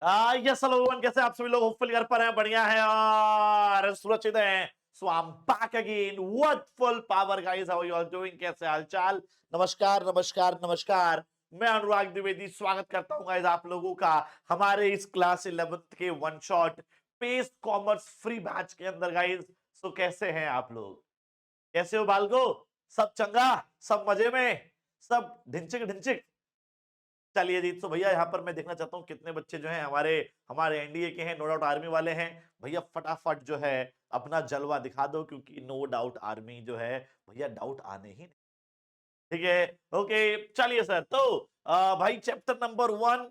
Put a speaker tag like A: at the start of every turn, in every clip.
A: Yes hello everyone, कैसे आप सभी लोग होपफुली घर पर हैं, बढ़िया हैं और सुरक्षित हैं। So I am back again with full power guys. How are you all doing? कैसे हालचाल? नमस्कार नमस्कार नमस्कार। मैं अनुराग द्विवेदी स्वागत करता हूं गाइस आप लोगों का हमारे इस क्लास 11th के one shot pace commerce free batch के अंदर गाइस। सो कैसे हैं आप लोग? कैसे हो बालको? सब चंगा? सब मजे में? सब ढिंचिक ढिंचिक? चलिए जी, तो भैया यहाँ पर मैं देखना चाहता हूँ कितने बच्चे जो हैं हमारे हमारे एनडीए के हैं, नो डाउट आर्मी वाले हैं। भैया फटाफट जो है अपना जलवा दिखा दो, क्योंकि नो डाउट आर्मी जो है भैया डाउट आने ही नहीं। ठीक है, ओके। चलिए सर, तो भाई chapter number 1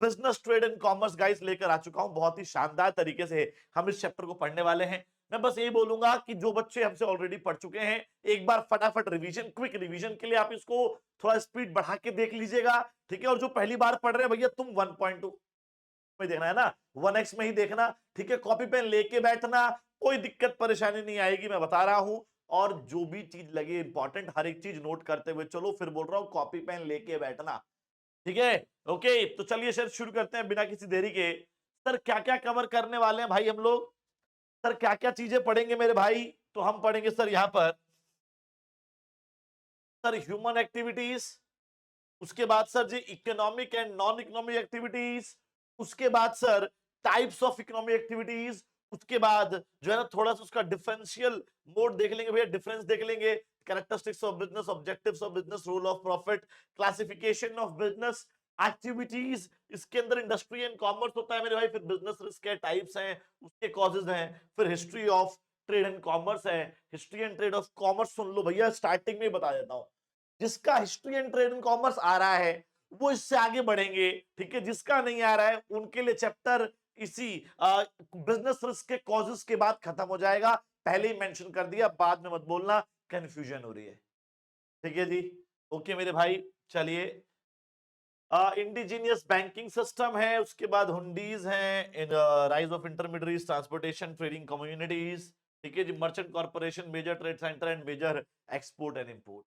A: business trade and commerce guys लेकर आ चुका हूं। बहुत ही शानदार तरीके से हम इस चैप्टर को पढ़ने वाले हैं। मैं बस यही बोलूंगा कि जो बच्चे हमसे ऑलरेडी पढ़ चुके हैं, एक बार फटाफट रिवीजन, क्विक रिवीजन के लिए आप इसको थोड़ा स्पीड बढ़ा के देख लीजिएगा। ठीक है, और जो पहली बार पढ़ रहे हैं भैया, तुम 1.2 में देखना है ना, 1x में ही देखना। ठीक है, कॉपी पेन लेके बैठना, कोई दिक्कत परेशानी नहीं आएगी, मैं बता रहा हूं। और जो भी चीज लगे इंपॉर्टेंट, हर एक चीज नोट करते हुए चलो। फिर बोल रहा हूं कॉपी पेन लेके बैठना। ठीक है, ओके। तो चलिए सर शुरू करते हैं बिना किसी देरी के। सर क्या क्या कवर करने वाले हैं भाई हम लोग? सर क्या क्या चीजें पढ़ेंगे मेरे भाई? तो हम पढ़ेंगे सर यहाँ पर सर ह्यूमन एक्टिविटीज, उसके बाद sir ji economic and non economic activities, उसके बाद sir types of economic activities, उसके बाद जो है ना थोड़ा सा उसका डिफरेंशियल मोड देख लेंगे भैया, डिफरेंस देख लेंगे, characteristics of business, objectives of business, rule of profit, classification of business activities. इसके अंदर इंडस्ट्री एंड कॉमर्स होता है मेरे भाई, फिर बिजनेस रिस्क के टाइप्स हैं, उसके कॉजेज हैं, फिर history of trade and commerce है। History and trade of commerce सुन लो भैया, स्टार्टिंग में ही बता देता हूं। जिसका history and trade in commerce आ रहा है वो इससे आगे बढ़ेंगे। ठीक है, जिसका नहीं आ रहा है उनके लिए चैप्टर इसी बिजनेस रिस्क के कॉजेस के बाद खत्म हो जाएगा। पहले ही मेंशन कर दिया, बाद में मत बोलना कंफ्यूजन हो रही है। ठीक है जी, ओके मेरे भाई। चलिए, इंडिजीनियस बैंकिंग सिस्टम है, उसके बाद हुंडीज हैं, rise of intermediaries, transportation, trading communities. ठीक है जी, merchant corporation, major trade centre and major export and import.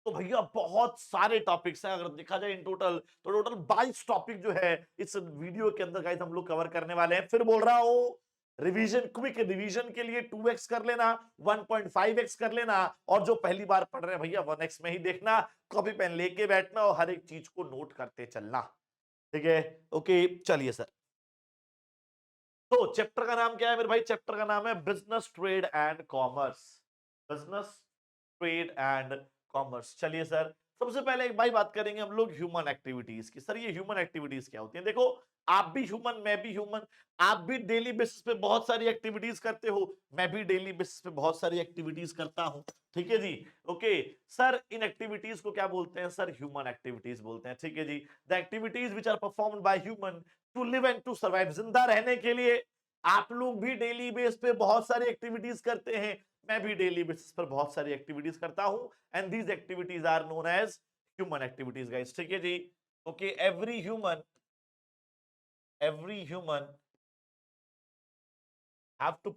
A: तो भैया बहुत सारे टॉपिक्स हैं, अगर देखा जाए इन टोटल तो टोटल 22 टॉपिक जो है इस वीडियो के अंदर गाइस हम लोग कवर करने वाले हैं। फिर बोल रहा हूं, रिवीजन, क्विक रिवीजन के लिए 2x कर लेना, 1.5x कर लेना, और जो पहली बार पढ़ रहे हैं भैया 1x में ही देखना, कॉपी पेन लेके बैठना और हर एक चीज को नोट करते चलना। ठीक है, ओके। चलिए सर, तो चैप्टर का नाम क्या है मेरे भाई? चैप्टर का नाम है business trade and commerce. Business trade and commerce. चलिए सर, सबसे पहले एक भाई बात करेंगे हम लोग ह्यूमन एक्टिविटीज की। सर ये ह्यूमन एक्टिविटीज क्या होती है? देखो, आप भी ह्यूमन, मैं भी ह्यूमन, आप भी डेली बेसिस पे बहुत सारी एक्टिविटीज करते हो, मैं भी डेली बेसिस पे बहुत सारी एक्टिविटीज करता हूं। ठीक है जी, ओके। सर इन एक्टिविटीज को क्या बोलते हैं? सर ह्यूमन एक्टिविटीज बोलते हैं। ठीक है जी, the activities which are performed by human to live and to survive, जिंदा रहने के लिए। आप लोग भी डेली बेस पे बहुत सारी एक्टिविटीज करते हैं, मैं भी डेली बेसिस पर बहुत सारी एक्टिविटीज करता हूं, and these activities are known as human activities guys. ठीक है जी, okay. Every human have to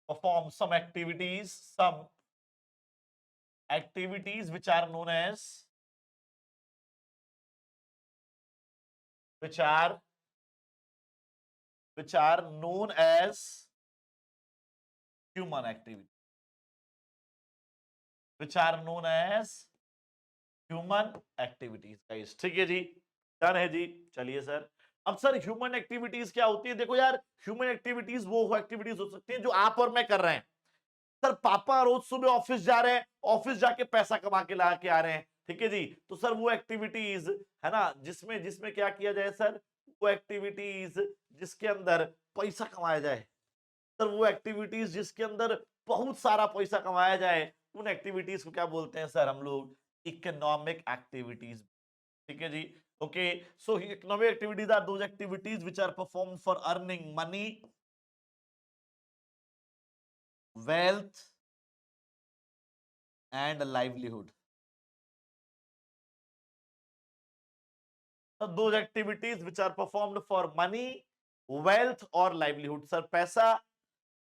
A: perform some activities which are known as which are which are known as human activity which are known as human activities guys. ठीक है जी, done है जी। चलिए sir, अब sir human activities क्या होती है? देखो यार, ह्यूमन एक्टिविटीज वो एक्टिविटीज हो सकती है जो आप और मैं कर रहे हैं। सर पापा रोज सुबह ऑफिस जा रहे हैं, ऑफिस जाके पैसा कमा के ला के आ रहे हैं। ठीक है जी, तो सर वो एक्टिविटीज है ना, जिसमें जिसमें क्या किया जाए सर? वो एक्टिविटीज जिसके अंदर पैसा कमाया जाए। सर वो एक्टिविटीज जिसके अंदर बहुत सारा पैसा कमाया जाए, उन एक्टिविटीज को क्या बोलते हैं सर? हम लोग इकोनॉमिक एक्टिविटीज। ठीक है जी, okay. So economic activities are those activities which are performed for earning money, wealth and livelihood. So those activities which are performed for money, wealth और livelihood। सर पैसा,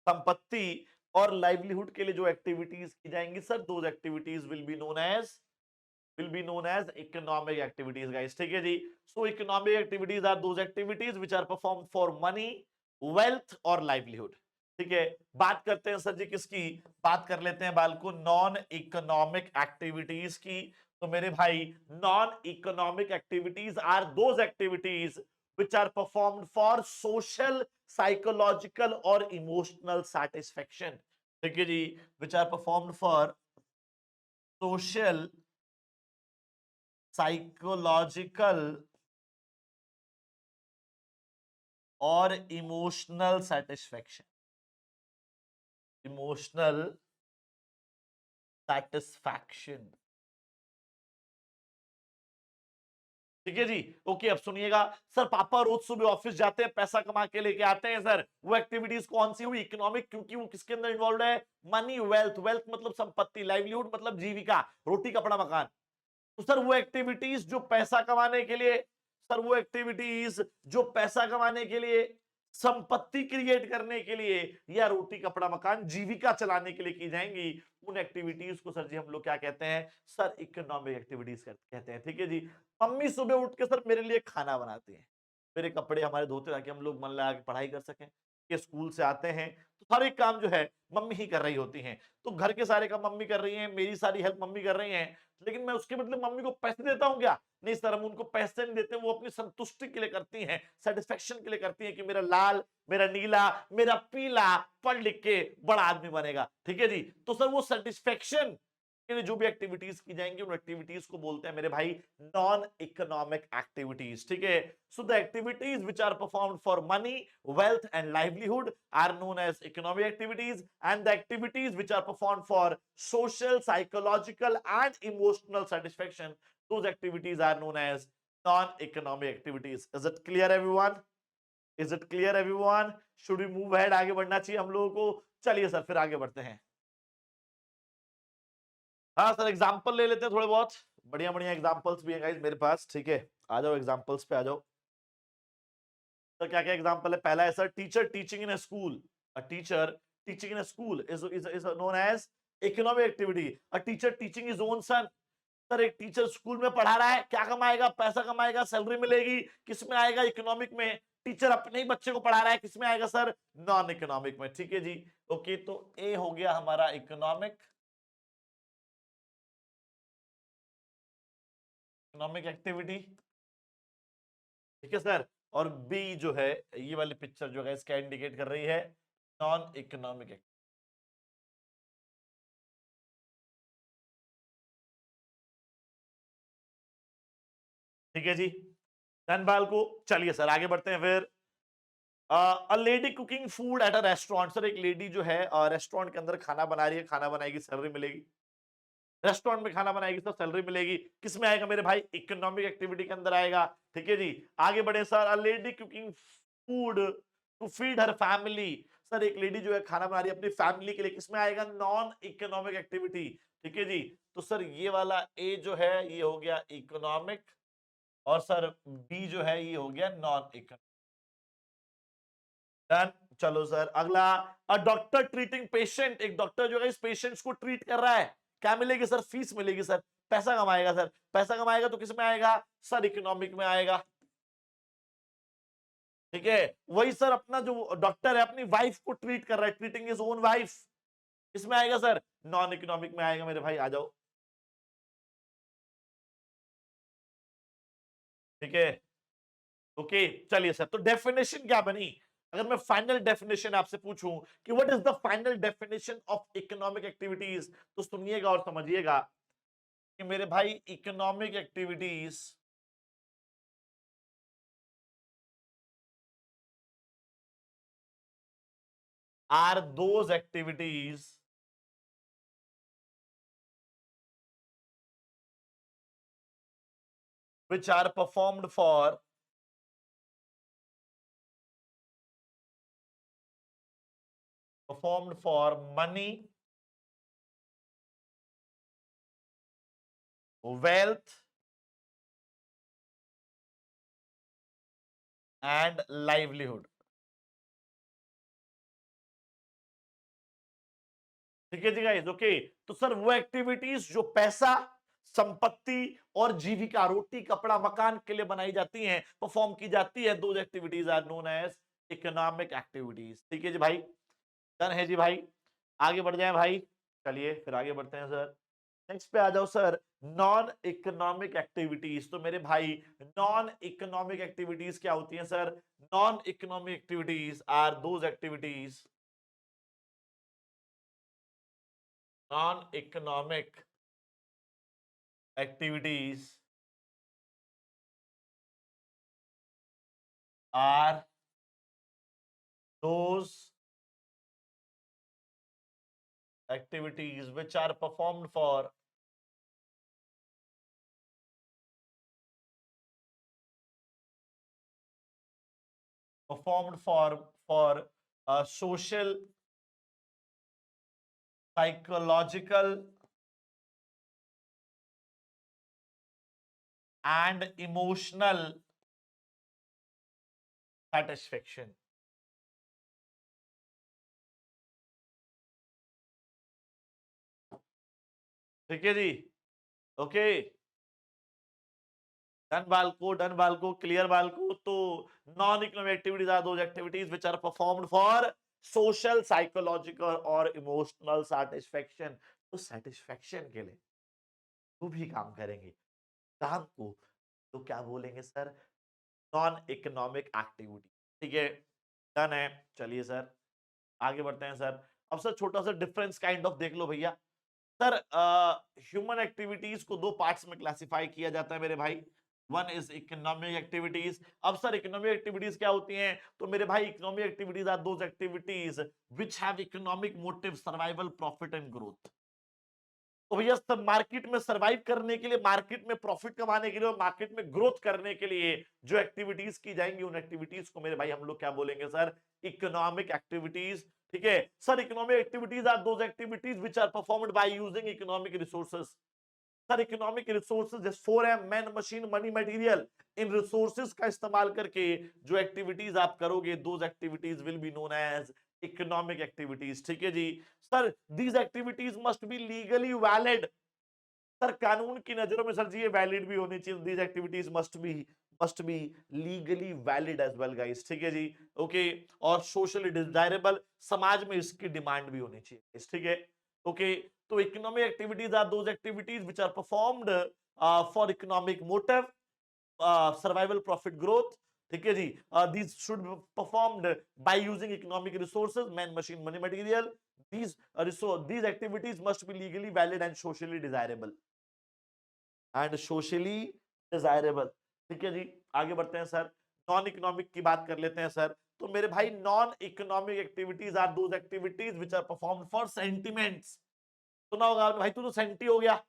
A: संपत्ति और लाइवलीहुड के लिए जो एक्टिविटीज की जाएंगी sir, those activities will be known as will be known as economic activities guys. ठीक है जी. So economic activities are those activities which are performed for money, wealth और livelihood. ठीक है. बात करते हैं सर जी किसकी, बात कर लेते हैं बालको नॉन इकोनॉमिक एक्टिविटीज की. तो मेरे भाई non economic activities are those activities which are performed for social, psychological और emotional satisfaction. ठीक है जी. which are performed for social, psychological और इमोशनल सेटिस्फैक्शन. Emotional satisfaction. ठीक है जी. ओके अब सुनिएगा सर, पापा रोज सुबह ऑफिस जाते हैं, पैसा कमा के लेके आते हैं सर. वो एक्टिविटीज कौन सी हुई, इकोनॉमिक, क्योंकि वो किसके अंदर इन्वॉल्व है, मनी, वेल्थ. वेल्थ मतलब संपत्ति, लाइवलीहुड मतलब जीविका, रोटी कपड़ा मकान. तो सर वो एक्टिविटीज जो पैसा कमाने के लिए, सर वो एक्टिविटीज जो पैसा कमाने के लिए, संपत्ति क्रिएट करने के लिए या रोटी कपड़ा मकान जीविका चलाने के लिए की जाएंगी, उन एक्टिविटीज को सर जी हम लोग क्या कहते हैं, सर इकोनॉमिक एक्टिविटीज कहते हैं. ठीक है जी. मम्मी सुबह उठ के सर मेरे लिए खाना बनाती है, मेरे कपड़े हमारे धोते ताकि हम लोग मन लगा के पढ़ाई कर सकें. के स्कूल से आते हैं तो सारे काम जो है मम्मी ही कर रही होती हैं. तो घर के सारे काम मम्मी कर रही हैं, मेरी सारी हेल्प मम्मी कर रही हैं, लेकिन मैं उसके बदले मम्मी को पैसे देता हूं क्या, नहीं सर हम उनको पैसे नहीं देते, वो अपनी संतुष्टि के लिए करती हैं, सेटिस्फेक्शन के लिए करती हैं कि मेरा लाल, मेरा नीला, मेरा पीला पढ़ लिख के बड़ा आदमी बनेगा. ठीक है जी. तो सर वो सेटिस्फेक्शन के लिए जो भी एक्टिविटीज की जाएंगी उन एक्टिविटीज को बोलते हैं मेरे भाई नॉन इकोनॉमिक एक्टिविटीज. ठीक है. So the activities which are performed for money, wealth and livelihood are known as economic activities, and the activities which are performed for social, psychological and emotional satisfaction, those activities are known as non-economic activities. Is it clear everyone? Is it clear everyone? Should we move ahead? आगे बढ़ना चाहिए हम लोगों को. चलिए sir फिर आगे बढ़ते हैं. हाँ सर एग्जाम्पल ले लेते हैं थोड़े बहुत, बढ़िया बढ़िया एग्जाम्पल्स भी है गाइस मेरे पास. ठीक है. आ जाओ एग्जाम्पल्स पे आ जाओ. तो क्या क्या एग्जांपल है. पहला है sir teacher teaching in a school. A teacher teaching in a school is known as economic activity. A teacher teaching his own son. Sir एक टीचर स्कूल में पढ़ा रहा है, क्या कमाएगा, पैसा कमाएगा, सैलरी मिलेगी, किसमें आएगा, इकोनॉमिक में. टीचर अपने ही बच्चे को पढ़ा रहा है, किसमें आएगा सर, नॉन इकोनॉमिक में. ठीक है जी. ओके तो ए हो गया हमारा इकोनॉमिक, इकोनॉमिक एक्टिविटी. ठीक है सर. और बी जो है ये वाली पिक्चर जो है इसका इंडिकेट कर रही है नॉन इकोनॉमिक एक्टिविटी. ठीक है जी. धनपाल को. चलिए सर आगे बढ़ते हैं फिर. अ lady cooking food at a restaurant. Sir एक लेडी जो है रेस्टोरेंट के अंदर खाना बना रही है, खाना बनाएगी, सैलरी मिलेगी. रेस्टोरेंट में खाना बनाएगी तो सैलरी मिलेगी, किसमें आएगा मेरे भाई, इकोनॉमिक एक्टिविटी के अंदर आएगा. ठीक है जी. आगे बढ़े sir. A lady cooking food to feed her family. Sir एक लेडी जो है खाना बना रही है अपनी फैमिली के लिए, किसमें आएगा, नॉन इकोनॉमिक एक्टिविटी. ठीक है जी. तो सर ये वाला ए जो है ये हो गया इकोनॉमिक, और सर बी जो है ये हो गया नॉन इकोनॉमिक. डन. चलो सर अगला. A doctor treating patient. एक डॉक्टर जो है इस पेशेंट्स को ट्रीट कर रहा है, क्या मिलेगी सर, फीस मिलेगी सर, पैसा कमाएगा सर. पैसा कमाएगा तो किस में आएगा सर, इकोनॉमिक में आएगा. ठीक है. वही सर अपना जो डॉक्टर है अपनी वाइफ को ट्रीट कर रहा है, ट्रीटिंग इज ओन वाइफ, इसमें आएगा सर, नॉन इकोनॉमिक में आएगा मेरे भाई. आ जाओ. ठीक है. ओके चलिए सर. तो डेफिनेशन क्या बनी, अगर मैं फाइनल डेफिनेशन आपसे पूछूं कि what is the final definition of economic activities, तो सुनिएगा और समझिएगा कि मेरे भाई economic activities are those activities which are performed for money, wealth and livelihood. ठीक है जी गाइस. ओके तो सर वो एक्टिविटीज जो पैसा, संपत्ति और जीविका, रोटी कपड़ा मकान के लिए बनाई जाती हैं, परफॉर्म की जाती है, those activities are known as economic activities. ठीक है जी भाई, डन है जी भाई, आगे बढ़ जाए भाई। चलिए फिर आगे बढ़ते हैं सर, नेक्स्ट पे आ जाओ सर, नॉन इकोनॉमिक एक्टिविटीज। तो मेरे भाई नॉन इकोनॉमिक एक्टिविटीज क्या होती हैं sir? Non economic activities are those activities, non economic activities are those activities which are performed for social, psychological and emotional satisfaction। ठीक है जी, ओके, डन बालको, क्लियर बालको। तो non economic activities are those activities which are performed for social, psychological और emotional satisfaction. तो satisfaction के लिए वो भी काम करेंगे, काम को तो क्या बोलेंगे सर? Non economic activity. ठीक है, डन है। चलिए सर आगे बढ़ते हैं सर। अब सर छोटा सा डिफरेंस काइंड ऑफ देख लो भैया। सर ह्यूमन एक्टिविटीज को दो पार्ट्स में क्लासिफाई किया जाता है मेरे भाई, वन इज इकोनॉमिक एक्टिविटीज। अब सर इकोनॉमिक एक्टिविटीज क्या होती हैं? तो मेरे भाई economic activities are those activities which have economic motive, survival, profit and growth. तो भैया सब मार्केट में सरवाइव करने के लिए, मार्केट में प्रॉफिट कमाने के लिए और मार्केट में ग्रोथ करने के लिए जो एक्टिविटीज की जाएंगी, उन एक्टिविटीज को मेरे भाई हम लोग क्या बोलेंगे सर? Economic activities. ठीक है sir, economic activities are those activities which are performed by using economic resources. Sir economic resources जैसे 4M, man, machine, money, material, इन रिसोर्सेज का इस्तेमाल करके जो एक्टिविटीज आप करोगे, those activities will be known as economic activities. ठीक है जी sir, these activities must be legally valid. Sir कानून की नजरों में सर जी ये वैलिड भी होनी चाहिए, these activities must be legally valid as well guys. ठीक है जी, ओके, और सोशली डिजायरेबल, समाज में इसकी डिमांड भी होनी चाहिए। ठीक है, ओके। तो economic activities are those activities which are performed for economic motive, survival, profit, growth. ठीक है जी, these should be performed by using economic resources, man, machine, money, material. These activities must be legally valid and socially desirable, ठीक है जी, आगे बढ़ते हैं sir, non economic की बात कर लेते हैं सर। तो मेरे भाई non economic activities are those activities which are performed for sentiments. सुना होगा आपने, भाई तू तो सेंटी हो गया।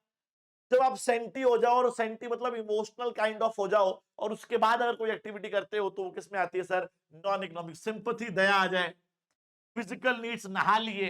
A: जब आप सेंटी हो जाओ, और सेंटी मतलब इमोशनल काइंड ऑफ हो जाओ, और उसके बाद अगर कोई एक्टिविटी करते हो तो वो किस में आती है सर? Non economic. सिंपैथी, दया आ जाए, फिजिकल नीड्स, नहा लिए,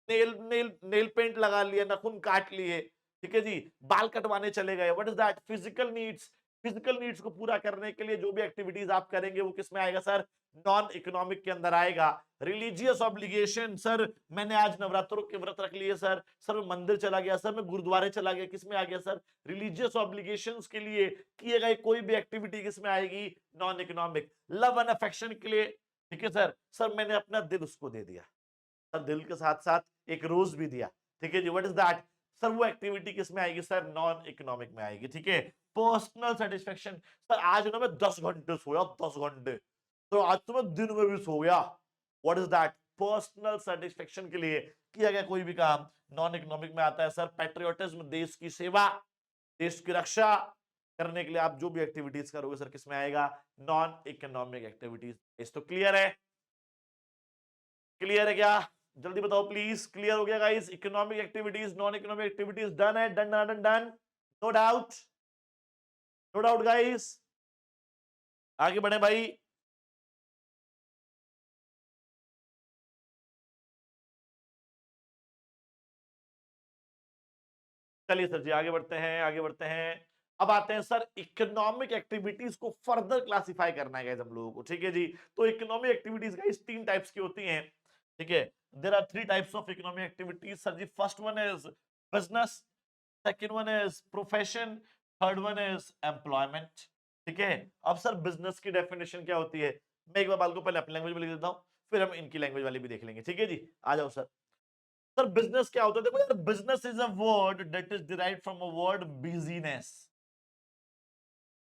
A: नेल नेल नेल पेंट लगा लिए, नाखून काट लिए, ठीक है जी, बाल कटवाने चले गए, what is that? Physical needs. Physical needs को पूरा करने के लिए जो भी एक्टिविटीज आप करेंगे वो किस में आएगा सर? नॉन इकोनॉमिक के अंदर आएगा। रिलीजियस ऑब्लिगेशन, सर मैंने आज नवरात्रों के व्रत रख लिए सर, सर मैं मंदिर चला गया, सर मैं गुरुद्वारे चला गया, किस में आ गया सर? रिलीजियस ऑब्लिगेशंस के लिए किए गए कोई भी एक्टिविटी किस में आएगी? Non economic. Love and affection के लिए, ठीक है सर, सर मैंने अपना दिल उसको दे दिया, सर दिल के साथ साथ एक रोज भी दिया, ठीक है जी, व्हाट इज दैट? सर वो एक्टिविटी किस में आएगी सर? नॉन इकोनॉमिक में आएगी। ठीक है, पर्सनल सेटिस्फेक्शन, सर आज ना मैं 10 घंटे सोया, 10 घंटे, तो आज तो मैं दिन में भी सो गया, what is that? Personal satisfaction के लिए किया गया कोई भी काम नॉन इकोनॉमिक में आता है सर। पैट्रियोटिज्म, देश की सेवा, देश की रक्षा करने के लिए आप जो भी एक्टिविटीज करोगे सर किस में आएगा? Non economic activities. इस तो क्लियर है? क्लियर है क्या? जल्दी बताओ प्लीज, क्लियर हो गया guys? Economic activities, non economic activities, done है, done done done, no doubt, no doubt guys, आगे बढ़े भाई। चलिए सर जी आगे बढ़ते हैं, आगे बढ़ते हैं। अब आते हैं सर इकोनॉमिक एक्टिविटीज को फर्दर क्लासिफाई करना है गाइस हम लोगों को, ठीक है जी। तो इकोनॉमिक एक्टिविटीज गाइस तीन टाइप्स की होती हैं, ठीक है। There are three types of economic activities sir ji. First one is business, second one is profession, third one is employment. ठीक है, अब सर बिजनेस की डेफिनेशन क्या होती है, मैं एक बार को पहले अपनी लैंग्वेज में लिख देता हूं, फिर हम इनकी लैंग्वेज वाली भी देख लेंगे। ठीक है जी, आ जाओ सर। सर बिजनेस क्या होता है, देखो यार, business is a word that is derived from a word business.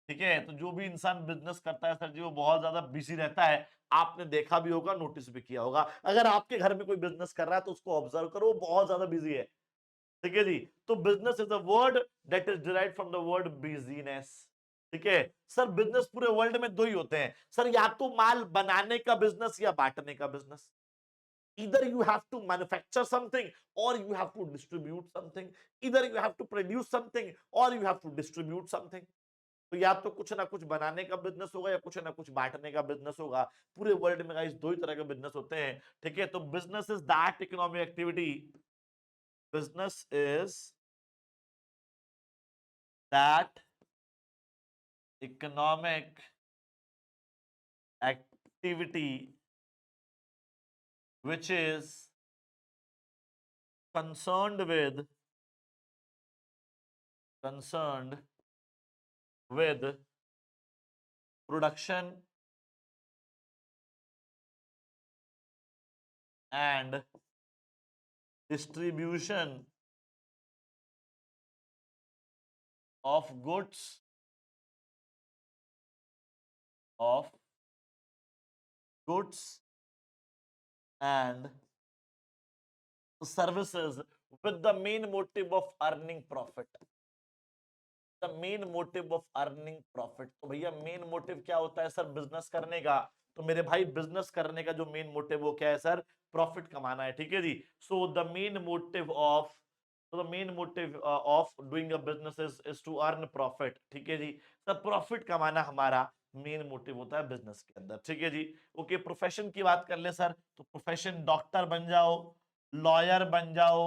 A: ठीक है, तो जो भी इंसान बिजनेस करता है सर जी, वो बहुत ज्यादा बिजी रहता है। आपने देखा भी होगा, नोटिस भी किया होगा, अगर आपके घर में कोई बिजनेस कर रहा है तो उसको ऑब्जर्व करो, वो बहुत ज्यादा बिजी है। ठीक है जी, तो business is a word that is derived from the word business. ठीक है सर, बिजनेस पूरे वर्ल्ड में दो ही होते हैं सर, या तो माल बनाने का बिजनेस या बांटने का business. either you have to manufacture something or you have to distribute something, either you have to produce something or you have to distribute something। तो या तो कुछ ना कुछ बनाने का बिजनेस होगा या कुछ ना कुछ बांटने का बिजनेस होगा। पूरे वर्ल्ड में गाइस दो ही तरह के बिजनेस होते हैं। ठीक है, तो business is that economic activity, business is that economic activity which is concerned with production and distribution of goods and services with the main motive of earning profit। The main motive of earning profit. तो भैया main motive क्या होता है sir business करने का, तो मेरे भाई बिजनेस करने का जो मेन मोटिव वो क्या है सर, प्रॉफिट कमाना है। ठीक है जी, so the main motive of doing a business is to earn profit. ठीक है जी, सर प्रॉफिट कमाना हमारा मेन मोटिव होता है बिजनेस के अंदर। ठीक है जी, ओके, प्रोफेशन की बात कर ले सर, तो प्रोफेशन डॉक्टर बन जाओ, लॉयर बन जाओ,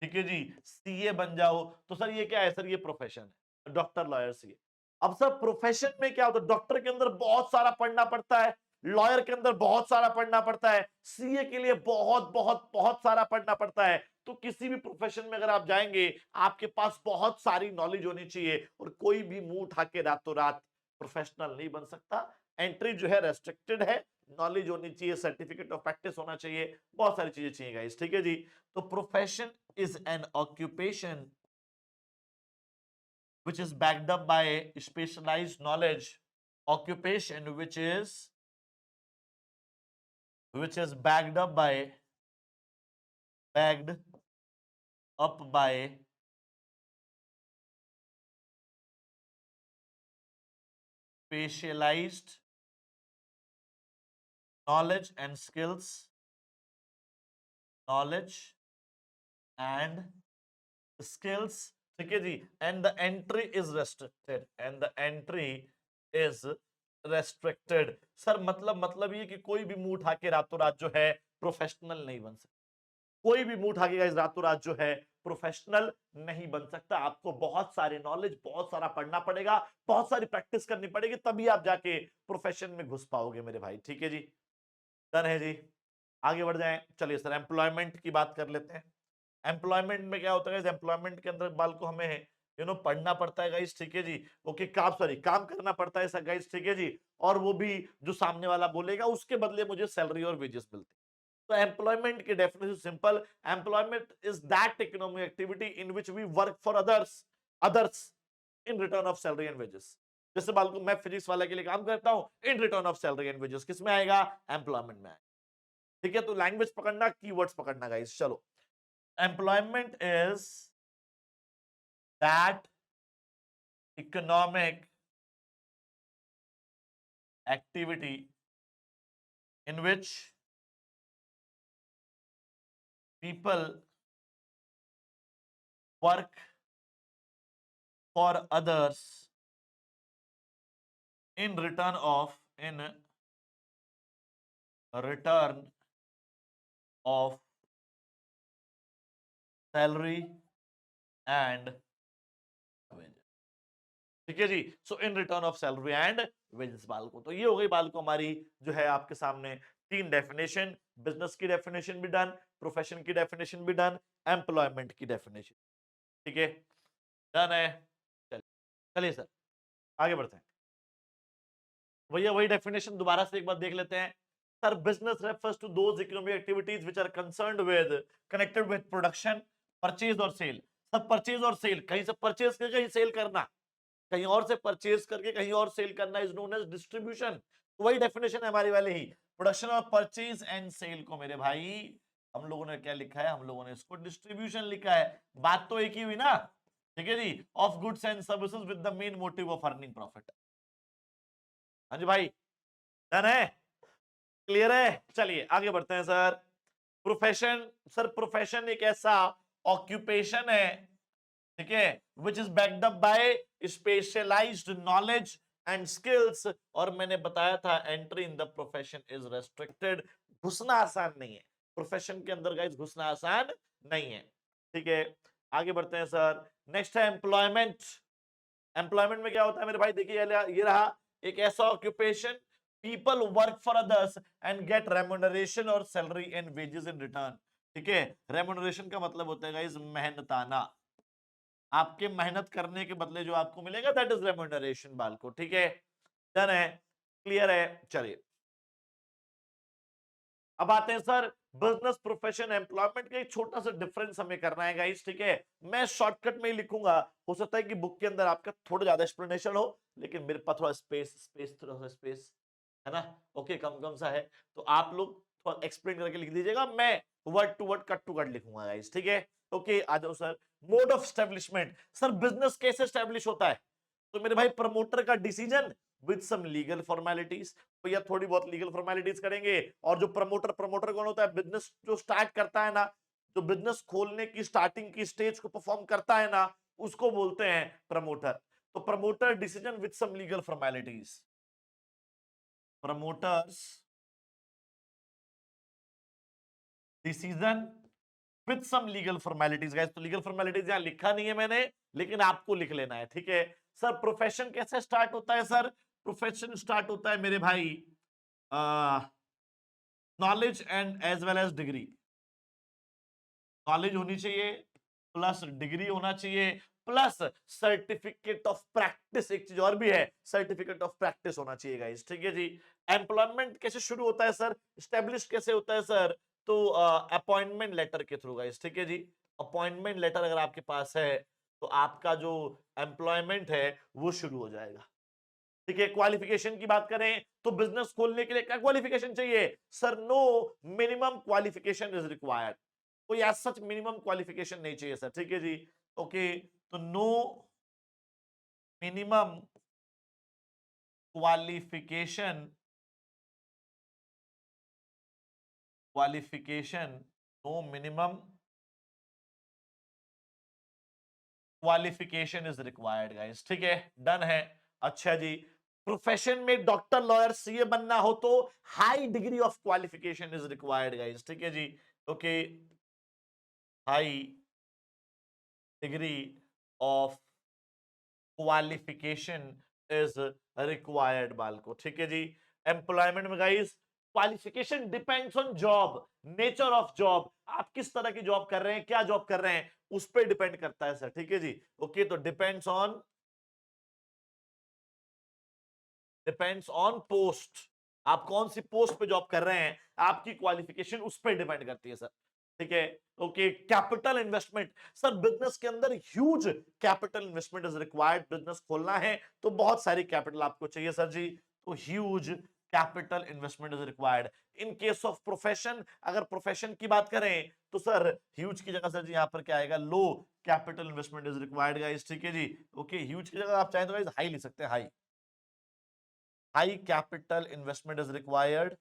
A: ठीक है जी, सीए बन जाओ, तो सर ये क्या है सर, ये प्रोफेशन है, डॉक्टर लॉयर सी। अब सर प्रोफेशन में क्या होता है, डॉक्टर के अंदर बहुत सारा पढ़ना पड़ता है, लॉयर के अंदर बहुत सारा पढ़ना पड़ता है, सीए के लिए बहुत बहुत बहुत सारा पढ़ना पड़ता है। तो किसी भी प्रोफेशन में अगर आप जाएंगे, आपके पास बहुत सारी नॉलेज होनी चाहिए, और कोई भी मुंह उठा के रातों रात प्रोफेशनल नहीं बन सकता। एंट्री जो है रेस्ट्रिक्टेड है, नॉलेज होनी चाहिए, सर्टिफिकेट ऑफ प्रैक्टिस होना चाहिए, बहुत सारी चीजें चाहिए गाइस। ठीक है जी, तो profession is an occupation which is backed up by specialized knowledge, occupation which is backed up by specialized knowledge and skills, ठीक है जी, and the entry is restricted। Sir मतलब ये कि कोई भी मुंह उठा के रातों रात जो है प्रोफेशनल नहीं बन सकता, कोई भी मुंह उठा के गाइस रातों रात जो है प्रोफेशनल नहीं बन सकता। आपको बहुत सारे नॉलेज, बहुत सारा पढ़ना पड़ेगा, बहुत सारी प्रैक्टिस करनी पड़ेगी, तभी आप जाके प्रोफेशन में घुस पाओगे मेरे भाई। ठीक है जी, डन है जी, आगे बढ़ जाएं। चलिए सर एम्प्लॉयमेंट की बात कर लेते हैं। एम्प्लॉयमेंट में क्या होता है, एम्प्लॉयमेंट के अंदर बाल को हमें पढ़ना पड़ता है गाइस। ठीक है जी, ओके, काम करना पड़ता है सर गाइस। ठीक है जी, और वो भी जो सामने वाला बोलेगा उसके बदले मुझे सैलरी और वेजेस मिलते हैं। तो एम्प्लॉयमेंट की definition simple, employment is that economic activity in which we work for others in return of salary and wages. जैसे बाल को मैं फिजिक्स वाले के लिए काम करता हूं, इन return of salary and wages किस में आएगा, एम्प्लॉयमेंट में आएगा। ठीक है, तो लैंग्वेज पकड़ना, कीवर्ड्स पकड़ना गाइस। चलो, employment is that economic activity in which people work for others in return of salary and wages। ठीक है जी, so in return of salary and wages बाल को। तो ये हो गई बाल को हमारी जो है आपके सामने तीन डेफिनेशन, बिजनेस की डेफिनेशन भी डन, प्रोफेशन की डेफिनेशन भी डन, एम्प्लॉयमेंट की डेफिनेशन। ठीक है, डन है। चलिए चलिए सर आगे बढ़ते हैं। भैया वही डेफिनेशन दोबारा से एक बार देख लेते हैं। Sir business refers to those economic activities which are concerned with connected with production, purchase और सेल। सर परचेज और सेल, कहीं से परचेज करके कहीं सेल करना, कहीं और से परचेज करके कहीं और सेल करना इज नोन एज डिस्ट्रीब्यूशन। वही डेफिनेशन है हमारी वाले ही, प्रोडक्शन और परचेज एंड सेल को मेरे भाई हम लोगों ने क्या लिखा है, हम लोगों ने इसको डिस्ट्रीब्यूशन लिखा है। बात तो एक ही हुई ना, ठीक है जी, of goods and services with the main motive of earning profit. हाँ जी भाई, डन है, क्लियर है। चलिए आगे बढ़ते हैं सर। प्रोफेशन, सर प्रोफेशन एक ऐसा ऑक्यूपेशन है, ठीक है, which is backed up by specialised knowledge and skills. और मैंने बताया था entry in the profession is restricted, घुसना आसान नहीं है प्रोफेशन के अंदर गाइस, घुसना आसान नहीं है, ठीक है। आगे बढ़ते हैं सर। नेक्स्ट है एम्प्लॉयमेंट। एम्प्लॉयमेंट में क्या होता है मेरे भाई, देखिए ये रहा एक ऐसा occupation, people work for others and get remuneration और salary and wages in return, ठीक है। रेम्युनरेशन का मतलब होता है गाइस मेहनताना, आपके मेहनत करने के बदले जो आपको मिलेगा दैट इज रेम्युनरेशन बाल को, ठीक है। डन है, क्लियर है। चलिए अब आते हैं सर बिजनेस प्रोफेशन एम्प्लॉयमेंट का एक छोटा सा डिफरेंस हमें करना है गाइस, ठीक है। मैं शॉर्टकट में ही लिखूंगा, हो सकता है कि बुक के अंदर आपका थोड़ा ज्यादा एक्सप्लेनेशन हो, लेकिन मेरे पास थोड़ा स्पेस थोड़ा सा स्पेस है ना, ओके कम कम सा है, तो आप लोग थोड़ा एक्सप्लेन करके लिख दीजिएगा, मैं वर्ड टू वर्ड लिखूंगा गाइस, ठीक है। ओके आ जाओ sir. Mode of establishment, sir business कैसे स्टैब्लिश होता है, तो मेरे भाई प्रमोटर का decision with some legal formalities, तो या थोड़ी बहुत लीगल फॉर्मेलिटीज करेंगे। और जो प्रमोटर, प्रमोटर कौन होता है, बिजनेस जो स्टार्ट करता है ना, जो बिजनेस खोलने की स्टार्टिंग की स्टेज को परफॉर्म करता है ना, उसको बोलते हैं प्रमोटर। तो promoter decision with some legal formalities, promoters decision with some legal formalities. Guys तो लीगल फॉर्मेलिटीज यहां लिखा नहीं है मैंने, लेकिन आपको लिख लेना है, ठीक है। सर प्रोफेशन कैसे स्टार्ट होता है, सर प्रोफेशन स्टार्ट होता है मेरे भाई knowledge and as well as degree, knowledge होनी चाहिए प्लस डिग्री होना चाहिए प्लस सर्टिफिकेट ऑफ प्रैक्टिस, एक चीज और भी है सर्टिफिकेट ऑफ प्रैक्टिस होना चाहिए गाइस, ठीक है जी। एम्प्लॉयमेंट कैसे शुरू होता है सर, स्टेब्लिश कैसे होता है सर, तो अपॉइंटमेंट लेटर के थ्रू गाइस, ठीक है जी। अपॉइंटमेंट लेटर अगर आपके पास है तो आपका जो एम्प्लॉयमेंट है वो शुरू हो जाएगा, ठीक है। क्वालिफिकेशन की बात करें तो बिजनेस खोलने के लिए क्या क्वालिफिकेशन चाहिए, sir no minimum qualification is required, कोई एज सच मिनिमम क्वालिफिकेशन नहीं चाहिए सर, ठीक है जी। ओके तो no minimum qualification, qualification no minimum qualification is required guys, ठीक है, डन है। अच्छा जी, प्रोफेशन में डॉक्टर लॉयर सीए बनना हो तो high degree of qualification is required guys, ठीक है जी। Okay high degree of qualification is required बाल को, ठीक है जी। एम्प्लॉयमेंट में guys qualification depends on job, nature of job, आप किस तरह की जॉब कर रहे हैं, क्या जॉब कर रहे हैं, उस पर डिपेंड करता है सर, ठीक है जी। ओके तो डिपेंड्स ऑन पोस्ट, आप कौन सी पोस्ट पे जॉब कर रहे हैं, आपकी क्वालिफिकेशन उस पर डिपेंड करती है सर, ठीक है। Okay capital investment, sir business के अंदर huge capital investment is required, business खोलना है तो बहुत सारी कैपिटल आपको चाहिए सर जी, तो huge capital investment is required. In case of profession, अगर प्रोफेशन की बात करें तो सर ह्यूज की जगह सर जी यहाँ पर क्या आएगा, low capital investment is required guys, ठीक है जी। ओके ह्यूज की जगह आप चाहें तो गाइस हाई लिख सकते हैं, high, high capital investment is required.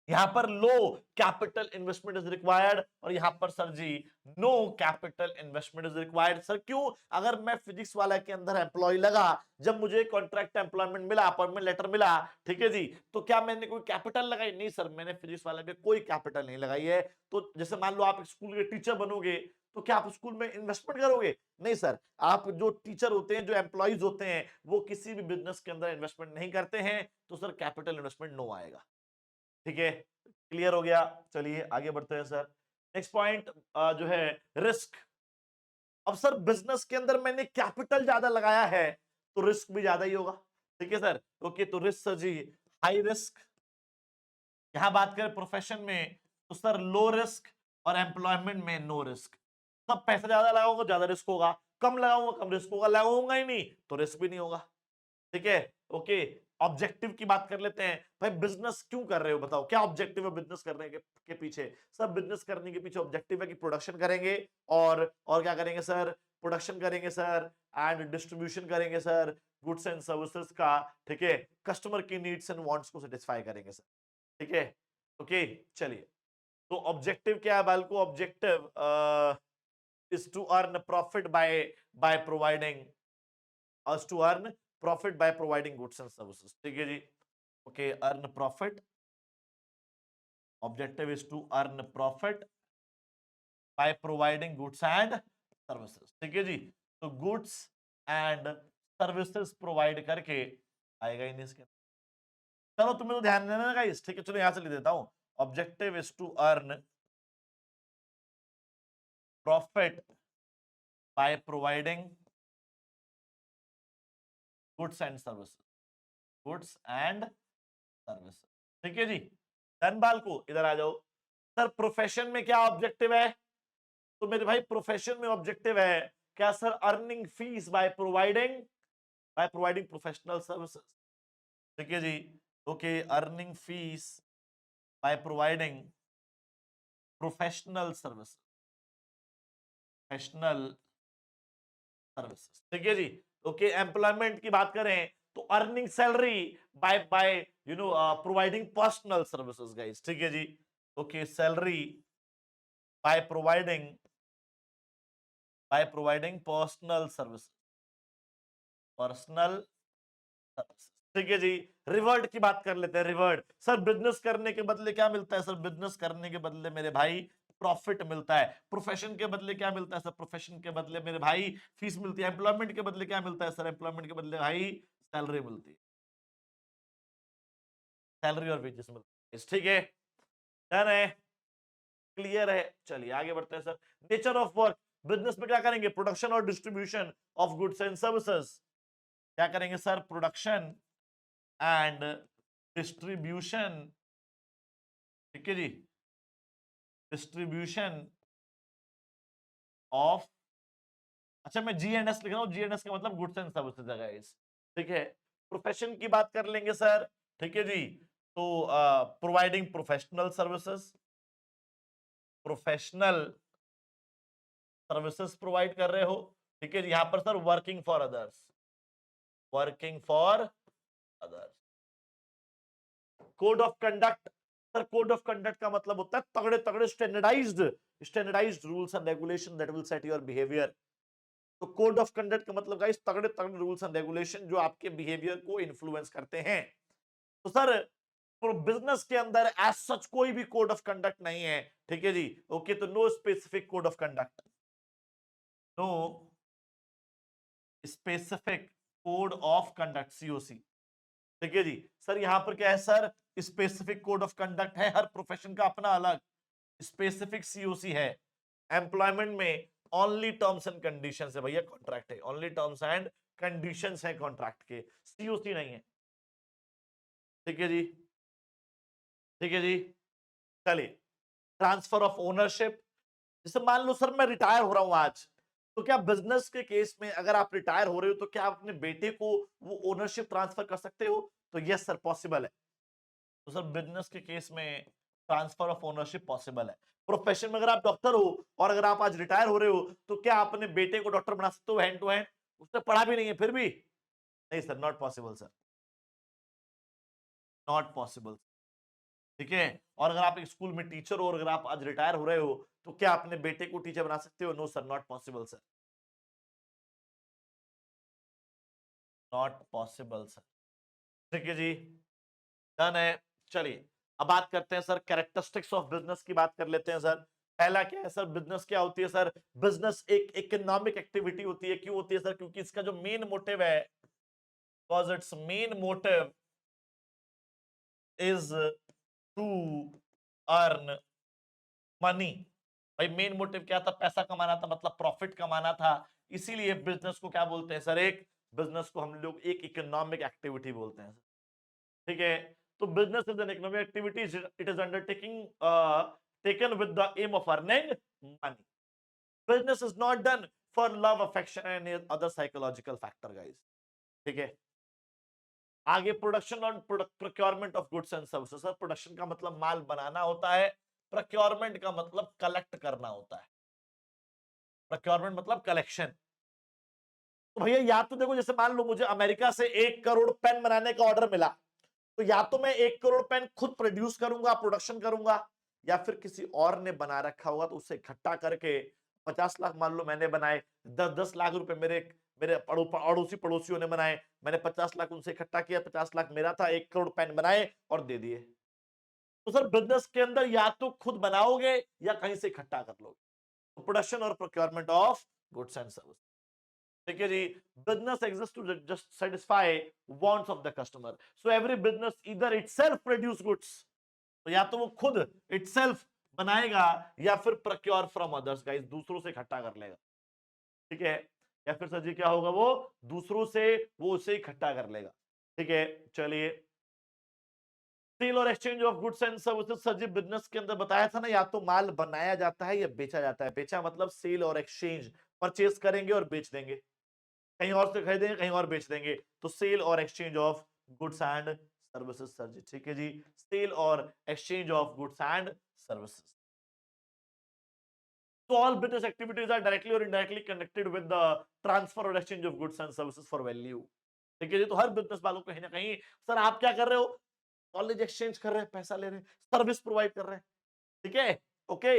A: यहां पर low capital investment is required और यहां पर सर जी no capital investment is required. Sir क्यों, अगर मैं फिजिक्स वाला के अंदर एम्प्लॉय लगा, जब मुझे कॉन्ट्रैक्ट एम्प्लॉयमेंट मिला, अपॉइंटमेंट लेटर मिला, ठीक है जी, तो क्या मैंने कोई कैपिटल लगाई, नहीं सर मैंने फिजिक्स वाले पे कोई कैपिटल नहीं लगाई है। तो जैसे मान लो आप स्कूल के टीचर बनोगे तो क्या आप स्कूल में इन्वेस्टमेंट करोगे, नहीं सर, आप जो टीचर होते हैं, जो एम्प्लॉयज होते हैं, वो किसी भी बिजनेस के अंदर इन्वेस्टमेंट नहीं करते हैं, तो सर कैपिटल इन्वेस्टमेंट नो आएगा, ठीक है, क्लियर हो गया। चलिए आगे बढ़ते हैं सर। नेक्स्ट पॉइंट जो है रिस्क, अब सर बिजनेस के अंदर मैंने कैपिटल ज्यादा लगाया है तो रिस्क भी ज्यादा ही होगा। ठीक है सर, ओके, तो रिस्क सर जी हाई रिस्क। यहां बात करें प्रोफेशन में तो सर लो रिस्क, और एम्प्लॉयमेंट में नो रिस्क। सब पैसा ज्यादा लगाऊंगा ज्यादा रिस्क होगा, कम लगाऊंगा कम रिस्क होगा, लगाऊंगा ही नहीं तो रिस्क भी नहीं होगा। ठीक है, ओके। ऑब्जेक्टिव की बात कर लेते हैं, भाई बिजनेस क्यों कर रहे हो बताओ, क्या ऑब्जेक्टिव है बिजनेस करने के पीछे? सब बिजनेस करने के पीछे ऑब्जेक्टिव है कि प्रोडक्शन करेंगे, और क्या करेंगे सर, प्रोडक्शन करेंगे सर, एंड डिस्ट्रीब्यूशन करेंगे सर, गुड्स एंड सर्विसेज का। ठीक है, कस्टमर की नीड्स एंड वांट्स को सेटिस्फाई करेंगे सर। ठीक है, ओके, चलिए। तो ऑब्जेक्टिव क्या है बाल को, objective is to earn profit by providing, us to earn profit by providing goods and services। ठीक है जी, okay, earn profit, objective is to earn profit by providing goods and services. ठीक है जी, तो गुड्स एंड सर्विसेज प्रोवाइड करके आएगा ही नहीं इसके। चलो तुम्हें तो ध्यान देना गाइस, ठीक है, चलो यहां से लिख देता हूं, objective is to earn profit by providing goods and services, goods and services. ठीक है जी, धनबाल को इधर आ जाओ। सर प्रोफेशन में क्या ऑब्जेक्टिव है, तो मेरे भाई प्रोफेशन में ऑब्जेक्टिव है क्या sir, earning fees by providing professional services. ठीक है जी, okay, earning fees by providing professional service, professional services. ठीक है जी, ओके, एम्प्लॉयमेंट की बात करें तो earning salary by by providing personal services guys. ठीक है जी, okay, salary by providing personal service, personal service. ठीक है जी, रिवर्ट की बात कर लेते हैं। रिवर्ट सर बिजनेस करने के बदले क्या मिलता है, सर बिजनेस करने के बदले मेरे भाई प्रॉफिट मिलता है। प्रोफेशन के बदले क्या मिलता है सर, प्रोफेशन के बदले मेरे भाई फीस मिलती है। एम्प्लॉयमेंट के बदले क्या मिलता है सर, एम्प्लॉयमेंट के बदले भाई सैलरी मिलती है, सैलरी और वेजेस मिलती है। ठीक है, डन है, क्लियर है। चलिए आगे बढ़ते हैं sir. Nature of work, business में क्या करेंगे, प्रोडक्शन और distribution of goods and services. क्या करेंगे सर, प्रोडक्शन एंड डिस्ट्रीब्यूशन। ठीक है जी, डिस्ट्रीब्यूशन ऑफ, अच्छा मैं जी एंड एस लिख रहा हूँ, जी एंड एस का मतलब गुड्स एंड सर्विसेज है गाइस। ठीक है, प्रोफेशन की बात कर लेंगे सर। ठीक है जी, तो providing professional services, professional services provide कर रहे हो। ठीक है जी, यहां पर sir working for others, working for others. Code of conduct, sir code of conduct का मतलब होता है तगड़े तगड़े standardized rules and regulation that will set your behaviour. तो कोड ऑफ कंडक्ट का मतलब गाइस तगड़े तगड़े रूल्स एंड रेगुलेशन जो आपके बिहेवियर को इन्फ्लुएंस करते हैं। तो सर बिजनेस के अंदर एज सच कोई भी कोड ऑफ कंडक्ट नहीं है। ठीक है जी, ओके, तो no specific code of conduct, no specific code of conduct, COC. ठीक है जी, सर यहां पर क्या है sir, specific code of conduct है, हर प्रोफेशन का अपना अलग स्पेसिफिक सीओसी है। एम्प्लॉयमेंट में ओनली टर्म्स एंड कंडीशंस है भैया, कॉन्ट्रैक्ट है, ओनली टर्म्स एंड कंडीशंस है कॉन्ट्रैक्ट के, सीओसी नहीं है। ठीक है जी, ठीक है जी, चलिए। ट्रांसफर ऑफ ओनरशिप, जैसे मान लो सर मैं रिटायर हो रहा हूं आज, तो क्या बिजनेस के केस में अगर आप रिटायर हो रहे हो तो क्या आप अपने बेटे को वो ओनरशिप ट्रांसफर कर सकते हो? तो यस सर पॉसिबल है। तो सर बिजनेस के केस में ट्रांसफर ऑफ ओनरशिप पॉसिबल है। प्रोफेशन में अगर आप डॉक्टर हो और अगर आप आज रिटायर हो रहे हो तो क्या आप अपने बेटे को डॉक्टर बना सकते हो हैंड टू हैंड? उसने पढ़ा भी नहीं है फिर भी, नहीं sir, not possible sir, not possible. ठीक है, और अगर आप एक स्कूल में टीचर हो और अगर आप आज रिटायर हो रहे हो तो क्या अपने बेटे को टीचर बना सकते हो? No sir, not possible sir, not possible sir. ठीक है जी, डन है। चलिए अब बात करते हैं सर कैरेक्टरिस्टिक्स ऑफ बिजनेस की बात कर लेते हैं सर। पहला क्या है सर, बिजनेस क्या होती है सर? बिजनेस एक इकोनॉमिक एक्टिविटी होती है। क्यों होती है सर? क्योंकि इसका जो मेन मोटिव है, because it's main motive is to earn money. भाई मेन मोटिव क्या था? पैसा कमाना था, मतलब प्रॉफिट कमाना था। इसीलिए बिजनेस को क्या बोलते हैं सर? एक बिजनेस को हम लोग एक इकोनॉमिक एक्टिविटी बोलते हैं, ठीक है। तो business is an economic activity, it is undertaking taken with the aim of earning money. Business is not done for love, affection and other psychological factor guys, ठीक है। आगे प्रोडक्शन और procurement of goods and services. Sir production का मतलब माल बनाना होता है, procurement का मतलब कलेक्ट करना होता है। प्रोक्योरमेंट मतलब कलेक्शन। तो भैया या तो देखो, जैसे मान लो मुझे अमेरिका से 1 करोड़ पेन बनाने का ऑर्डर मिला, तो या तो मैं 1 करोड़ पेन खुद प्रोड्यूस करूंगा, प्रोडक्शन करूंगा, या फिर किसी और ने बना रखा होगा तो उसे इकट्ठा करके 50 लाख मान लो मैंने बनाए, 10-10 लाख रुपए मेरे मेरे अड़ोसी पड़ोसियों ने बनाए, मैंने 50 लाख उनसे इकट्ठा किया, 50 लाख मेरा था, 1 करोड़ पेन बनाए और दे दिए। तो सर बिजनेस के अंदर या तो खुद बनाओगे या कहीं से इकट्ठा कर लोगे। तो प्रोडक्शन और procurement of goods and service, ठीक है जी। Business exist to just satisfy wants of the customer, so every business either itself produce goods, तो या तो वो खुद इटसेल्फ बनाएगा या फिर प्रोक्योर फ्रॉम अदर्स गाइस, दूसरों से इकट्ठा कर लेगा, ठीक है। या फिर सर जी क्या होगा? वो दूसरों से वो उसे इकट्ठा कर लेगा, ठीक है। चलिए, सेल और exchange of goods and services. Sir जी बिजनेस के अंदर बताया था ना, या तो माल बनाया जाता है या बेचा जाता है। बेचा मतलब सेल और एक्सचेंज, परचेज करेंगे और बेच देंगे, कहीं और से खरीदेंगे कहीं और बेच देंगे, तो सेल और exchange of goods and services sir जी, ठीक है जी। सेल और exchange of goods and services. So all business activities are directly or indirectly connected with the transfer or exchange of goods and services for value, ठीक है जी। तो हर business वालों को कहीं ना कहीं, सर आप क्या कर रहे हो? नॉलेज एक्सचेंज कर रहे हैं, पैसा ले रहे हैं, सर्विस प्रोवाइड कर रहे हैं, ठीक है। ओके,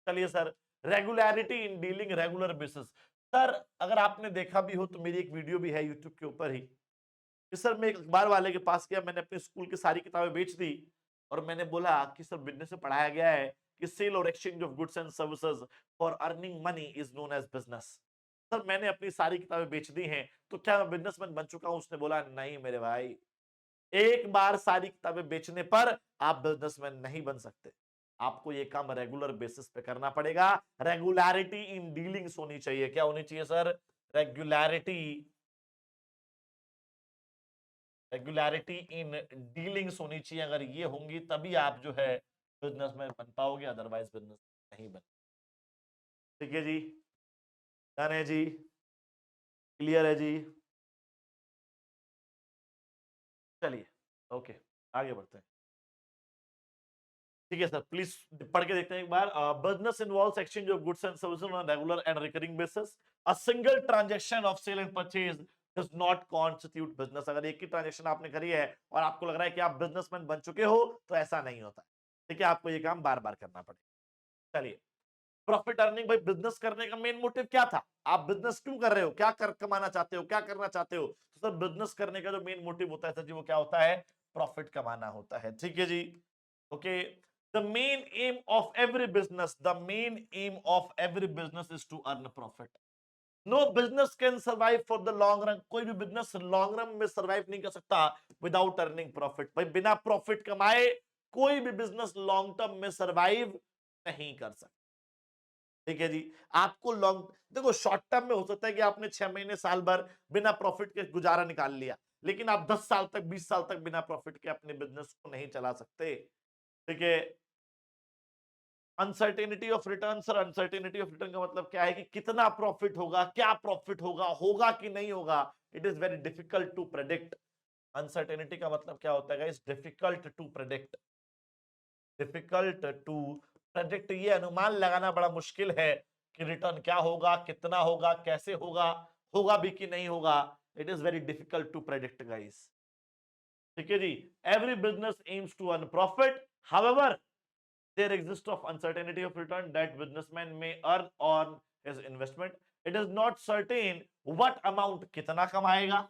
A: चलिए sir, regularity in dealing regular basis. Sir अगर आपने देखा भी हो तो मेरी एक वीडियो भी है यूट्यूब के ऊपर ही कि सर मैं एक अखबार वाले के पास गया, मैंने अपने स्कूल की सारी किताबें बेच दी और मैंने बोला कि सर बिजनेस में पढ़ाया गया है कि सेल और exchange of goods and services for earning money is known as business. Sir मैंने अपनी सारी किताबें बेच दी हैं, तो क्या मैं बिजनेसमैन बन चुका हूं? उसने बोला नहीं मेरे भाई, एक बार सारी किताबें बेचने पर आप बिजनेसमैन नहीं बन सकते। आपको ये काम रेगुलर बेसिस पे करना पड़ेगा। रेगुलरिटी इन डीलिंग्स होनी चाहिए। क्या होनी चाहिए सर? रेगुलरिटी, रेगुलरिटी इन डीलिंग्स होनी चाहिए। अगर ये होंगी तभी आप जो है बिजनेसमैन बन पाओगे, अदरवाइज बिजनेस नहीं बन। ठीक है जी, डन है जी, क्लियर है जी। चलिए ओके, आगे बढ़ते हैं। ठीक है सर, प्लीज पढ़ के देखते हैं एक बार। Business involves exchange of goods and services on regular and recurring basis. A single transaction of sale and purchase does not constitute business. अगर एक ही ट्रांजैक्शन आपने करी है और आपको लग रहा है कि आप बिजनेसमैन बन चुके हो, तो ऐसा नहीं होता, ठीक है। आपको ये काम बार बार करना पड़ेगा। चलिए, प्रॉफिट अर्निंग। भाई बिजनेस करने का मेन मोटिव क्या था? आप बिजनेस क्यों कर रहे हो? क्या कमाना चाहते हो? क्या करना चाहते हो? तो सर बिजनेस करने का जो मेन मोटिव होता है सर जी, वो क्या होता है? प्रॉफिट कमाना होता है, ठीक है जी। Okay, the main aim of every business, the main aim of every business is to earn profit. No business can survive for the long run. कोई भी बिजनेस लॉन्ग रन में सरवाइव नहीं कर सकता विदाउट अर्निंग प्रॉफिट। भाई बिना profit कमाए कोई भी बिजनेस लॉन्ग टर्म में सरवाइव नहीं कर सकता, ठीक है जी। आपको लॉन्ग, देखो शॉर्ट टर्म में हो सकता है कि आपने 6 महीने साल भर बिना प्रॉफिट के गुजारा निकाल लिया, लेकिन आप 10 साल तक 20 साल तक बिना प्रॉफिट के अपने बिजनेस को नहीं चला सकते, ठीक है। Uncertainty of return. Sir uncertainty of return का मतलब क्या है कि कितना प्रॉफिट होगा, क्या प्रॉफिट होगा, होगा कि नहीं होगा। It is very difficult to predict. Uncertainty का मतलब क्या होता है? Difficult to predict, difficult to predict, ये अनुमान लगाना बड़ा मुश्किल है कि रिटर्न क्या होगा, कितना होगा, कैसे होगा, होगा भी कि नहीं होगा। It is very difficult to predict guys, ठीक है जी। Every business aims to earn profit, however there exists of uncertainty of return that businessman may earn on his investment. It is not certain what amount, कितना कमाएगा,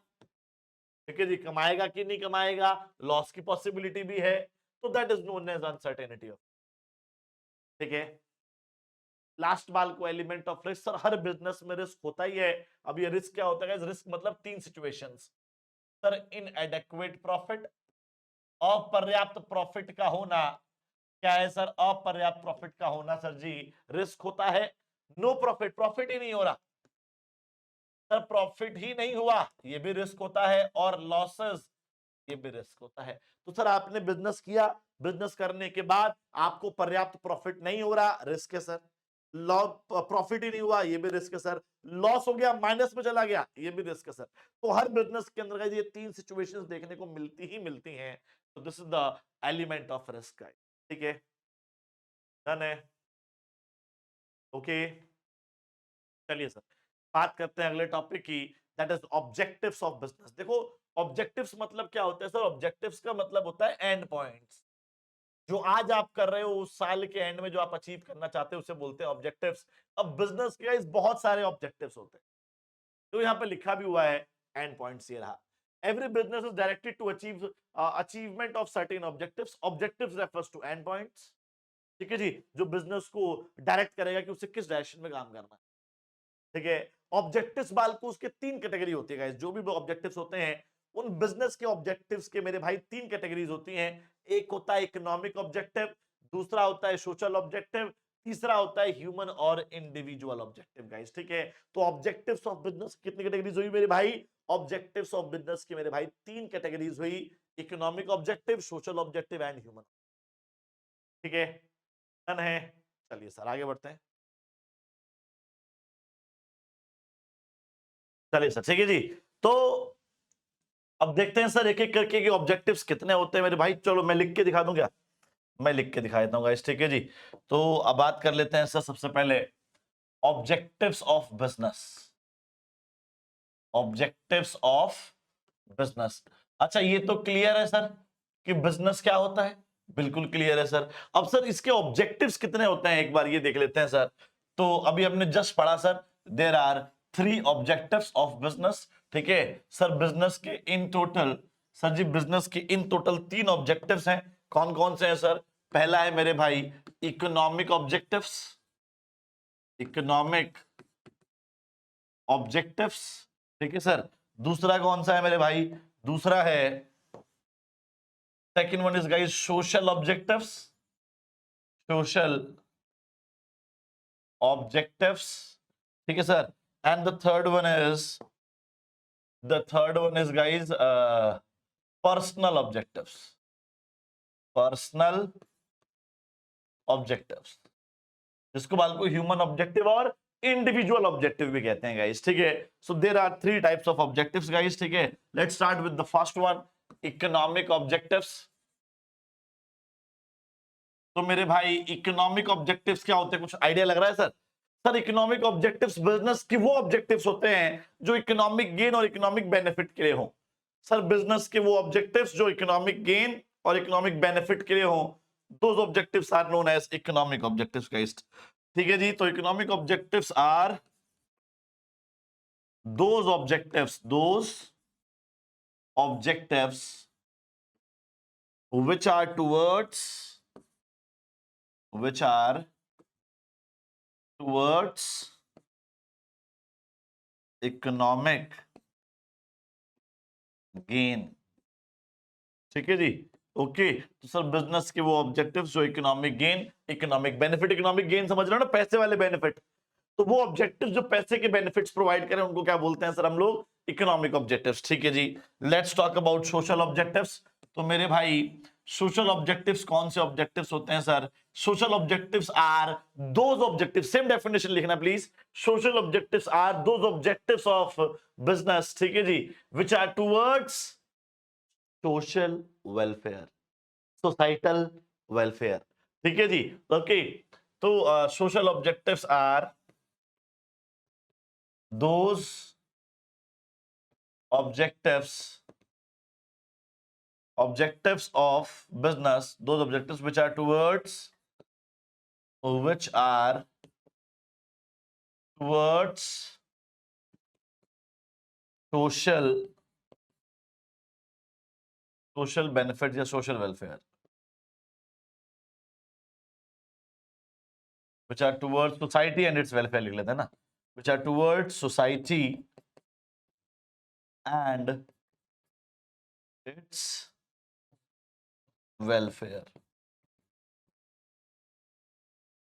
A: ठीक है जी, कमाएगा कि नहीं कमाएगा, लॉस की पॉसिबिलिटी भी है, तो that is known as uncertainty of, ठीक है। लास्ट बाल को एलिमेंट ऑफ रिस्क। सर हर बिजनेस में रिस्क होता ही है। अब ये रिस्क क्या होता है? रिस्क मतलब 3 सिचुएशंस। सर इनएडेक्वेट प्रॉफिट, अपर्याप्त प्रॉफिट का होना, क्या है सर? अपर्याप्त प्रॉफिट का होना सर जी रिस्क होता है। नो प्रॉफिट, प्रॉफिट ही नहीं हो रहा सर, प्रॉफिट ही नहीं हुआ, ये भी रिस्क होता है। और लॉसेस, ये भी रिस्क होता है। तो सर आपने बिजनेस किया, बिजनेस करने के बाद आपको पर्याप्त प्रॉफिट नहीं हो रहा, रिस्क है सर। प्रॉफिट ही नहीं हुआ, ये भी रिस्क है सर। लॉस हो गया, माइनस में चला गया, ये भी रिस्क है सर। तो हर बिजनेस के अंदर ये तीन सिचुएशंस देखने को मिलती हैं। तो this is the element of risk. ठीक है, डन है, ओके। चलिए सर, बात करते हैं अगले टॉपिक की, that is objectives of business. देखो, ऑब्जेक्टिव्स मतलब क्या होता है सर? ऑब्जेक्टिव्स का मतलब होता है एंड पॉइंट्स। जो आज आप कर रहे हो, उस साल के एंड में जो आप अचीव करना चाहते हो, उसे बोलते हैं ऑब्जेक्टिव्स। अब बिजनेस के इस बहुत सारे ऑब्जेक्टिव्स होते हैं, तो यहाँ पे लिखा भी हुआ है एंड पॉइंट्स, ये रहा। Every business is directed to achieve achievement of certain objectives. Objectives refers to end points. ठीक है जी, जो बिजनेस को डायरेक्ट करेगा कि उसे किस डायरेक्शन में काम करना है। ठीक है, ऑब्जेक्टिव्स बालको उसके तीन कैटेगरी होती है गाइस। जो भी ऑब्जेक्टिव्स होते हैं, उन बिजनेस के ऑब्जेक्टिव्स के मेरे भाई तीन कैटेगरीज होती हैं। एक होता है इकोनॉमिक ऑब्जेक्टिव, दूसरा होता है सोशल ऑब्जेक्टिव, तीसरा होता है ह्यूमन और इंडिविजुअल ऑब्जेक्टिव गाइस। ठीक है, तो ऑब्जेक्टिव्स ऑफ बिजनेस कितनी कैटेगरीज हुई मेरे भाई? ऑब्जेक्टिव्स ऑफ बिजनेस की मेरे भाई तीन कैटेगरीज हुई, economic objective, social objective and human. ठीक है, डन है। चलिए सर आगे बढ़ते हैं। चलिए सर, ठीक है जी। तो अब देखते हैं सर एक एक करके कि ऑब्जेक्टिव्स कितने होते हैं मेरे भाई। चलो मैं लिख के दिखा दूं क्या? मैं लिख के दिखा देता हूँ गाइस, ठीक है जी। तो अब बात कर लेते हैं सर सबसे पहले objectives of business. Objectives of business. अच्छा, ये तो क्लियर है सर कि बिजनेस क्या होता है, बिल्कुल क्लियर है सर। अब सर इसके ऑब्जेक्टिव्स कितने होते हैं, एक बार ये देख लेते हैं सर। तो अभी हमने जस्ट पढ़ा sir, there are three objectives of business. ठीक है सर, बिजनेस के इन टोटल, सर जी बिजनेस के इन टोटल तीन ऑब्जेक्टिव्स हैं। कौन कौन से हैं सर? पहला है मेरे भाई इकोनॉमिक ऑब्जेक्टिव्स, इकोनॉमिक ऑब्जेक्टिव्स। ठीक है सर, दूसरा कौन सा है मेरे भाई? दूसरा है, second one is guys social objectives, social objectives। ठीक है sir, and the third one is guys personal objectives, personal objectives, जिसको बालको ह्यूमन ऑब्जेक्टिव और इंडिविजुअल ऑब्जेक्टिव भी कहते हैं गाइस। ठीक है, so there are three types of objectives guys. ठीक है, let's start with the first one, economic objectives. तो मेरे भाई इकोनॉमिक ऑब्जेक्टिव्स क्या होते हैं, कुछ आइडिया लग रहा है सर? सर इकोनॉमिक ऑब्जेक्टिव्स बिजनेस की वो ऑब्जेक्टिव्स होते हैं जो इकोनॉमिक गेन और इकोनॉमिक बेनिफिट के लिए हो। सर बिजनेस के वो ऑब्जेक्टिव्स जो इकोनॉमिक गेन और इकोनॉमिक बेनिफिट के लिए हो, those objectives are known as economic objectives guys. ठीक है जी, तो economic objectives are those objectives which are towards economic gain. ठीक है जी, ओके। तो सर बिजनेस के वो ऑब्जेक्टिव्स जो economic gain, economic benefit, economic gain समझ रहे हो ना, पैसे वाले बेनिफिट। तो वो ऑब्जेक्टिव जो पैसे के बेनिफिट्स प्रोवाइड करें उनको क्या बोलते हैं सर हम लोग? Economic objectives. ठीक है जी, let's talk about social objectives. तो मेरे भाई सोशल ऑब्जेक्टिव्स कौन से ऑब्जेक्टिव्स होते हैं sir? Social objectives are those objectives, same definition लिखना please. Social objectives are those objectives of business, ठीक है जी, which are towards social welfare, societal welfare. ठीक है जी, ओके। तो social objectives are those objectives of business, those objectives which are towards social benefit या social welfare, which are towards society and its welfare लिख लेते हैं ना, which are towards society and its welfare।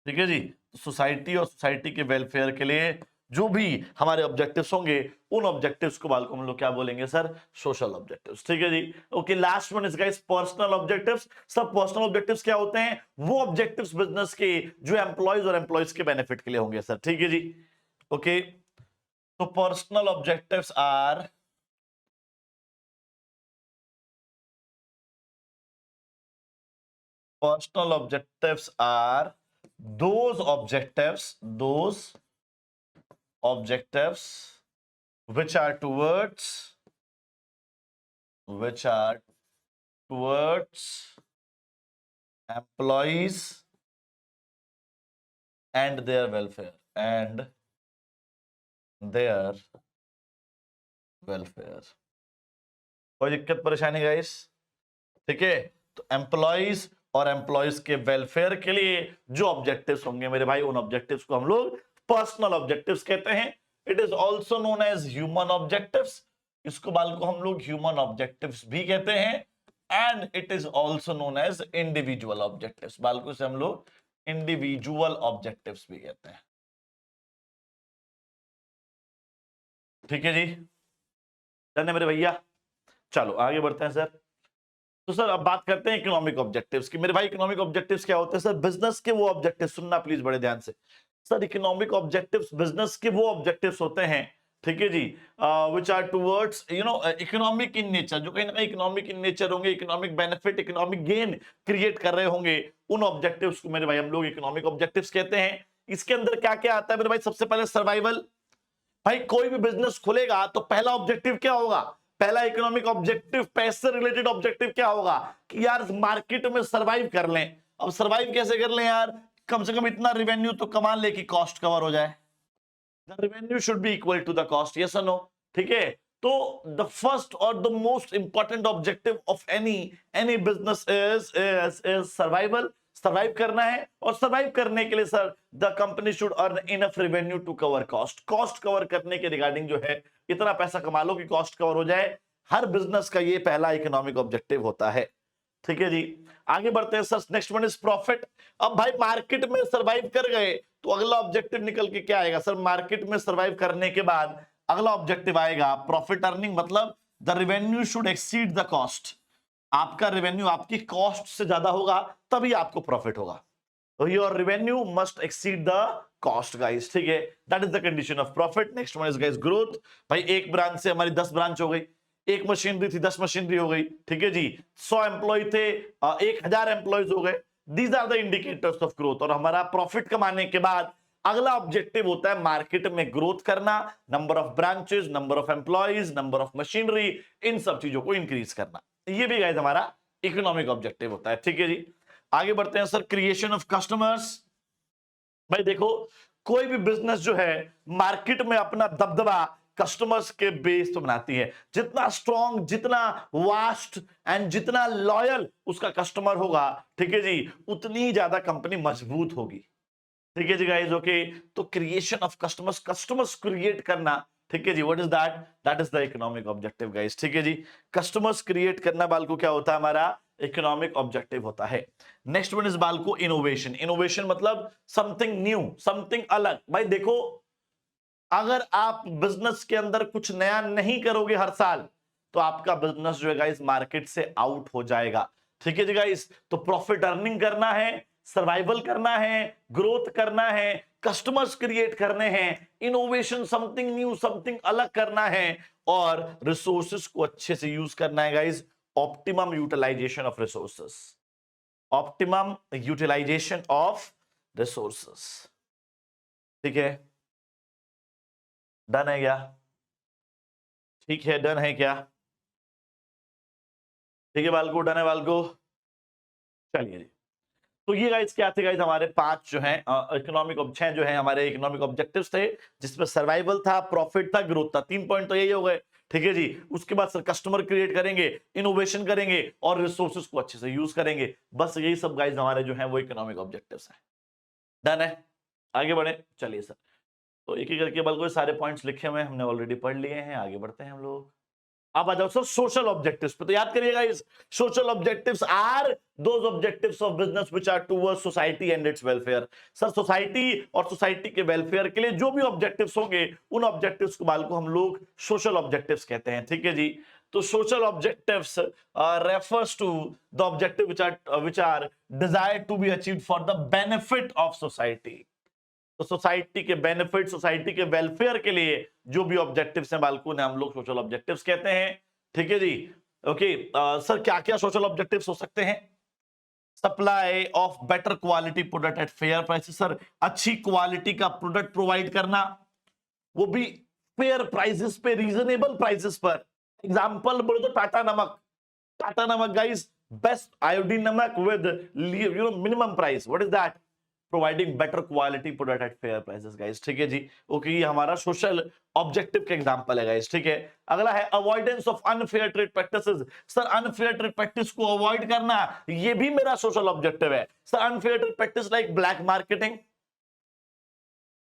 A: ठीक है जी। Society और society के welfare के लिए जो भी हमारे ऑब्जेक्टिव्स होंगे, उन ऑब्जेक्टिव्स को बाल को हम लोग क्या बोलेंगे सर? Social objectives. ठीक है जी। Okay, last one is guys personal objectives. सब पर्सनल ऑब्जेक्टिव्स क्या होते हैं? वो ऑब्जेक्टिव्स बिजनेस के जो एम्प्लॉयज और एम्प्लॉयज के बेनिफिट के लिए होंगे सर। ठीक है जी। ओके, तो personal objectives are personal objectives are those objectives which are towards employees and their welfare. कोई दिक्कत परेशानी गाइस? ठीक है, तो एम्प्लॉइज और एम्प्लॉइज के वेलफेयर के लिए जो ऑब्जेक्टिव्स होंगे मेरे भाई, उन ऑब्जेक्टिव्स को हम लोग पर्सनल ऑब्जेक्टिव्स कहते हैं। It is also known as human objectives. इसको बाल को हम लोग ह्यूमन ऑब्जेक्टिव्स भी कहते हैं। And it is also known as individual objectives. बाल को से हम लोग इंडिविजुअल ऑब्जेक्टिव्स भी कहते हैं। ठीक है जी, डन है मेरे भैया? चलो आगे बढ़ते हैं सर। तो सर अब बात करते हैं इकोनॉमिक ऑब्जेक्टिव्स की। मेरे भाई इकोनॉमिक ऑब्जेक्टिव्स क्या होते हैं सर? बिजनेस के वो ऑब्जेक्टिव्स, सुनना प्लीज बड़े ध्यान से सर। इकोनॉमिक ऑब्जेक्टिव्स बिजनेस के वो ऑब्जेक्टिव्स होते हैं, ठीक है जी, which are towards economic in nature, जो कहीं ना कहीं इकोनॉमिक इन नेचर होंगे, economic benefit, economic gain create कर रहे होंगे। उन ऑब्जेक्टिव्स को मेरे भाई हम लोग इकोनॉमिक ऑब्जेक्टिव्स कहते हैं। इसके अंदर क्या क्या आता है मेरे भाई? सबसे पहले सर्वाइवल। भाई कोई भी बिजनेस खुलेगा तो पहला ऑब्जेक्टिव क्या होगा? पहला इकोनॉमिक ऑब्जेक्टिव, पैसे रिलेटेड ऑब्जेक्टिव क्या होगा? कि यार मार्केट में सरवाइव कर लें। अब सरवाइव कैसे कर लें यार? कम से कम इतना रेवेन्यू तो कमा ले कि कॉस्ट कवर हो जाए। The revenue should be equal to the cost, yes और नो? ठीक है, तो द फर्स्ट और the most important objective of any business is survival. Survive करना है, और सर्वाइव करने के लिए sir the company should earn enough revenue to cover cost. Cost cover करने के रिगार्डिंग जो है, इतना पैसा कमा लो कि कॉस्ट कवर हो जाए। हर बिजनेस का ये पहला इकोनॉमिक ऑब्जेक्टिव होता है। ठीक है जी, आगे बढ़ते हैं sir. Next one is profit. अब भाई मार्केट में सरवाइव कर गए तो अगला ऑब्जेक्टिव निकल के क्या आएगा सर? मार्केट में सरवाइव करने के बाद अगला ऑब्जेक्टिव आएगा प्रॉफिट अर्निंग। मतलब the revenue should exceed the cost. आपका रेवेन्यू आपकी कॉस्ट से ज्यादा होगा तभी आपको प्रॉफिट होगा। तो your revenue must exceed the cost guys. ठीक है, that is the condition of profit. Next one is guys growth. भाई एक ब्रांच से हमारी 10 ब्रांच हो गई, एक मशीनरी थी 10 मशीनरी हो गई। ठीक है जी, 100 एम्प्लॉय थे 1000 एम्प्लॉयज हो गए। These are the indicators of growth. और हमारा प्रॉफिट कमाने के बाद अगला ऑब्जेक्टिव होता है मार्केट में ग्रोथ करना, number of branches, number of employees, number of machinery, इन सब चीजों को इंक्रीज करना। ये भी गाइस हमारा इकोनॉमिक ऑब्जेक्टिव होता है। ठीक है जी, आगे बढ़ते हैं सर। Creation of customers. भाई देखो, कोई भी बिजनेस जो है मार्केट में अपना दबदबा कस्टमर्स के बेस तो बनाती है। जितना स्ट्रॉन्ग, जितना वास्ट एंड जितना लॉयल उसका कस्टमर होगा, ठीक है जी, उतनी ज्यादा कंपनी मजबूत होगी। ठीक है जी गाइस, ओके। तो creation of customers, customers create करना, ठीक है जी, what is that? That is the economic objective guys. ठीक है जी, कस्टमर्स क्रिएट करना बालको क्या होता है? हमारा इकोनॉमिक ऑब्जेक्टिव होता है। Next one is BALCO innovation. Innovation मतलब समथिंग न्यू, समथिंग अलग। भाई देखो, अगर आप बिजनेस के अंदर कुछ नया नहीं करोगे हर साल, तो आपका बिजनेस जो है गाइस मार्केट से आउट हो जाएगा। ठीक है जी गाइस, तो प्रॉफिट अर्निंग करना है, सर्वाइवल करना है, ग्रोथ करना है, कस्टमर्स क्रिएट करने हैं, इनोवेशन, समथिंग न्यू, समथिंग अलग करना है, और रिसोर्सेस को अच्छे से यूज करना है guys. Optimum utilization of resources, optimum utilization of resources. ठीक है, डन है क्या? ठीक है, डन है क्या? ठीक है बालको, डन है बालको? चलिए जी, तो ये गाइस क्या थे गाइस? हमारे 5 जो हैं इकोनॉमिक, 6 जो हैं हमारे इकोनॉमिक ऑब्जेक्टिव्स थे, जिसमें सर्वाइवल था, प्रॉफिट था, ग्रोथ था। 3 पॉइंट तो यही हो गए। ठीक है जी, उसके बाद सर कस्टमर क्रिएट करेंगे, इनोवेशन करेंगे, और रिसोर्सेज को अच्छे से यूज करेंगे। बस यही सब गाइस हमारे जो हैं वो इकोनॉमिक ऑब्जेक्टिव्स हैं। डन है, आगे बढ़े। चलिए सर, तो एक एक करके बल्कि सारे पॉइंट्स लिखे हुए हमने ऑलरेडी पढ़ लिए हैं। आगे बढ़ते हैं हम लोग। अब आ जाओ सर सोशल ऑब्जेक्टिव्स पे। तो याद करिएगा, इस social objectives are those objectives of business which are towards society and its welfare. Sir society और सोसाइटी के वेलफेयर के लिए जो भी ऑब्जेक्टिव्स होंगे उन ऑब्जेक्टिव्स को बाल को हम लोग सोशल ऑब्जेक्टिव्स कहते हैं। ठीक है जी। तो social objectives refers to the objective which are desired to be achieved for the benefit of society. तो सोसाइटी के बेनिफिट, सोसाइटी के वेलफेयर के लिए जो भी ऑब्जेक्टिव्स हैं बालकों ने हम लोग सोशल ऑब्जेक्टिव्स कहते हैं। ठीक है जी। ओके सर क्या क्या सोशल ऑब्जेक्टिव्स हो सकते हैं? Supply of better quality product at fair prices. Sir अच्छी क्वालिटी का प्रोडक्ट प्रोवाइड करना, वो भी फेयर प्राइसेस पे, रीजनेबल प्राइसेस पर। एग्जांपल बोले तो टाटा नमक। टाटा नमक गाइस बेस्ट आयोडीन नमक with minimum price. What is that? Providing better quality product at fair prices guys. ठीक है जी। ओके ये हमारा सोशल ऑब्जेक्टिव का एग्जांपल है गाइस। ठीक है। अगला है avoidance of unfair trade practices. Sir unfair trade practice को अवॉइड करना, ये भी मेरा सोशल ऑब्जेक्टिव है। Sir unfair trade practice like black marketing,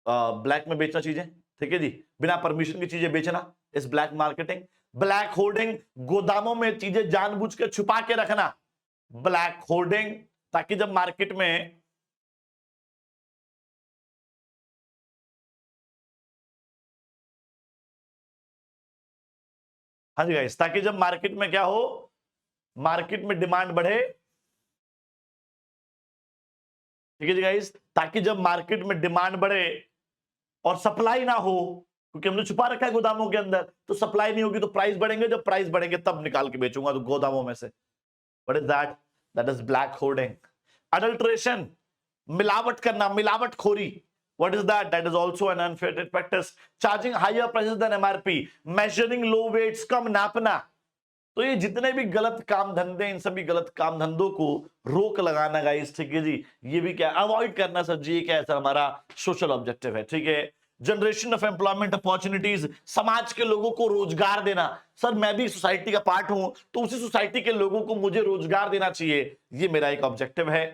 A: black में बेचना चीजें, ठीक है जी, बिना परमिशन की चीजें बेचना इस ब्लैक मार्केटिंग। ब्लैक होर्डिंग, गोदामों में चीजें जानबूझ के छुपा के रखना, ब्लैक होर्डिंग, ताकि जब मार्केट में हाँ जी गाइस, ताकि जब मार्केट में क्या हो, मार्केट में डिमांड बढ़े। ठीक है जी गाइस, ताकि जब मार्केट में डिमांड बढ़े और सप्लाई ना हो, क्योंकि हमने छुपा रखा है गोदामों के अंदर, तो सप्लाई नहीं होगी तो प्राइस बढ़ेंगे, जब प्राइस बढ़ेंगे तब निकाल के बेचूंगा तो गोदामों में से। What is that? That is black hoarding. Adulteration, मिलावट करना, मिलावटखोरी। What is that? That is also an unfair trade practice. Charging higher prices than MRP, measuring low weights, कम नापना। तो ये जितने भी गलत काम धंधे, इन सभी गलत काम धंधों को रोक लगाना गाइस। ठीक है जी। ये भी क्या अवॉइड करना सर जी, क्या है सर हमारा सोशल ऑब्जेक्टिव है। ठीक है। जनरेशन ऑफ एम्प्लॉयमेंट अपॉर्चुनिटीज, समाज के लोगों को रोजगार देना। सर मैं भी सोसाइटी का पार्ट हूं, तो उसी सोसाइटी के लोगों को मुझे रोजगार देना चाहिए, ये मेरा एक ऑब्जेक्टिव है।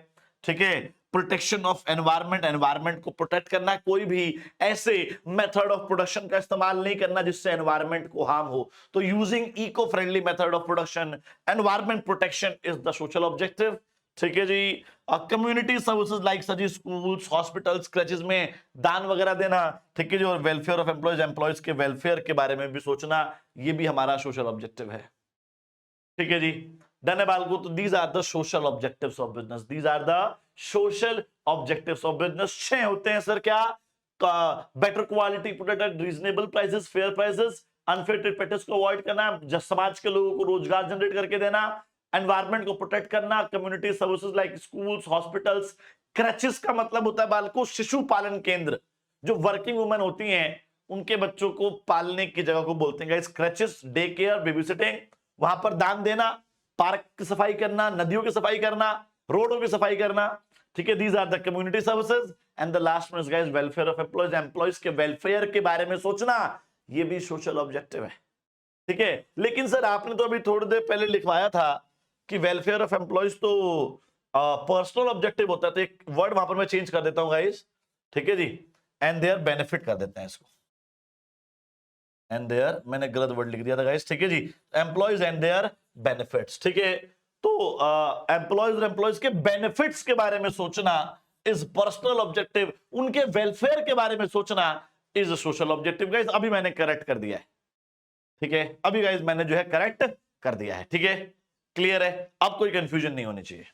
A: ठीक है। प्रोटेक्शन ऑफ एनवायरमेंट, एनवायरमेंट को प्रोटेक्ट करना, कोई भी ऐसे मेथड ऑफ प्रोडक्शन का इस्तेमाल नहीं करना जिससे एनवायरमेंट को हार्म हो। तो using eco friendly method of production, environment protection is the social objective. ठीक है जी। कम्युनिटी सर्विसेज लाइक सजी स्कूल्स, हॉस्पिटल्स, क्रचेस में दान वगैरह देना। ठीक है जी। और वेलफेयर ऑफ एम्प्लॉयज, एम्प्लॉयज के वेलफेयर के बारे में भी सोचना, ये भी हमारा सोशल ऑब्जेक्टिव है। ठीक है जी। डन है बालको। तो these are the social objectives of business, these are the social objectives of business. 6 होते हैं सर। क्या? Better quality product at reasonable prices, fair prices, unfair trade practice को अवॉइड करना, समाज के लोगों को रोजगार जनरेट करके देना, एनवायरमेंट को प्रोटेक्ट करना, community services like schools, hospitals. Crutches का मतलब होता है बालको शिशु पालन केंद्र, जो वर्किंग वुमेन होती हैं उनके बच्चों को पालने की जगह को बोलते हैं crutches. Day care, baby sitting, वहां पर दान देना, पार्क की सफाई करना, नदियों की सफाई करना, रोडों की सफाई करना। ठीक है। These are the community services. And the last one is guys welfare of employees, employees के वेलफेयर के बारे में सोचना, ये भी सोशल ऑब्जेक्टिव है। ठीक है। लेकिन सर आपने तो अभी थोड़ी देर पहले लिखवाया था कि वेलफेयर ऑफ एम्प्लॉयज तो पर्सनल ऑब्जेक्टिव होता है, तो एक वर्ड वहां पर मैं चेंज कर देता हूं गाइस। ठीक है जी। एंड देयर बेनिफिट कर देते हैं इसको, एंड देयर, मैंने गलत वर्ड लिख दिया था गाइस। ठीक है जी। Employees and their benefits. ठीक है। तो एम्प्लॉयज और एम्प्लॉयज के बेनिफिट्स के बारे में सोचना इज पर्सनल ऑब्जेक्टिव, उनके वेलफेयर के बारे में सोचना इज सोशल ऑब्जेक्टिव। गाइस अभी मैंने करेक्ट कर दिया है। ठीक है। अभी गाइस मैंने जो है करेक्ट कर दिया है। ठीक है। क्लियर है? अब कोई कंफ्यूजन नहीं होनी चाहिए।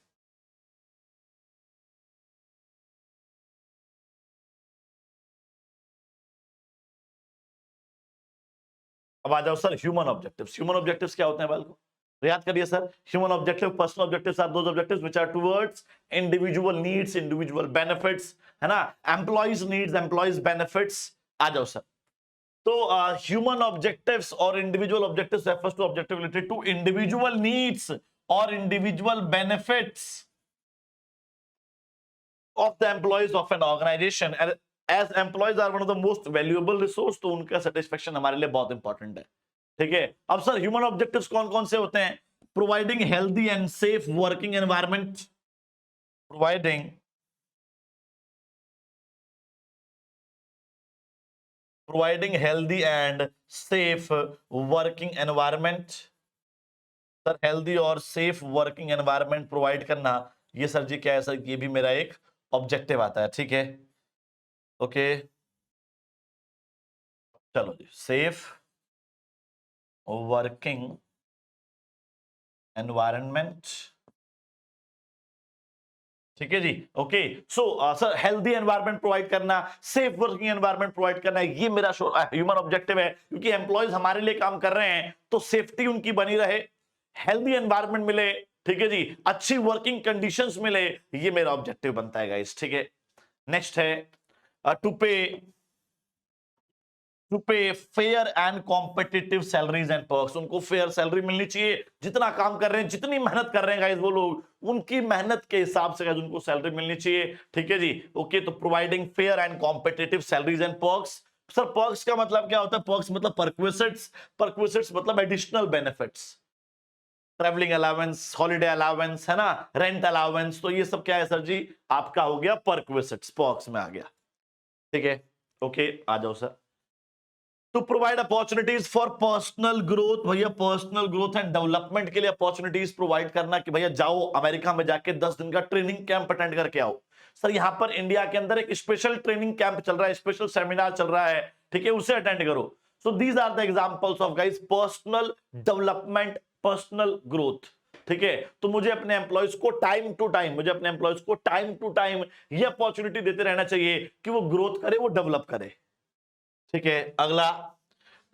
A: अब आ जाओ sir human objectives. Human objectives क्या होते हैं बाल को याद करिए sir. Human objective, personal objectives are those objectives which are towards individual needs, individual benefits, है ना। Employees needs, employees benefits. आ जाओ सर। तो ह्यूमन ऑब्जेक्टिव्स और individual objectives refers to objective related to individual needs और individual benefits of the employees of an organization, and as employees are one of the most valuable resource, तो उनका satisfaction हमारे लिए बहुत important है। ठीक है। अब सर ह्यूमन ऑब्जेक्टिव्स कौन कौन से होते हैं? Providing healthy and safe working environment, providing providing healthy and safe working environment. Sir healthy और सेफ वर्किंग एनवायरनमेंट प्रोवाइड करना, ये सर जी क्या है सर, ये भी मेरा एक ऑब्जेक्टिव आता है, ठीक है। ओके चलो जी, सेफ वर्किंग एनवायरनमेंट, ठीक है जी। Okay so sir healthy environment provide करना, सेफ वर्किंग एनवायरनमेंट प्रोवाइड करना, ये मेरा ह्यूमन ऑब्जेक्टिव है, क्योंकि एम्प्लॉयज हमारे लिए काम कर रहे हैं तो सेफ्टी उनकी बनी रहे, हेल्दी एनवायरनमेंट मिले, ठीक है जी, अच्छी वर्किंग कंडीशंस मिले, ये मेरा ऑब्जेक्टिव बनता है गाइस, ठीक है। नेक्स्ट है टू पे fair and competitive salaries and perks. उनको फेयर सैलरी मिलनी चाहिए, जितना काम कर रहे हैं, जितनी मेहनत कर रहे हैं गाइस वो लोग, उनकी मेहनत के हिसाब से गाइस उनको सैलरी मिलनी चाहिए, ठीक है जी। ओके तो providing fair and competitive salaries and perks. Sir perks का मतलब क्या होता है? पर्क्स मतलब परक्विजिट्स, परक्विजिट्स मतलब additional benefits, travelling allowance, holiday allowance, है ना, रेंट अलाउंस, तो ये सब क्या है सर जी, आपका हो गया परक्विजिट्स, पर्क्स में आ गया, ठीक है। ओके आ जाओ sir. To provide opportunities for personal growth, भैया पर्सनल ग्रोथ एंड डेवलपमेंट के लिए अपॉर्चुनिटीज प्रोवाइड करना, कि भैया जाओ अमेरिका में जाके 10 दिन का ट्रेनिंग कैंप अटेंड करके आओ। सर यहां पर इंडिया के अंदर एक स्पेशल ट्रेनिंग कैंप चल रहा है, स्पेशल सेमिनार चल रहा है, ठीक है, उसे अटेंड करो। So these are the examples of guys personal development, personal growth, ठीक है। तो मुझे अपने एम्प्लॉयज को टाइम टू टाइम, ये अपॉर्चुनिटी देते रहना चाहिए कि वो ग्रोथ करे, वो डेवलप करे, ठीक है। अगला,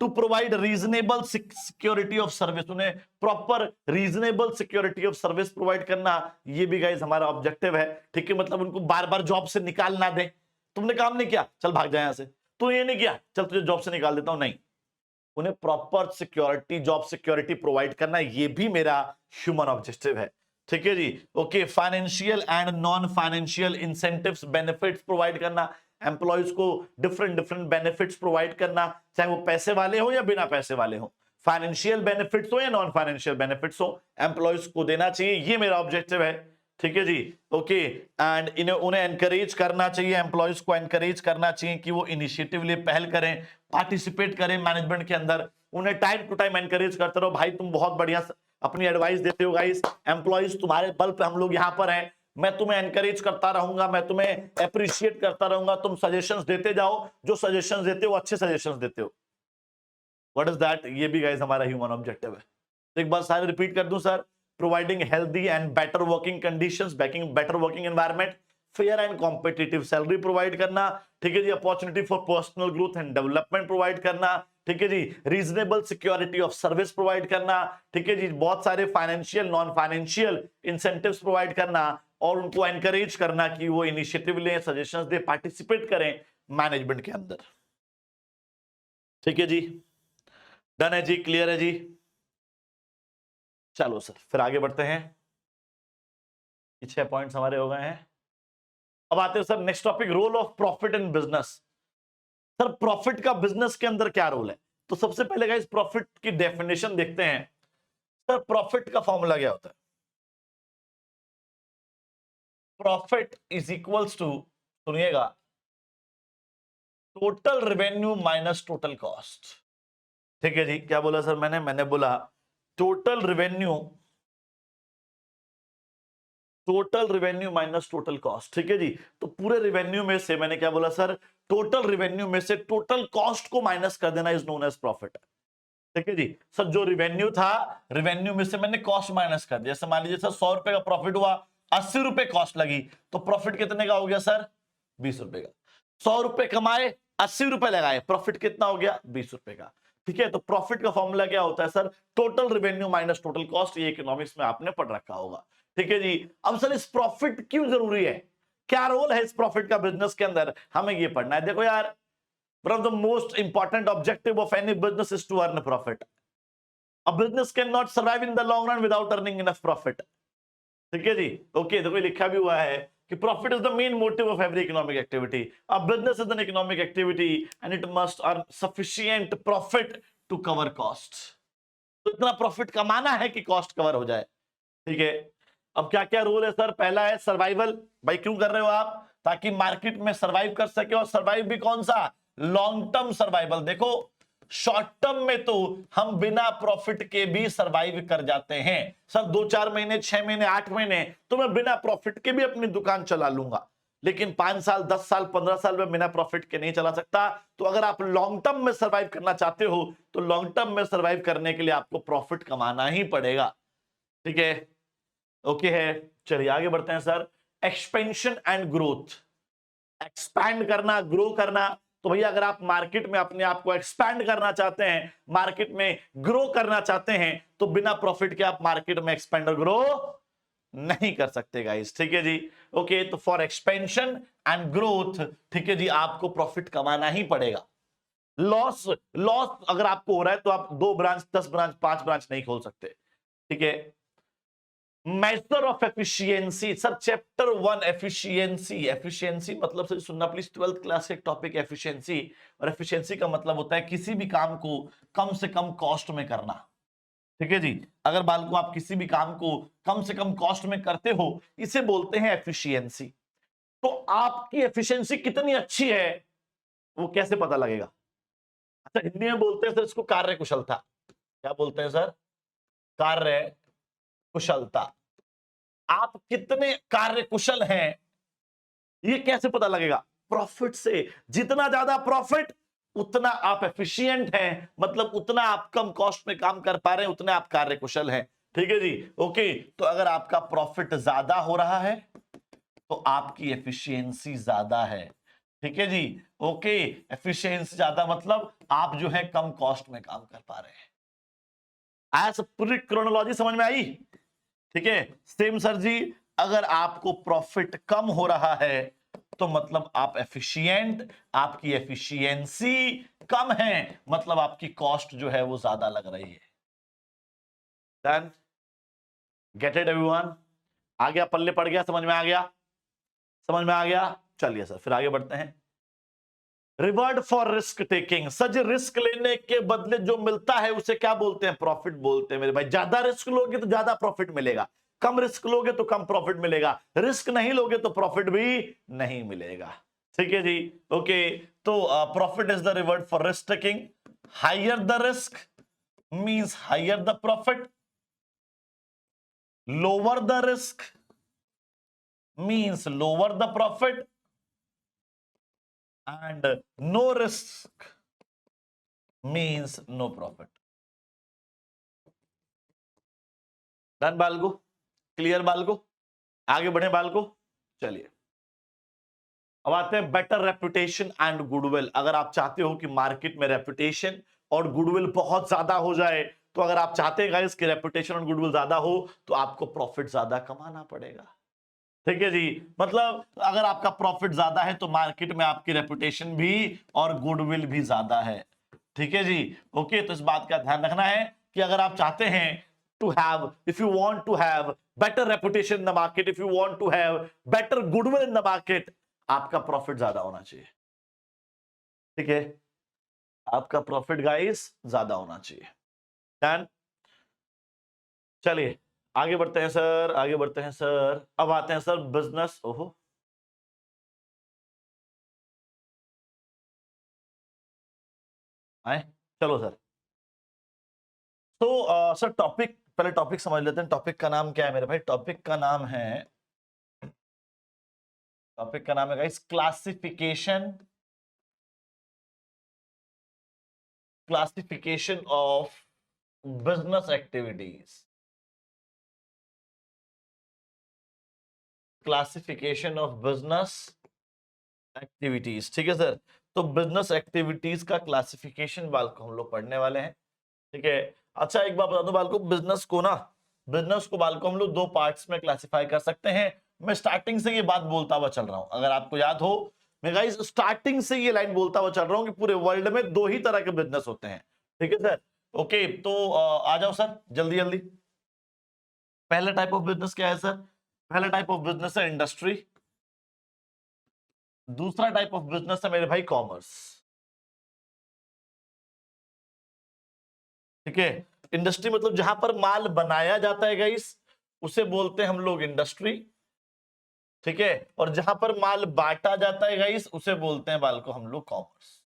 A: to provide reasonable security of service, उन्हें proper reasonable security of service provide करना, ये भी गाइस हमारा ऑब्जेक्टिव है, ठीक है। मतलब उनको बार बार जॉब से निकाल ना दे, तुमने काम नहीं किया चल भाग जाए यहां से, तू ये नहीं किया चल तुझे जॉब से निकाल देता हूं, नहीं, उन्हें proper security, job security provide करना, ये भी मेरा ह्यूमन ऑब्जेक्टिव है, ठीक है जी। Okay financial and non financial incentives, benefits provide करना, एम्प्लॉयज को डिफरेंट डिफरेंट बेनिफिट्स प्रोवाइड करना, चाहे वो पैसे वाले हो या बिना पैसे वाले हो, फाइनेंशियल बेनिफिट्स हो या नॉन फाइनेंशियल बेनिफिट्स हो, एम्प्लॉयज को देना चाहिए, ये मेरा ऑब्जेक्टिव है, ठीक है जी। ओके एंड इन्हें उन्हें एनकरेज करना चाहिए, एम्प्लॉयज को एनकरेज करना चाहिए कि वो इनिशिएटिव लिए पहल करें, पार्टिसिपेट करें मैनेजमेंट के अंदर, उन्हें टाइम टू टाइम एनकरेज करते रहो, भाई तुम बहुत बढ़िया अपनी एडवाइस देते हो गाइस, एम्प्लॉयज तुम्हारे बल पे हम लोग यहाँ पर हैं, मैं तुम्हें एनकरेज करता रहूंगा, मैं तुम्हें अप्रिशिएट करता रहूंगा, तुम सजेशंस देते जाओ, जो सजेशंस देते हो अच्छे सजेशंस देते हो, व्हाट इज दैट, ये भी गाइस हमारा ह्यूमन ऑब्जेक्टिव है। तो एक बार सारे रिपीट कर दूं sir, providing healthy and better working conditions, better working environment, fair and competitive salary provide करना, ठीक है जी, opportunity for personal growth and development provide करना, ठीक है जी, reasonable security of service provide करना, ठीक है जी, बहुत सारे financial non financial incentives provide करना, और उनको एनकरेज करना कि वो इनिशिएटिव लें, सजेशंस दे, पार्टिसिपेट करें मैनेजमेंट के अंदर, ठीक है जी। डन है जी, क्लियर है जी। चलो सर फिर आगे बढ़ते हैं, 6 पॉइंट्स हमारे हो गए हैं। अब आते हैं sir next topic, role of profit in business. Sir profit का बिजनेस के अंदर क्या रोल है? तो सबसे पहले गाइस प्रॉफिट की डेफिनेशन देखते हैं। सर प्रॉफिट का फॉर्मूला क्या होता है? प्रॉफिट इज इक्वल्स टू, सुनिएगा, total revenue minus total cost, ठीक है जी। क्या बोला सर मैंने बोला total revenue minus total cost, ठीक है जी। तो पूरे रेवेन्यू में से मैंने क्या बोला सर, टोटल रेवेन्यू में से टोटल कॉस्ट को माइनस कर देना इज नोन एज प्रॉफिट, ठीक है जी। सर जो रेवेन्यू था, रेवेन्यू में से मैंने कॉस्ट माइनस कर दिया, जैसे मान लीजिए सर 100 रुपए का प्रॉफिट हुआ, 80 रुपए कॉस्ट लगी, तो प्रॉफिट कितने का हो गया सर? 20 रुपए का। 100 रुपए कमाए, 80 रुपए लगाए, प्रॉफिट कितना हो गया? 20 रुपए का, ठीक है। तो प्रॉफिट का फॉर्मूला क्या होता है sir? Total revenue minus total cost, ये इकोनॉमिक्स में आपने पढ़ रखा होगा, ठीक है जी। अब सर इस प्रॉफिट क्यों जरूरी है, क्या रोल है इस प्रॉफिट का बिजनेस के अंदर, हमें ये पढ़ना है। देखो यार, one of the most important objective of any business is to earn a profit. A business cannot survive in the long run without earning enough profit. ठीक है जी। ओके देखो लिखा भी हुआ है कि profit is the main motive of every economic activity. A business is an economic activity and it must earn sufficient profit to cover cost. तो इतना प्रॉफिट कमाना है कि कॉस्ट कवर हो जाए, ठीक है। अब क्या क्या रूल है सर? पहला है सर्वाइवल। भाई क्यों कर रहे हो आप? ताकि मार्केट में सर्वाइव कर सके, और सर्वाइव भी कौन सा? Long term survival. देखो शॉर्ट टर्म में तो हम बिना प्रॉफिट के भी सर्वाइव कर जाते हैं सर, 2-4 महीने, 6 महीने, 8 महीने तो मैं बिना प्रॉफिट के भी अपनी दुकान चला लूंगा, लेकिन 5 साल, 10 साल, 15 साल में बिना प्रॉफिट के नहीं चला सकता। तो अगर आप लॉन्ग टर्म में सर्वाइव करना चाहते हो तो लॉन्ग टर्म में सर्वाइव करने के लिए आपको प्रॉफिट कमाना ही पड़ेगा। ठीक है, ओके है। चलिए आगे बढ़ते हैं sir. Expansion and growth, expand करना, ग्रो करना। तो भैया अगर आप मार्केट में अपने आप को एक्सपैंड करना चाहते हैं, मार्केट में ग्रो करना चाहते हैं, तो बिना प्रॉफिट के आप मार्केट में एक्सपैंड और ग्रो नहीं कर सकते गाइस। ठीक है जी, ओके। तो फॉर एक्सपेंशन एंड ग्रोथ, ठीक है जी, आपको प्रॉफिट कमाना ही पड़ेगा। लॉस लॉस अगर आपको हो रहा है तो आप 2 ब्रांच, 10 ब्रांच, 5 ब्रांच नहीं खोल सकते। ठीक है। Measure of efficiency sir, chapter 1 efficiency. Efficiency मतलब सर सुनना प्लीज, 12th क्लास के टॉपिक एफिशिएंसी। और एफिशिएंसी का मतलब होता है किसी भी काम को कम से कम कॉस्ट में करना। ठीक है जी, अगर बालको आप किसी भी काम को कम से कम कॉस्ट में करते हो, इसे बोलते हैं एफिशिएंसी। तो आपकी एफिशिएंसी कितनी अच्छी है वो कैसे पता लगेगा? अच्छा हिंदी में बोलते हैं सर इसको कार्य कुशलता। क्या बोलते हैं सर? कार्य कुशलता। आप कितने कार्य कुशल हैं ये कैसे पता लगेगा? प्रॉफिट से। जितना ज्यादा प्रॉफिट उतना आप एफिशिएंट हैं, मतलब उतना आप कम कॉस्ट में काम कर पा रहे हैं, उतने आप कार्य कुशल हैं। ठीक है जी, ओके। तो अगर आपका प्रॉफिट ज्यादा हो रहा है तो आपकी एफिशिएंसी ज्यादा है। ठीक है जी, ओके। एफिशिएंसी ज्यादा मतलब आप जो है कम कॉस्ट में काम कर पा रहे हैं। आज पूरी क्रोनोलॉजी समझ में आई? ठीक है, सेम सर जी। अगर आपको प्रॉफिट कम हो रहा है तो मतलब आप एफिशिएंट, आपकी एफिशिएंसी कम है, मतलब आपकी कॉस्ट जो है वो ज्यादा लग रही है। Done, get it everyone? आ गया, पल्ले पड़ गया, समझ में आ गया? समझ में आ गया? चलिए सर फिर आगे बढ़ते हैं। Reward for risk taking. Sir risk लेने के बदले जो मिलता है उसे क्या बोलते हैं? प्रॉफिट बोलते हैं मेरे भाई। ज्यादा रिस्क लोगे तो ज्यादा प्रॉफिट मिलेगा, कम रिस्क लोगे तो कम प्रॉफिट मिलेगा, रिस्क नहीं लोगे तो प्रॉफिट भी नहीं मिलेगा। ठीक है जी, ओके। तो profit is the reward for risk taking. Higher the risk means higher the profit, lower the risk means lower the profit, and no risk means no profit. Done बालको? क्लियर बालको? आगे बढ़े बालको? चलिए अब आते हैं बेटर रेपुटेशन एंड गुडविल। अगर आप चाहते हो कि मार्केट में रेपुटेशन और गुडविल बहुत ज्यादा हो जाए, तो अगर आप चाहते हैं गाइस कि रेपुटेशन और गुडविल ज्यादा हो तो आपको प्रॉफिट ज्यादा कमाना पड़ेगा। ठीक है जी, मतलब अगर आपका प्रॉफिट ज्यादा है तो मार्केट में आपकी रेपुटेशन भी और गुडविल भी ज्यादा है। ठीक है जी, ओके। तो इस बात का ध्यान रखना है कि अगर आप चाहते हैं to have, if you want to have better reputation in the market, if you want to have better goodwill in the market, आपका प्रॉफिट ज्यादा होना चाहिए। ठीक है, आपका प्रॉफिट गाइस ज्यादा होना चाहिए। डन, चलिए आगे बढ़ते हैं सर, आगे बढ़ते हैं सर। अब आते हैं सर बिजनेस। ओहो, आए, चलो सर। तो सर टॉपिक, पहले टॉपिक समझ लेते हैं। टॉपिक का नाम क्या है मेरे भाई? टॉपिक का नाम है guys classification, classification of business activities. Classification of business activities, ठीक है सर। तो बिजनेस एक्टिविटीज का क्लासिफिकेशन बालको हम लोग पढ़ने वाले हैं। ठीक है, अच्छा एक बात बता दो बालको, बिजनेस को बालको हम लोग 2 पार्ट्स में क्लासिफाई कर सकते हैं। मैं स्टार्टिंग से ये बात बोलता हुआ चल रहा हूं, अगर आपको याद हो, मैं गाइस स्टार्टिंग से ये लाइन बोलता हुआ चल रहा हूं कि पूरे वर्ल्ड में 2 ही तरह के बिजनेस होते हैं। ठीक है सर, ओके। तो आ जाओ सर जल्दी जल्दी। पहला टाइप ऑफ बिजनेस क्या है सर? पहला टाइप ऑफ बिजनेस है इंडस्ट्री। दूसरा टाइप ऑफ बिजनेस है मेरे भाई कॉमर्स। ठीक है, इंडस्ट्री मतलब जहां पर माल बनाया जाता है गाइस उसे बोलते हैं हम लोग इंडस्ट्री। ठीक है, और जहां पर माल बांटा जाता है गाइस उसे बोलते हैं बाल को हम लोग कॉमर्स।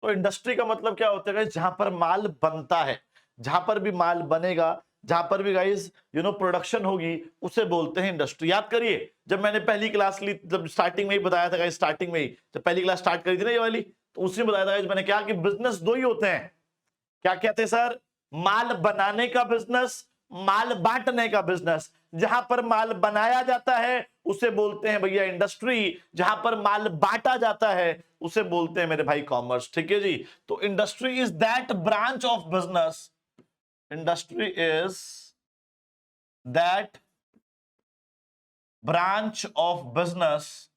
A: तो इंडस्ट्री का मतलब क्या होता है, जहां पर माल बनता है, जहां पर भी माल बनेगा, जहां पर भी गाइस प्रोडक्शन होगी, उसे बोलते हैं इंडस्ट्री। याद करिए, जब मैंने पहली क्लास ली, जब स्टार्टिंग में ही बताया था गाइस, स्टार्टिंग में ही जब पहली क्लास स्टार्ट करी थी ना ये वाली, तो उसमें बताया था गाइस मैंने क्या, कि बिजनेस दो ही होते हैं। क्या कहते हैं सर? माल बनाने का बिजनेस, माल बांटने का बिजनेस। जहां पर माल बनाया जाता है उसे बोलते हैं भैया इंडस्ट्री, जहां पर माल बांटा जाता है उसे बोलते हैं मेरे भाई कॉमर्स। ठीक है जी। तो industry is that branch of business, industry is that branch of business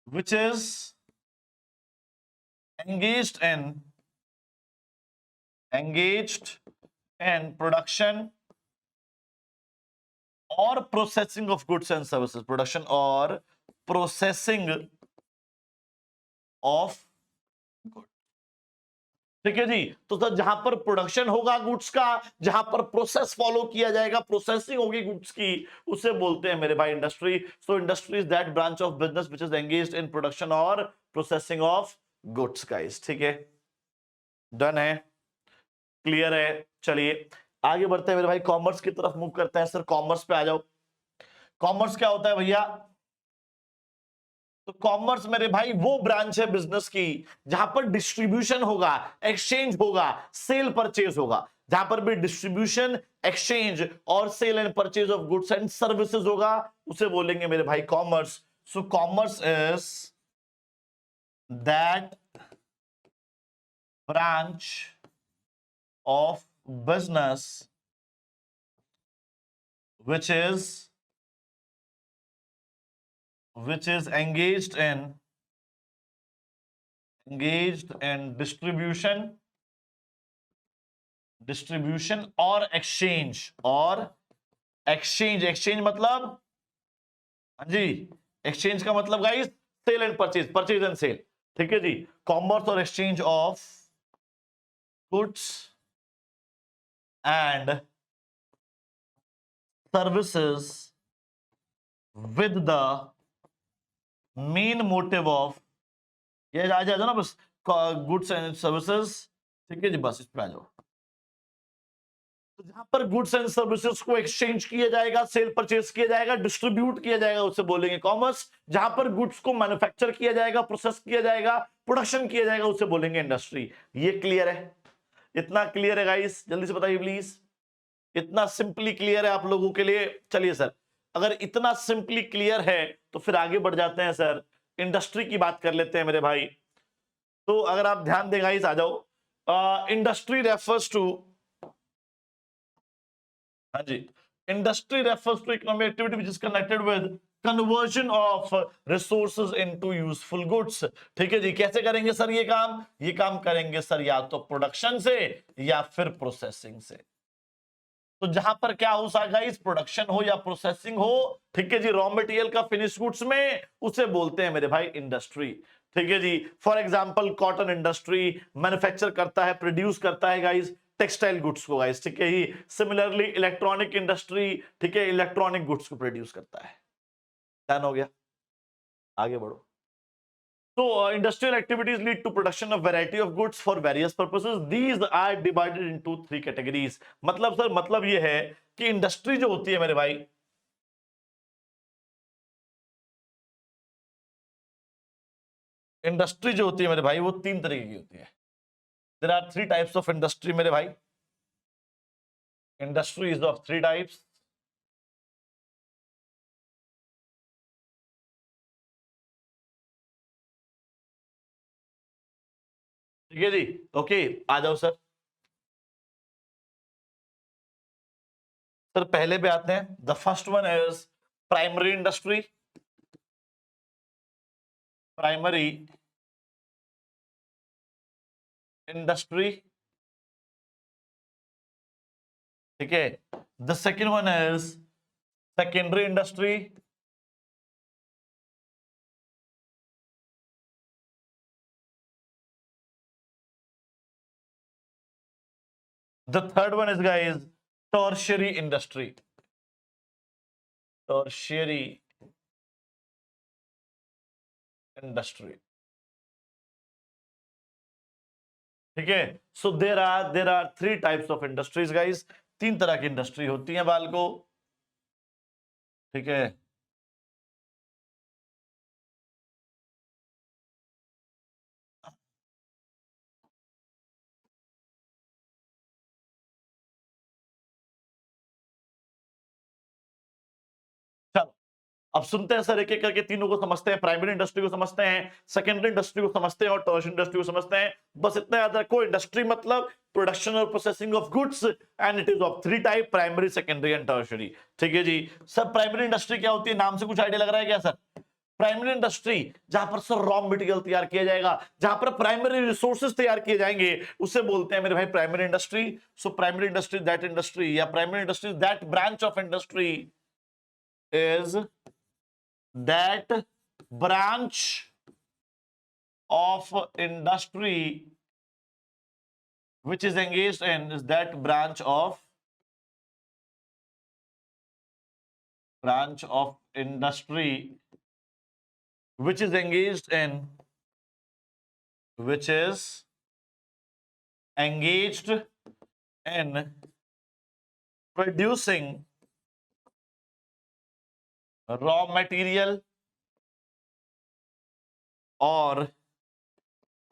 A: which is engaged in production or processing of goods and services, production or processing of goods। ठीक है जी। तो सर जहां पर प्रोडक्शन होगा गुड्स का, जहां पर प्रोसेस फॉलो किया जाएगा, प्रोसेसिंग होगी गुड्स की, उसे बोलते हैं मेरे भाई industry. So industry is that branch of business which is engaged in production और प्रोसेसिंग ऑफ गुड्स गाइस। ठीक है, डन है, क्लियर है। चलिए आगे बढ़ते हैं मेरे भाई, कॉमर्स की तरफ मूव करते हैं। सर कॉमर्स पे आ जाओ। कॉमर्स क्या होता है भैया? तो कॉमर्स मेरे भाई वो ब्रांच है बिजनेस की जहां पर डिस्ट्रीब्यूशन होगा, एक्सचेंज होगा, सेल परचेज होगा। जहां पर भी डिस्ट्रीब्यूशन, एक्सचेंज और sale and purchase of goods and services होगा, उसे बोलेंगे मेरे भाई commerce. So commerce is that branch of business which is engaged in distribution और exchange मतलब, हाँ जी, exchange का मतलब guys sale and purchase and sale. ठीक है जी। कॉमर्स और exchange of goods and services with the main motive of, ये आ जाओ ना बस, गुड्स एंड सर्विसेज। ठीक है जी, बस इस पे आ जाओ। तो जहां पर गुड्स एंड सर्विसेज को एक्सचेंज किया जाएगा, सेल परचेज किया जाएगा, डिस्ट्रीब्यूट किया जाएगा, उसे बोलेंगे कॉमर्स। जहां पर गुड्स को मैन्युफैक्चर किया जाएगा, प्रोसेस किया जाएगा, प्रोडक्शन किया जाएगा, उसे बोलेंगे इंडस्ट्री। ये क्लियर है? इतना क्लियर है गाइस? जल्दी से बताइए प्लीज। इतना सिंपली क्लियर है आप लोगों के लिए? चलिए सर, अगर इतना सिंपली क्लियर है तो फिर आगे बढ़ जाते हैं सर, इंडस्ट्री की बात कर लेते हैं मेरे भाई। तो अगर आप ध्यान दें गाइस, आ जाओ। इंडस्ट्री रेफर्स टू, हाँ जी, industry refers to economic activity which is connected with conversion of resources into useful goods. ठीक है जी। कैसे करेंगे सर ये काम? ये काम करेंगे सर या तो प्रोडक्शन से या फिर प्रोसेसिंग से। तो जहां पर क्या हो सकता है, प्रोडक्शन हो या प्रोसेसिंग हो, ठीक है जी, रॉ मटेरियल का फिनिश गुड्स में, उसे बोलते हैं मेरे भाई इंडस्ट्री। ठीक है जी। For example cotton industry manufacture करता है, प्रोड्यूस करता है गाइस टेक्सटाइल गुड्स को गाइस। ठीक है ही। सिमिलरली इलेक्ट्रॉनिक इंडस्ट्री, ठीक है, इलेक्ट्रॉनिक गुड्स को प्रोड्यूस करता है। डन हो गया, आगे बढ़ो। So, industrial activities lead to production of variety of goods for various purposes. These are divided into three categories. मतलब सर, मतलब ये है कि इंडस्ट्री जो होती है मेरे भाई, इंडस्ट्री जो होती है मेरे भाई, वो तीन तरीके की होती है। There are three types of industry मेरे भाई। Industry is of three types. ठीक है जी। ओके, आ जाओ सर। सर पहले पे आते हैं। The first one is primary industry. Primary industry, ठीक है। The second one is secondary industry. The third one is guys tertiary industry. Tertiary industry. ठीक है, so there are three types of industries guys, तीन तरह की industry होती है बालको। ठीक है, चलो अब सुनते हैं सर, एक एक करके तीनों को समझते हैं। प्राइमरी इंडस्ट्री को समझते हैं, सेकेंडरी इंडस्ट्री को समझते हैं और टर्शियरी इंडस्ट्री को समझते हैं। बस इतना याद रखो, इंडस्ट्री मतलब प्रोडक्शन और processing of goods, and it is of three type, primary, secondary and tertiary. ठीक है जी। सर प्राइमरी इंडस्ट्री क्या होती है, नाम से कुछ आइडिया लग रहा है क्या सर? प्राइमरी इंडस्ट्री जहां पर सर रॉ मटेरियल तैयार किया जाएगा, जहां पर प्राइमरी रिसोर्सेज तैयार किए जाएंगे, उसे बोलते हैं मेरे भाई primary industry. So primary industry या primary industry that branch of industry is that branch of industry which is engaged in is that branch of industry which is engaged in which is engaged in producing raw material or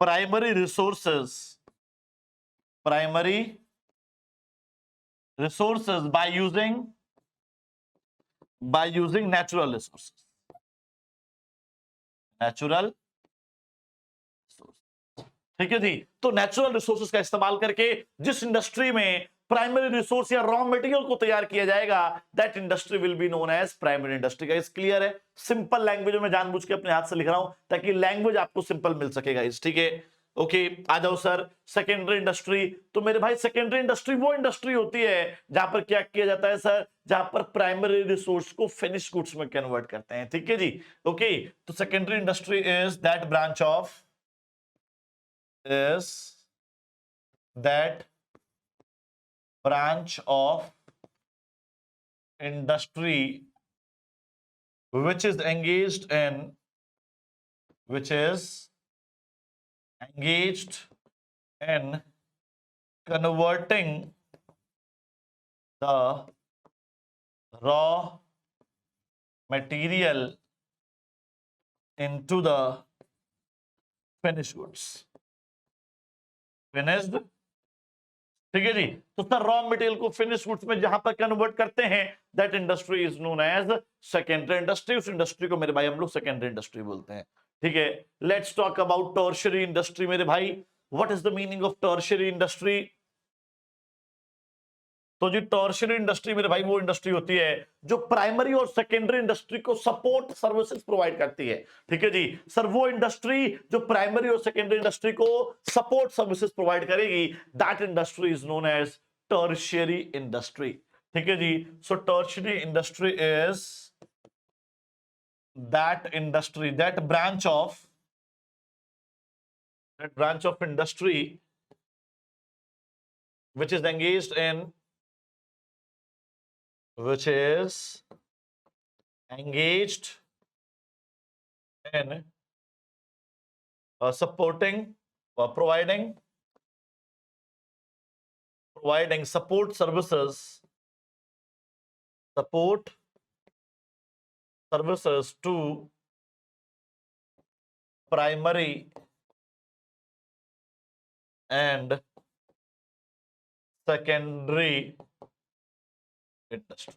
A: primary resources by using natural resources, natural resources। ठीक है जी। तो natural resources का इस्तेमाल करके जिस industry में primary resource या रॉ मटेरियल को तैयार किया जाएगा, that industry will be known as primary industry. का इस क्लियर है? सिंपल लैंग्वेज में जानबूझ के अपने हाथ से लिख रहा हूं ताकि लैंग्वेज आपको सिंपल मिल सकेगा इस। ठीक है, ओके। आ जाओ सर, सेकेंडरी इंडस्ट्री। तो मेरे भाई सेकेंडरी इंडस्ट्री वो इंडस्ट्री होती है जहां पर क्या किया जाता है सर, जहां पर प्राइमरी रिसोर्स को फिनिश गुड्स में कन्वर्ट करते हैं। ठीक है जी, ओके। तो secondary industry is that branch of is that branch of industry which is engaged in converting the raw material into the finished goods, finished। ठीक है जी। तो सर रॉ मटेरियल को फिनिश गुड्स में जहां पर कन्वर्ट करते हैं, that industry is known as secondary industry. उस इंडस्ट्री को मेरे भाई हम लोग सेकेंडरी इंडस्ट्री बोलते हैं। ठीक है, let's talk about tertiary industry मेरे भाई। What is the meaning of tertiary industry? तो जी टर्शियरी इंडस्ट्री मेरे भाई वो इंडस्ट्री होती है जो प्राइमरी और सेकेंडरी इंडस्ट्री को सपोर्ट सर्विसेज प्रोवाइड करती है। ठीक है जी। सर वो इंडस्ट्री जो प्राइमरी और सेकेंडरी इंडस्ट्री को सपोर्ट सर्विसेज प्रोवाइड करेगी, that industry is known as tertiary industry. ठीक है जी। So tertiary industry is that branch of industry which is engaged in which is engaged in supporting or providing support services to primary and secondary industry,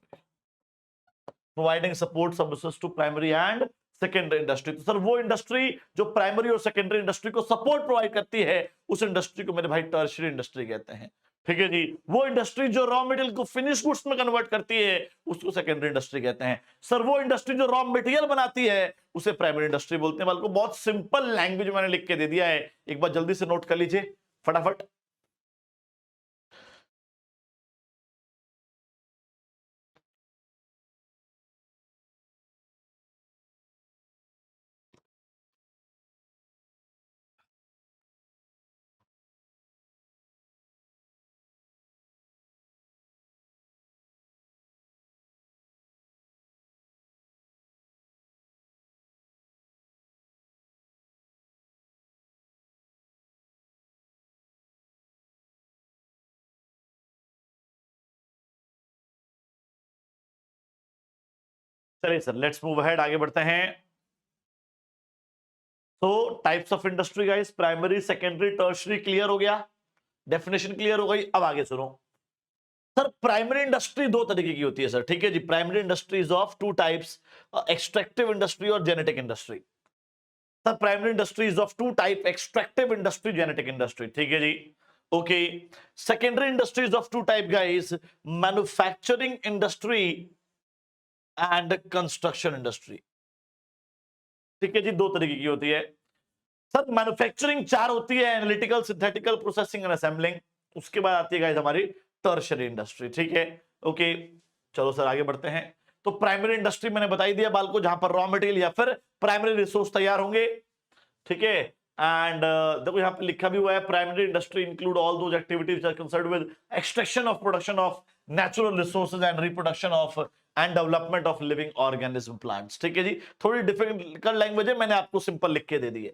A: providing support services to primary and secondary industry. तो sir वो industry जो primary और secondary industry को support provide करती है, उस industry को मेरे भाई टर्शियरी इंडस्ट्री कहते हैं। ठीक है जी। वो इंडस्ट्री जो रॉ मटेरियल को फिनिश गुड्स में कन्वर्ट करती है, उसको सेकेंडरी इंडस्ट्री कहते हैं। सर वो इंडस्ट्री जो रॉ मटेरियल बनाती है, उसे प्राइमरी इंडस्ट्री बोलते हैं। वाल को बहुत सिंपल लैंग्वेज मैंने लिख के दे दिया है, एक बार जल्दी से नोट कर लीजिए फटाफट। चलिए सर, लेट्स मूव अहेड, आगे बढ़ते हैं। तो types of industry guys, primary, secondary, tertiary clear हो गया, डेफिनेशन क्लियर हो गई। अब आगे सुनो सर, प्राइमरी इंडस्ट्री दो तरीके की होती है सर, ठीक है जी। Primary industries of two types, extractive industry और genetic industry. Sir primary industries of two type, extractive industry, genetic industry, ठीक है जी। Okay, secondary industries of two type guys, manufacturing industry and construction industry, ठीक है जी। दो तरीके की होती है सर। मैन्युफैक्चरिंग चार होती है, analytical, synthetical, processing and assembling. उसके बाद आती है गाइस हमारी टर्शियरी इंडस्ट्री, ठीक है। ओके, चलो सर आगे बढ़ते हैं। तो प्राइमरी इंडस्ट्री मैंने बता ही दिया बाल को, जहां पर रॉ मटेरियल या फिर प्राइमरी रिसोर्स तैयार होंगे, ठीक है। एंड देखो यहाँ पे लिखा भी हुआ है, primary industry include all those activities are concerned with extraction of, production of natural resources and reproduction of and development of living organism, plants, ठीक है जी। थोड़ी डिफिकल्ट लैंग्वेज है, मैंने आपको सिंपल लिख के दे दी है।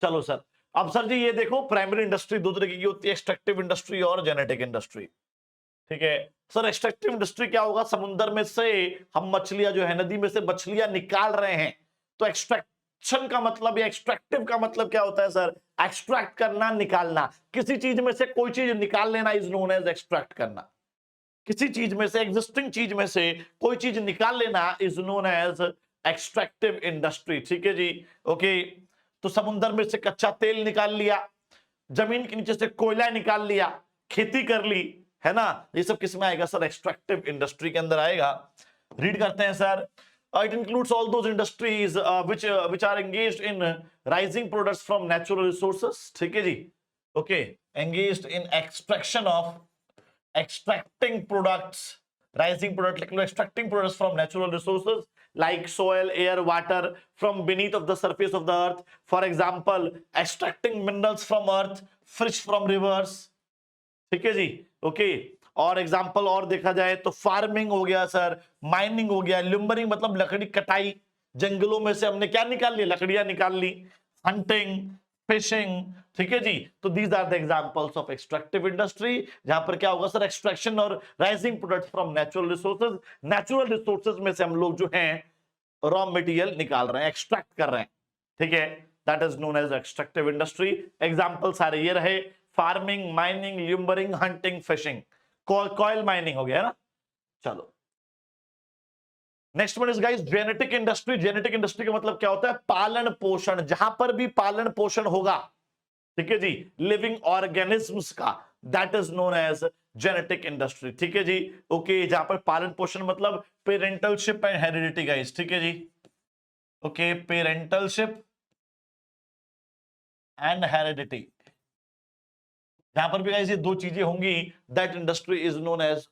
A: चलो सर, अब सर जी ये देखो, प्राइमरी इंडस्ट्री दो तरीके की होती है, एक्सट्रैक्टिव इंडस्ट्री और जेनेटिक इंडस्ट्री, ठीक है। सर एक्सट्रैक्टिव इंडस्ट्री क्या होगा, समुद्र में से हम मछलियां जो है, नदी में से मछलियां निकाल रहे हैं, तो एक्सट्रैक्शन का मतलब या एक्सट्रैक्टिव का मतलब क्या होता है सर, एक्सट्रैक्ट करना, निकालना। किसी चीज में से कोई चीज निकाल लेना इज नोन एज एक्सट्रैक्ट करना। किसी चीज में से, एग्जिस्टिंग चीज में से कोई चीज निकाल लेना is known as extractive industry, ठीक है जी। ओके, तो समुद्र में से कच्चा तेल निकाल लिया, जमीन के नीचे से कोयला निकाल लिया, खेती कर ली, है ना, ये सब किस में आएगा सर, एक्सट्रैक्टिव इंडस्ट्री के अंदर आएगा। रीड करते हैं sir. It includes all those industries which are engaged in rising products from natural resources, ठीक है जी। Okay, engaged in extraction of, extracting products, rising product लिख लो, extracting products from natural resources like soil, air, water from beneath of the surface of the earth. For example, extracting minerals from earth, fish from rivers, ठीक है जी। Okay, और example और देखा जाए तो farming हो गया सर, माइनिंग हो गया, लिम्बरिंग मतलब लकड़ी कटाई, जंगलों में से हमने क्या निकाल लिया, लकड़ियां निकाल ली, हंटिंग, फिशिंग, ठीक है जी। तो these are the examples of extractive industry, जहां पर क्या होगा सर, एक्सट्रैक्शन और raising products from natural resources. Natural resources में से हम लोग जो हैं रॉ मटेरियल निकाल रहे हैं, एक्सट्रैक्ट कर रहे हैं, ठीक है। That is known as extractive industry. Example सारे ये रहे, farming, mining, lumbering, hunting, fishing. Coal mining हो गया ना। चलो next one is guys genetic industry. Genetic industry का मतलब क्या होता है, पालन पोषण, जहां पर भी पालन पोषण होगा, ठीक है जी, लिविंग ऑर्गेनिज्म्स का, that is known as genetic industry, ठीक है जी। ओके, जहां पर पालन पोषण मतलब पेरेंटलशिप एंड हेरिडिटी गाइस, ठीक है जी। ओके, पेरेंटलशिप एंड हेरिडिटी, जहां पर भी गाइस ये दो चीजें होंगी, that industry is known as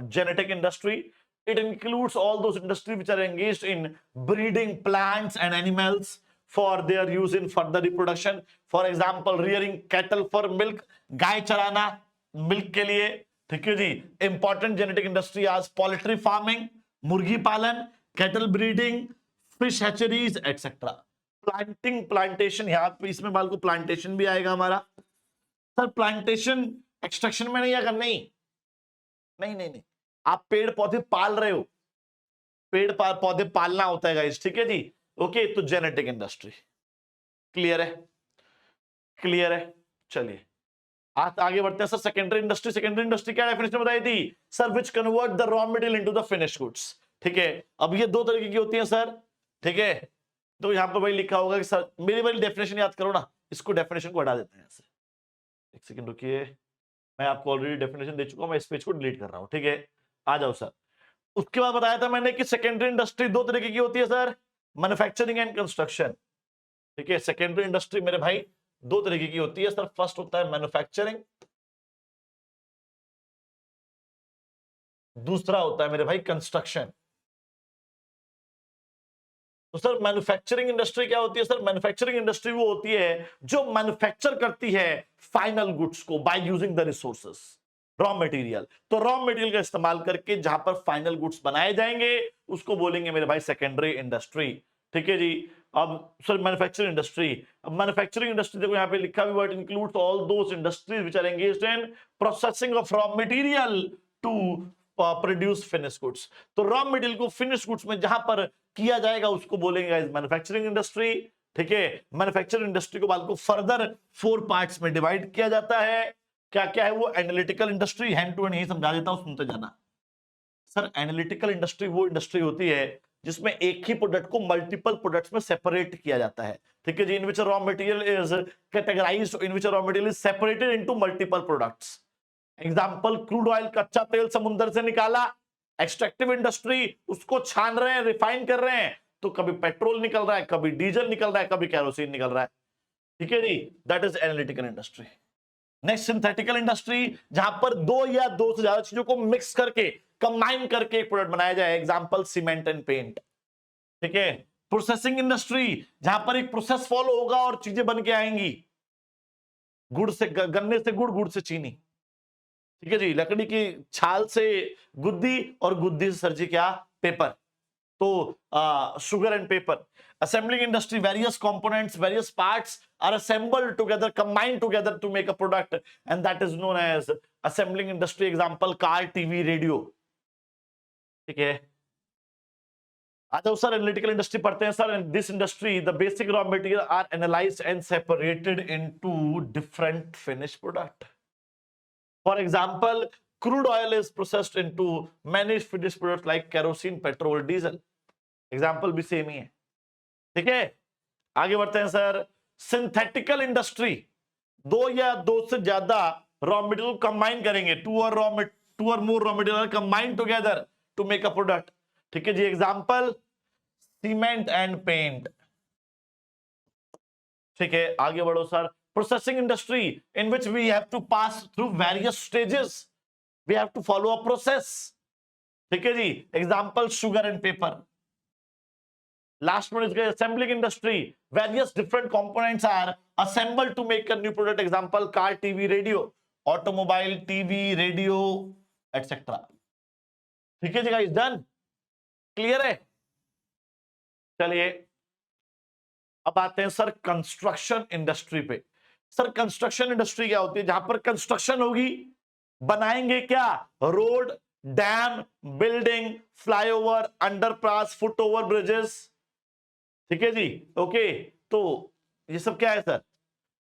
A: genetic industry. It includes all those industry which are engaged in breeding plants and animals for their use in further reproduction. For example rearing cattle for milk, गाय चराना milk के लिए, ठीक है जी। Important genetic industry आज poultry farming, मुर्गी पालन, cattle breeding, fish hatcheries etcetera. Planting, plantation, यहाँ पे इसमें बाल को प्लांटेशन भी आएगा हमारा सर। प्लांटेशन एक्सट्रैक्शन में नहीं आएगा, नहीं नहीं नहीं नहीं, आप पेड़ पौधे पाल रहे हो, पेड़ पौधे पालना होता है गाइस, ठीक है जी। ओके, तो जेनेटिक इंडस्ट्री क्लियर है, क्लियर है। चलिए आगे बढ़ते हैं sir. Secondary industry, secondary industry क्या डेफिनेशन बताई थी sir, which convert the raw material into the finished goods, ठीक है। अब ये दो तरीके की होती है सर, ठीक है। तो यहां पर भाई लिखा होगा कि सर मेरी वाली डेफिनेशन याद करो ना, इसको डेफिनेशन को हटा देते हैं ऐसे। एक सेकंड रुकिए, मैं आपको ऑलरेडी डेफिनेशन दे चुका हूं, मैं इस पेज को डिलीट कर रहा हूं, ठीक है। आ जाओ सर। उसके बाद बताया था मैंने कि सेकेंडरी इंडस्ट्री दो तरीके की होती है सर, मैन्युफैक्चरिंग एंड कंस्ट्रक्शन, ठीक है। सेकेंडरी इंडस्ट्री मेरे भाई दो तरीके की होती है सर। फर्स्ट होता है मैन्युफैक्चरिंग, दूसरा होता है मेरे भाई कंस्ट्रक्शन। तो सर मैन्युफैक्चरिंग इंडस्ट्री क्या होती है सर, मैन्युफैक्चरिंग इंडस्ट्री वो होती है जो मैन्युफैक्चर करती है फाइनल गुड्स को by using the resources, raw material. तो रॉ मटेरियल का इस्तेमाल करके जहां पर फाइनल गुड्स बनाए जाएंगे उसको बोलेंगे मेरे भाई सेकेंडरी इंडस्ट्री, ठीक है जी। अब सर मैन्युफैक्चरिंग इंडस्ट्री, अब मैन्युफैक्चरिंग इंडस्ट्री देखो यहाँ पे लिखा हुआ है, it includes all those industries which are engaged in processing of raw material to produce finish goods. तो रॉ मटेरियल को फिनिश गुड्स में जहां पर किया जाएगा उसको बोलेंगे मैन्युफैक्चरिंग इंडस्ट्री। ठीक है, मैन्युफैक्चरिंग इंडस्ट्री को बाद को फर्दर 4 पार्ट्स में डिवाइड किया जाता है। क्या क्या है वो? Analytical industry, hand to hand यही समझा देता हूं, सुनते जाना। सर एनालिटिकल इंडस्ट्री वो इंडस्ट्री होती है जिसमें एक ही प्रोडक्ट को मल्टीपल प्रोडक्ट्स में सेपरेट किया जाता है। ठीक है जी, in which raw material is categorized, in which raw material is separated into multiple products. Example, crude oil, कच्चा तेल समुद्र से निकाला, एक्सट्रैक्टिव इंडस्ट्री उसको छान रहे हैं, रिफाइन कर रहे हैं, तो कभी पेट्रोल निकल रहा है, कभी डीजल निकल रहा है, कभी कैरोसिन निकल रहा है। ठीक है जी, that is analytical industry. Next synthetical industry, जहां पर 2 या 2 से ज्यादा चीजों को मिक्स करके, कंबाइन करके एक प्रोडक्ट बनाया जाए। Example, cement and paint. ठीक है। प्रोसेसिंग इंडस्ट्री, जहां पर एक प्रोसेस फॉलो होगा और चीजें बन के आएंगी। गुड़ से गन्ने से गुड़, गुड़ से चीनी। ठीक है जी, लकड़ी की छाल से गुद्दी और गुद्दी से सर जी क्या? पेपर। तो sugar and paper. Assembling industry, various components, various parts are assembled together, combined together to make a product, and that is known as assembling industry. Example, car, TV, radio. ठीक है। आ जाओ sir, analytical industry पढ़ते हैं sir. In this industry the basic raw material are analysed and separated into different finish product. For example, crude oil is processed into many finished products like kerosene, petrol, diesel. Example भी same ही है। ठीक है, आगे बढ़ते हैं sir. Synthetical industry, 2 या 2 से ज्यादा रॉ मटेरियल कंबाइन करेंगे, 2 और more raw material combine together to make a product. ठीक है जी, एग्जाम्पल, सीमेंट एंड पेंट। ठीक है, आगे बढ़ो sir. Processing industry, in which we have to pass through various stages, we have to follow a process. ठीक है जी, example, sugar and paper. Last one is assembling industry. Various different components are assembled to make a new product. Example, car, TV, radio, automobile, TV, radio, etc. ठीक है जी guys, done? Clear है? चलिए अब आते हैं सर कंस्ट्रक्शन इंडस्ट्री पे। Sir construction industry क्या होती है? जहां पर कंस्ट्रक्शन होगी, बनाएंगे क्या? Road, dam, building, flyover, underpass, foot over bridges. ठीक है जी, ओके। तो ये सब क्या है सर?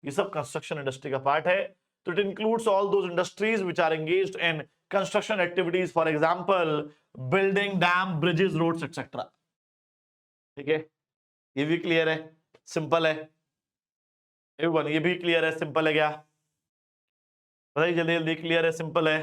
A: ये सब कंस्ट्रक्शन इंडस्ट्री का पार्ट है। तो it includes all those industries which are engaged in construction activities, for example building, dam, bridges, roads etcetera. ठीक है, ये भी क्लियर है, सिंपल है एवरीवन? ये भी क्लियर है, सिंपल है क्या? बताइए जल्दी जल्दी, क्लियर है, सिंपल है?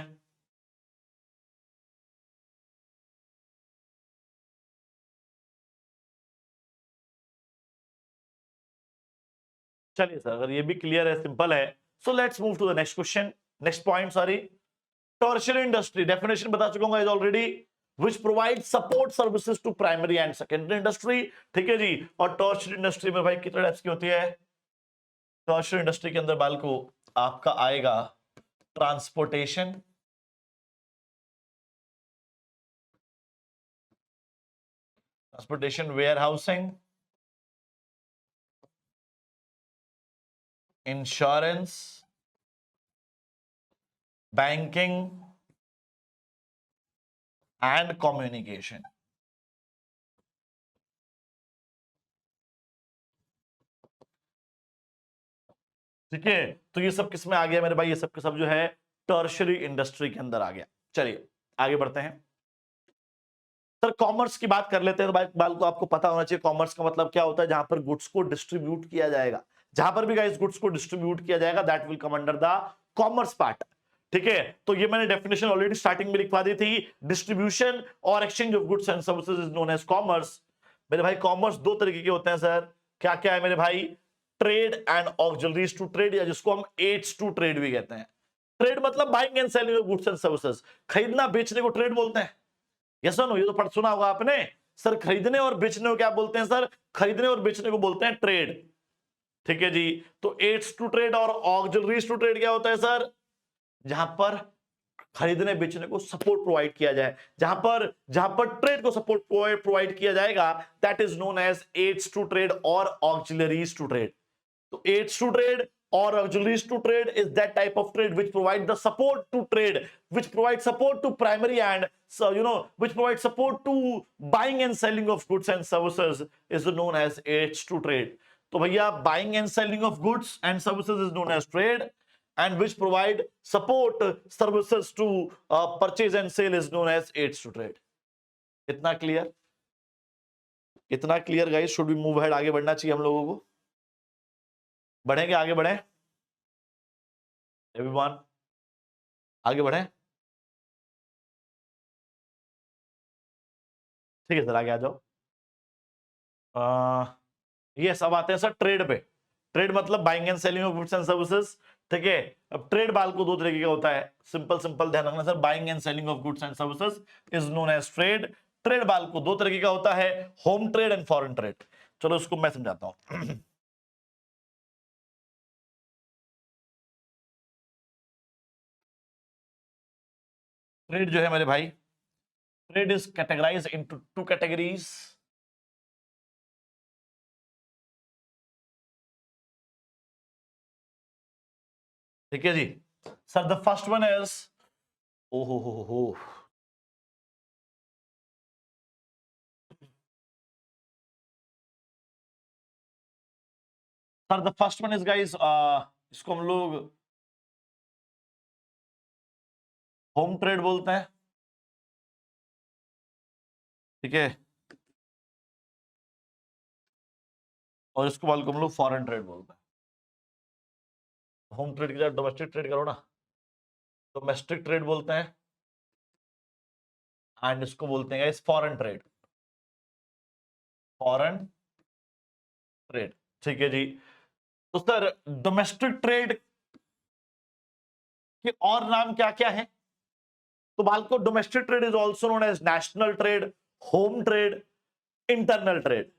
A: चलिए सर, अगर ये भी क्लियर है, सिंपल है, so let's move to the next question, next point. Sorry, tertiary industry, definition बता चुका हूं already, which provide support services to primary and secondary industry। ठीक है जी, और टर्शियरी इंडस्ट्री में भाई कितने टाइप्स की होती है? टर्शियरी इंडस्ट्री के अंदर बाल को आपका आएगा transportation, warehousing, insurance, banking and communication. ठीक है, तो ये सब किस में आ गया मेरे भाई? ये सब के सब जो है टर्शियरी इंडस्ट्री के अंदर आ गया। चलिए आगे बढ़ते हैं सर। कॉमर्स की बात कर लेते हैं। तो बाल को आपको पता होना चाहिए कॉमर्स का मतलब क्या होता है। जहां पर गुड्स को डिस्ट्रीब्यूट किया जाएगा, जहां पर भी गाइस गुड्स को डिस्ट्रीब्यूट किया जाएगा, that will come under the commerce part. ठीक है, तो ये मैंने डेफिनेशन ऑलरेडी स्टार्टिंग में लिखवा दी थी। डिस्ट्रीब्यूशन और exchange of goods and services is known as commerce. मेरे भाई कॉमर्स 2 तरीके के होते हैं सर। क्या क्या है मेरे भाई? Trade and auxiliaries to trade, या जिसको हम एड्स टू ट्रेड भी कहते हैं। ट्रेड मतलब buying and selling of goods and services, खरीदना बेचने को ट्रेड बोलते हैं। यस और नो? ये तो पढ़ सुना होगा आपने सर। खरीदने और बेचने को क्या बोलते हैं सर? खरीदने और बेचने को बोलते हैं ट्रेड। ठीक है जी, तो एड्स टू ट्रेड और ऑक्सिलरीज टू ट्रेड क्या होता है सर? जहां पर खरीदने बेचने को सपोर्ट प्रोवाइड किया जाए, जहां पर ट्रेड को सपोर्ट प्रोवाइड किया जाएगा, that is known as aids to trade और ऑक्सिलरीज टू ट्रेड। तो aids to trade or auxiliaries to trade is that type of trade which provide the support to trade, which provide support to primary and so which provide support to buying and selling of goods and services is known as aids to trade. तो भैया buying and selling of goods and services is known as trade, and which provide support services to purchase and sale is known as aids to trade. इतना clear? इतना clear guys? Should be move head, आगे बढ़ना चाहिए हम लोगों को। बढ़ेंगे, आगे बढ़े एवरीवन, आगे बढ़े। ठीक है सर, आगे आ जाओ। यस, अब आते हैं सर ट्रेड पे। ट्रेड मतलब buying and selling of goods and services. ठीक है, अब ट्रेड बाल को दो तरीके का होता है, सिंपल सिंपल ध्यान रखना sir. Buying and selling of goods and services is known as trade. Trade बाल को दो तरीके का होता है, home trade and foreign trade. चलो इसको मैं समझाता हूं। ट्रेड जो है मेरे भाई, trade is categorized into two categories. ठीक है जी sir, the first one is हो sir, the first one is guys, इसको हम लोग होम ट्रेड बोलते हैं। ठीक है, और इसको वाले को हम लोग फॉरेन ट्रेड बोलते हैं। होम ट्रेड की जगह डोमेस्टिक ट्रेड करो ना, डोमेस्टिक ट्रेड बोलते हैं, एंड इसको बोलते हैं फॉरेन ट्रेड। फॉरेन ट्रेड, ठीक है जी। तो सर डोमेस्टिक ट्रेड के और नाम क्या क्या है? तो बालको domestic trade is also known as national trade, home trade, internal trade.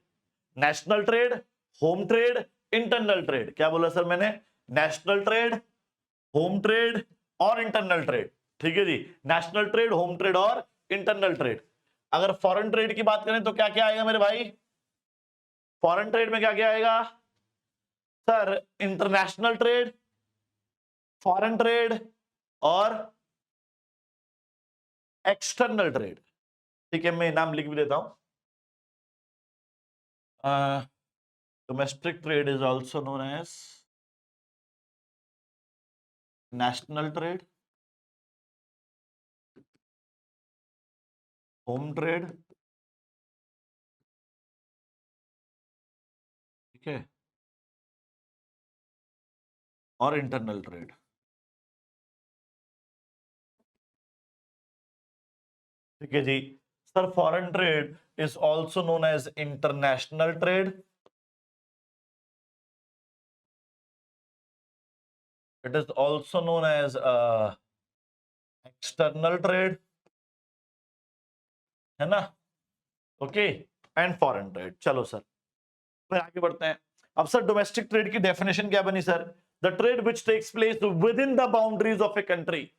A: National trade, home trade, internal trade. क्या बोला सर मैंने? नेशनल ट्रेड, होम ट्रेड और इंटरनल ट्रेड। ठीक है जी, नेशनल ट्रेड, होम ट्रेड और इंटरनल ट्रेड। अगर foreign trade की बात करें तो क्या क्या आएगा मेरे भाई? फॉरेन ट्रेड में क्या क्या आएगा sir? International trade, foreign trade और एक्सटर्नल ट्रेड। ठीक है, मैं नाम लिख भी देता हूं। Domestic trade is also known as national trade, home trade, ठीक है, और इंटरनल ट्रेड। ठीक है जी sir, foreign trade is also known as international trade, it is also known as external trade, है ना? Okay, and foreign trade. चलो sir फिर आगे बढ़ते हैं। अब सर डोमेस्टिक ट्रेड की डेफिनेशन क्या बनी sir? The trade which takes place within the boundaries of a country.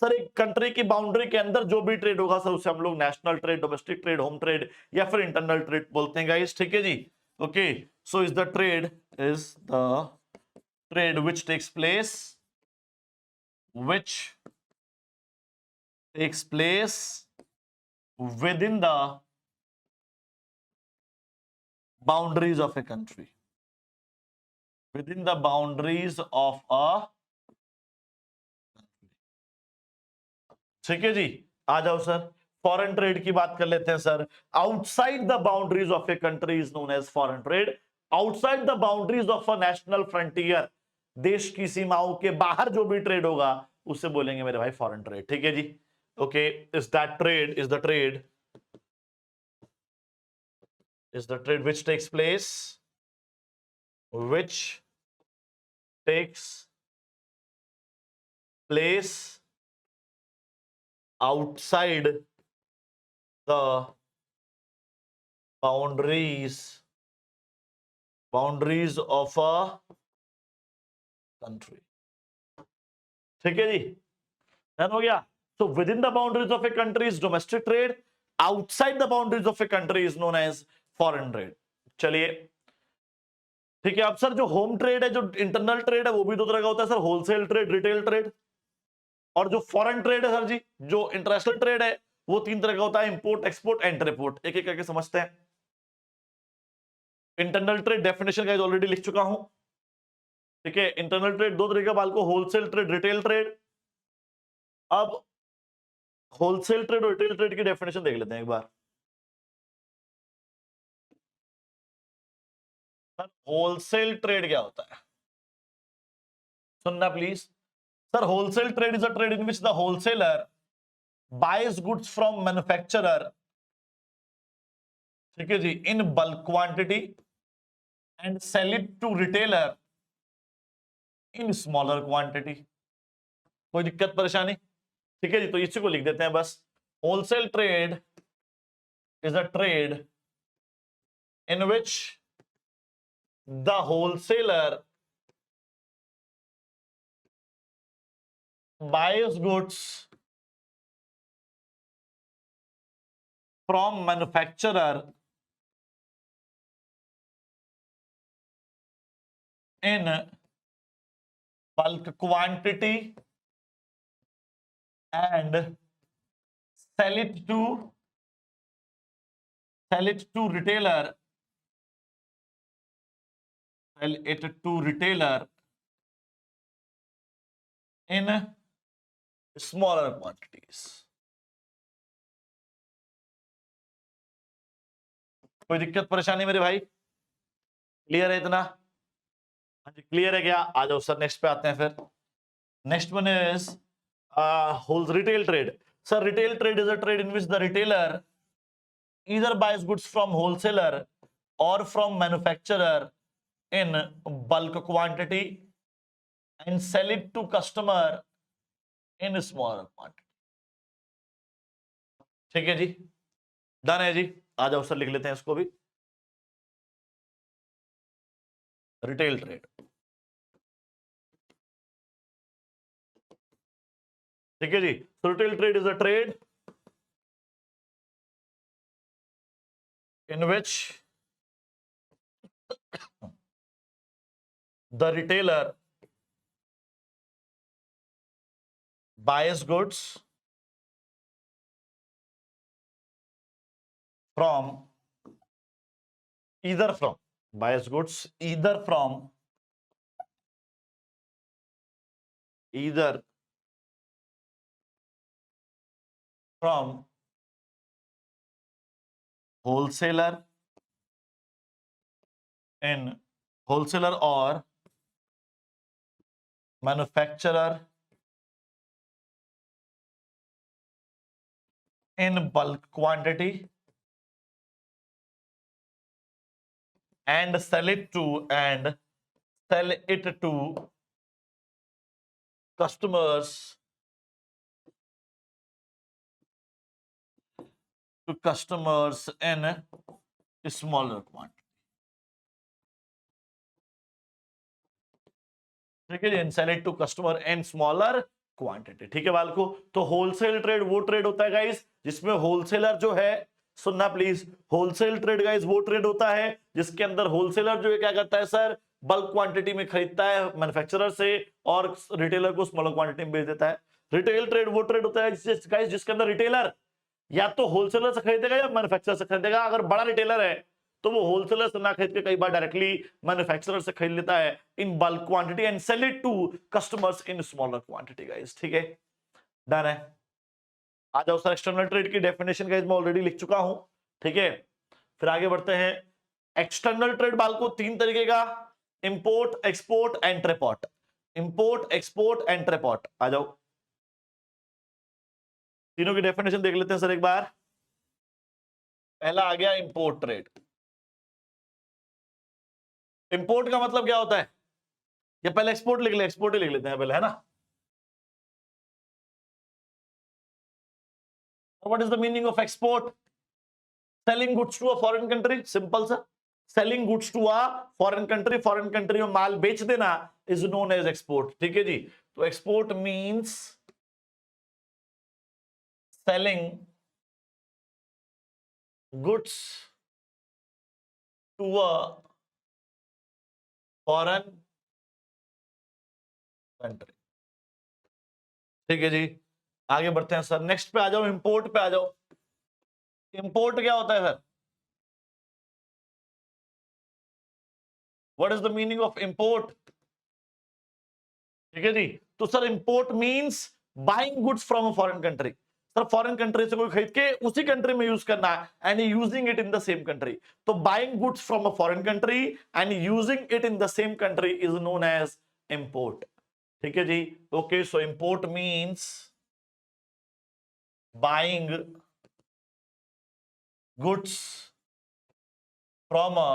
A: Sir एक कंट्री की बाउंड्री के अंदर जो भी ट्रेड होगा सर उसे हम लोग national trade, domestic trade, home trade या फिर इंटरनल ट्रेड बोलते हैं गाइस। ठीक है जी, okay. So is the trade which takes place within the boundaries of a country, within the boundaries of a country। ठीक है जी, आ जाओ सर फॉरेन ट्रेड की बात कर लेते हैं sir. Outside the boundaries of a country is known as foreign trade. Outside the boundaries of a national frontier, देश की सीमाओं के बाहर जो भी ट्रेड होगा उसे बोलेंगे मेरे भाई फॉरेन ट्रेड। ठीक है जी, okay. Is the trade which takes place outside the boundaries of a country। ठीक है जी, डन हो गया। So within the boundaries of a country is domestic trade, outside the boundaries of a country is known as foreign trade. चलिए ठीक है। अब sir जो home trade है, जो इंटरनल ट्रेड है, वो भी दो तरह का होता है sir, wholesale trade, retail trade. और जो फॉरेन ट्रेड है सर जी, जो इंटरनेशनल ट्रेड है, वो तीन तरह का होता है, इंपोर्ट, एक्सपोर्ट, एंटरपोर्ट। एक एक करके समझते हैं। Internal trade definition guys already लिख चुका हूं। ठीक है, इंटरनल ट्रेड दो तरीके का बाल को, होलसेल ट्रेड, रिटेल ट्रेड। अब होलसेल ट्रेड और रिटेल ट्रेड की डेफिनेशन देख लेते हैं एक बार। सर होलसेल ट्रेड क्या होता है, सुनना please. Sir wholesale trade is a trade in which the wholesaler buys goods from manufacturer, ठीक है जी, in bulk quantity and sell it to retailer in smaller quantity. कोई दिक्कत परेशानी? ठीक है जी, तो इसी को लिख देते हैं बस। Wholesale trade is a trade in which the wholesaler buys goods from manufacturer in bulk quantity and sell it to retailer, in smaller quantities। कोई दिक्कत परेशानी मेरे भाई? क्लियर है इतना? हाँ जी क्लियर है क्या? आ जाओ सर, नेक्स्ट पे आते हैं फिर। Next one is whole retail trade. Sir retail trade is a trade in which the retailer either buys goods from wholesaler or from manufacturer in bulk quantity and sell it to customer in smaller quantity। ठीक है जी, done है जी। आ जाओ sir, लिख लेते हैं इसको भी, रिटेल ट्रेड। ठीक है जी, so retail trade is a trade in which the retailer buys goods from either from buys goods either from wholesaler in wholesaler or manufacturer in bulk quantity and sell it to customers in smaller quantity। ठीक है जी, sell it to customer in smaller quantity. ठीक है बालको, तो wholesale trade वो trade होता है गाइस जिसमें होलसेलर जो है, सुनना प्लीज, होलसेल ट्रेड गाइस वो ट्रेड होता है जिसके अंदर होलसेलर जो है क्या करता है सर, बल्क क्वांटिटी में खरीदता है मैन्युफैक्चरर से और रिटेलर को स्मॉलर क्वांटिटी में बेच देता है। रिटेल ट्रेड वो ट्रेड होता है गाइस जिसके अंदर रिटेलर या तो होलसेलर से खरीदेगा या मैन्युफैक्चरर से खरीदेगा। अगर बड़ा रिटेलर है तो वो होलसेलर से ना खरीद के कई बार डायरेक्टली मैन्युफैक्चरर से खरीद लेता है in bulk quantity and sell it to customers in smaller quantity guys. ठीक है, डन है। आ जाओ सर, एक्सटर्नल ट्रेड की डेफिनेशन गाइस मैं ऑलरेडी लिख चुका हूं। ठीक है, फिर आगे बढ़ते हैं। एक्सटर्नल ट्रेड बाल को तीन तरीके का, import, export, entrepot. Import, export, entrepot. आ जाओ, तीनों की डेफिनेशन देख लेते हैं सर एक बार। पहला आ गया इंपोर्ट ट्रेड। इंपोर्ट का मतलब क्या होता है, या पहले एक्सपोर्ट लिख ले, एक्सपोर्ट ही लिख लेते हैं पहले, है ना। What is the meaning of export? Selling goods to a foreign country, simple सा। Selling goods to a foreign country, foreign country में माल बेच देना इज नोन एज एक्सपोर्ट। ठीक है जी, तो export means selling goods to a foreign country. ठीक है जी, आगे बढ़ते हैं सर, नेक्स्ट पे आ जाओ, इंपोर्ट पे आ जाओ। इंपोर्ट क्या होता है sir? What is the meaning of import? ठीक है जी, तो sir import means buying goods from a foreign country. Sir foreign country से कोई खरीद के उसी कंट्री में यूज करना है and using it in the same country. तो buying goods from a foreign country and using it in the same country is known as import. ठीक है जी, okay, so import means buying goods from a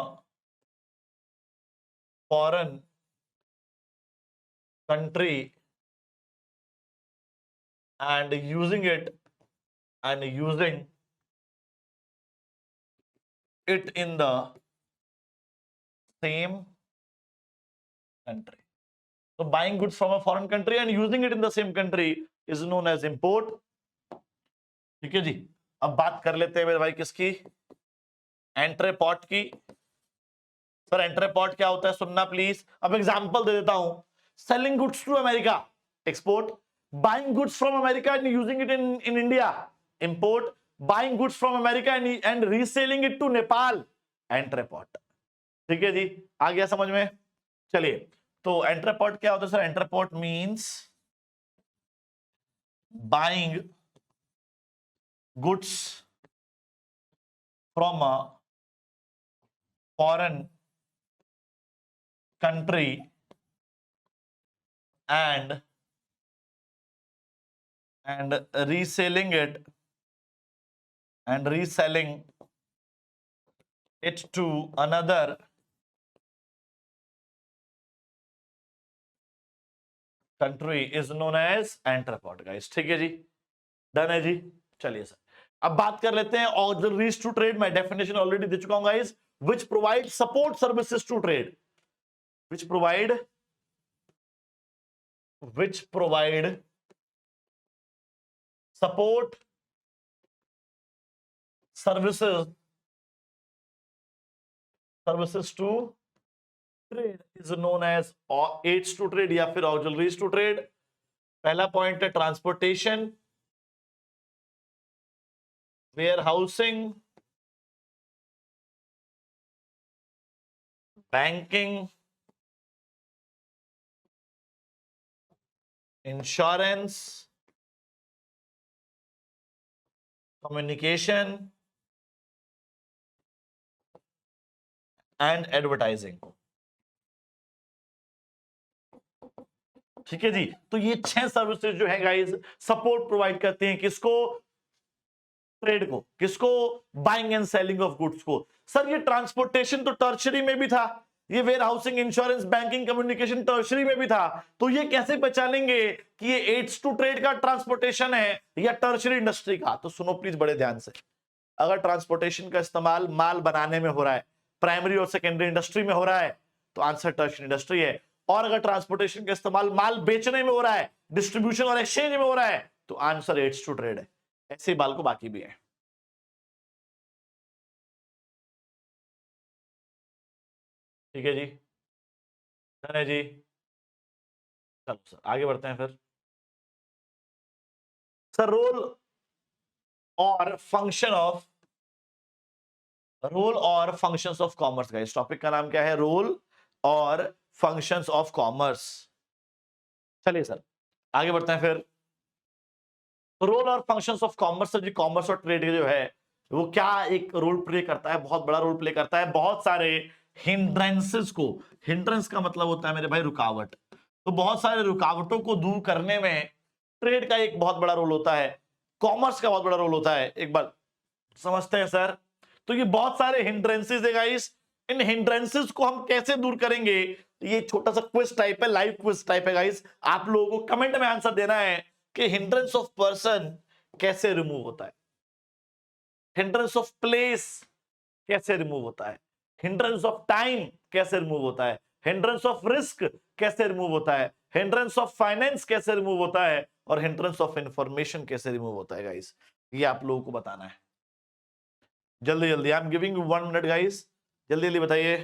A: foreign country and using it in the same country. So buying goods from a foreign country and using it in the same country is known as import. ठीक है जी, अब बात कर लेते हैं मेरे भाई किसकी, एंट्रेपॉट की। सर एंट्रेपॉट क्या होता है, सुनना प्लीज। अब एग्जांपल दे देता हूं, selling goods to America export, buying goods from America and using it in India import, buying goods from America and reselling it to Nepal entrepot. ठीक है जी, आ गया समझ में? चलिए, तो एंट्रेपॉट क्या होता है sir? Entrepot means buying goods from a foreign country and reselling it to another country is known as entrepot guys। ठीक है जी, डन है जी। चलिए सर, अब बात कर लेते हैं ऑक्सिलरीज टू ट्रेड। मैं डेफिनेशन ऑलरेडी दे चुका हूं guys, which provide support services to trade, which provide support services to trade is known as aids to trade या फिर auxiliaries to trade। पहला पॉइंट है transportation, warehousing, banking, insurance, communication and advertising. ठीक है जी, तो ये 6 सर्विसेज जो है गाइस सपोर्ट प्रोवाइड करते हैं किसको? ट्रेड को। किसको? Buying and selling of goods को। सर ये ट्रांसपोर्टेशन तो टर्शरी में भी था, ये warehousing, insurance, banking, communication tertiary में भी था, तो ये कैसे पहचानेंगे कि ये एड्स टू ट्रेड का ट्रांसपोर्टेशन है या टर्शरी इंडस्ट्री का? तो सुनो प्लीज बड़े ध्यान से, अगर ट्रांसपोर्टेशन का इस्तेमाल माल बनाने में हो रहा है, प्राइमरी और सेकेंडरी इंडस्ट्री में हो रहा है, तो आंसर टर्शरी इंडस्ट्री है। और अगर ट्रांसपोर्टेशन का इस्तेमाल माल बेचने में हो रहा है, डिस्ट्रीब्यूशन और एक्सचेंज में हो रहा है, तो आंसर एड्स टू ट्रेड है। ऐसे ही बाल को बाकी भी है। ठीक है जी, डन है जी। चलो सर आगे बढ़ते हैं फिर। सर रोल और फंक्शंस ऑफ कॉमर्स। का इस टॉपिक का नाम क्या है? रोल और फंक्शंस ऑफ कॉमर्स। चलिए सर आगे बढ़ते हैं फिर। रोल और फंक्शंस ऑफ कॉमर्स, जी कॉमर्स और ट्रेड जो है वो क्या एक रोल प्ले करता है? बहुत बड़ा रोल प्ले करता है। बहुत सारे हिंड्रेंसेस को, हिंड्रेंस का मतलब होता है मेरे भाई रुकावट, तो बहुत सारे रुकावटों को दूर करने में ट्रेड का एक बहुत बड़ा रोल होता है, कॉमर्स का बहुत बड़ा रोल होता है। एक बार समझते हैं सर। तो ये बहुत सारे हिंड्रेंसेस है गाइस, इन हिंड्रेंसेस को हम कैसे दूर करेंगे? ये छोटा सा क्विज टाइप है, लाइव क्विज टाइप है गाइस। आप लोगों को कमेंट में आंसर देना है कि हिंड्रेंस ऑफ पर्सन कैसे रिमूव होता है, हिंड्रेंस ऑफ प्लेस कैसे रिमूव होता है, हिंड्रेंस ऑफ टाइम कैसे रिमूव होता है, हिंड्रेंस ऑफ रिस्क कैसे रिमूव होता है, हिंड्रेंस ऑफ फाइनेंस कैसे रिमूव होता है, और हिंड्रेंस ऑफ इंफॉर्मेशन कैसे रिमूव होता है गाइस। ये आप लोगों को बताना है। जल्दी जल्दी, I am giving you 1 minute guys, जल्दी जल्दी बताइए।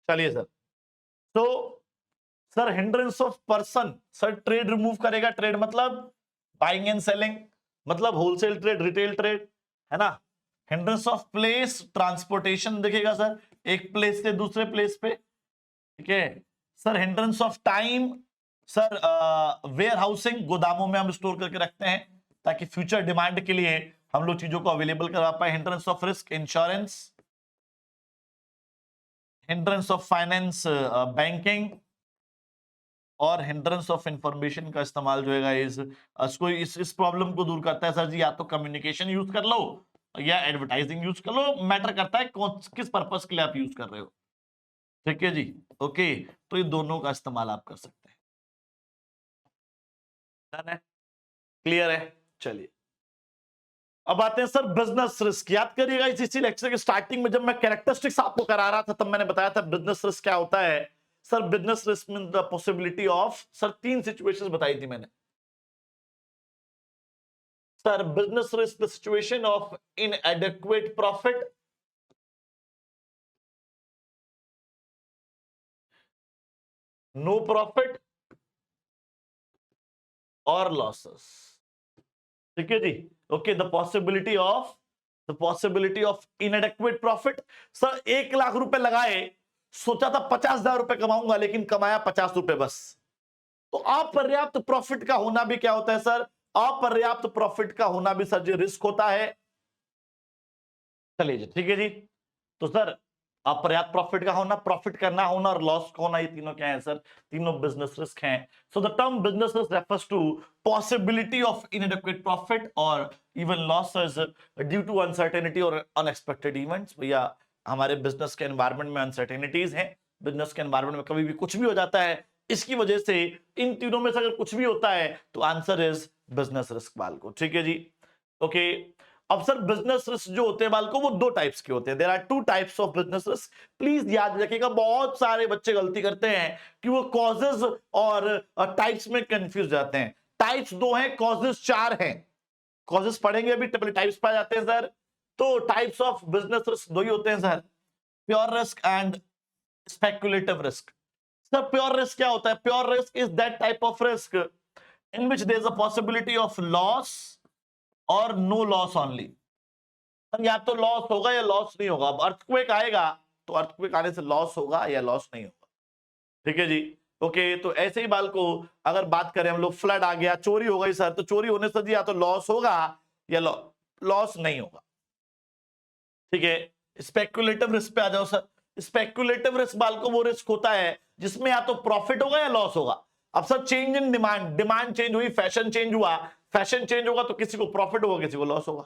A: चलिए सर, तो sir hindrance of person, sir trade remove करेगा। ट्रेड मतलब बाइंग एंड सेलिंग, मतलब होलसेल ट्रेड, रिटेल ट्रेड, है ना। हिंड्रेंस ऑफ प्लेस, ट्रांसपोर्टेशन दिखेगा सर, एक प्लेस से दूसरे प्लेस पे, ठीक है sir. Hindrance of time, sir warehousing, गोदामों में हम स्टोर करके रखते हैं ताकि फ्यूचर डिमांड के लिए हम लोग चीजों को अवेलेबल करवा पाए। Hindrance of risk, insurance. Hindrance of finance, banking. और हिंड्रेंस ऑफ इंफॉर्मेशन का इस्तेमाल जो है इसको इस प्रॉब्लम को दूर करता है सर जी। या तो कम्युनिकेशन यूज कर लो या एडवर्टाइजिंग यूज कर लो, मैटर करता है कौन किस पर्पस के लिए आप यूज कर रहे हो, ठीक है जी। ओके, तो ये दोनों का इस्तेमाल आप कर सकते हैं। डन है, क्लियर है। चलिए अब आते हैं सर बिजनेस रिस्क। याद करिएगा इसी लेक्चर के स्टार्टिंग में जब मैं कैरेक्टरिस्टिक्स आपको करा रहा था तब मैंने बताया था बिजनेस रिस्क क्या होता है। Sir business risk mean the possibility of, sir 3 situations बताई थी मैंने। Sir business risk the situation of inadequate profit, no profit और लॉसेस, ठीक है जी। Okay, the possibility of inadequate profit. Sir 1 lakh रुपए लगाए, सोचा था 50,000 रुपए कमाऊंगा लेकिन कमाया 50 रुपए बस। तो अपर्याप्त प्रॉफिट का होना भी क्या होता है सर, अपर्याप्त प्रॉफिट का होना भी सर जी रिस्क होता है। चलिए जी, ठीक है जी। तो सर अपर्याप्त प्रॉफिट का होना, प्रॉफिट का ना होना और लॉस का होना, ये तीनों क्या है सर, तीनों बिजनेस रिस्क हैं। So the term business risk refers to possibility of inadequate profit और even losses due to uncertainty और अनएक्सपेक्टेड इवेंट्स। भैया हमारे बिजनेस के एनवायरनमेंट में अनसर्टेनिटीज हैं, बिजनेस के एनवायरनमेंट में कभी भी कुछ भी हो जाता है, इसकी वजह से इन तीनों में से अगर कुछ भी होता है तो आंसर इज बिजनेस रिस्क बालको, ठीक है जी। ओके, अब सर बिजनेस रिस्क जो होते हैं बालको वो 2 टाइप्स के होते हैं। There are 2 types of business risk. Please याद रखिएगा, बहुत सारे बच्चे गलती करते हैं कि वो कॉजेज और टाइप्स में कंफ्यूज जाते हैं। टाइप्स 2 हैं, कॉजेज 4 हैं। कॉजेज पढ़ेंगे अभी, टाइप्स पाए जाते हैं सर। तो टाइप्स ऑफ बिजनेस रिस्क 2 ही होते हैं sir, pure risk and speculative risk. Sir pure risk क्या होता है? Pure risk is that type of risk in which there is a possibility of loss और नो लॉस ओनली। या तो loss होगा या लॉस नहीं होगा। अब अर्थक्वेक आएगा तो अर्थक्वेक आने से लॉस होगा या लॉस नहीं होगा, ठीक है जी। ओके, तो ऐसे ही बाल को अगर बात करें हम लोग, फ्लड आ गया, चोरी हो गई सर, तो चोरी होने से जी या तो लॉस होगा या लॉस नहीं होगा, ठीक है। स्पेक्युलेटिव रिस्क पे आ जाओ सर। स्पेक्युलेटिव रिस्क बाल को वो रिस्क होता है जिसमें या तो प्रॉफिट होगा या लॉस होगा। अब sir change in demand, demand change हुई, फैशन चेंज हुआ, फैशन चेंज होगा तो किसी को प्रॉफिट होगा किसी को लॉस होगा,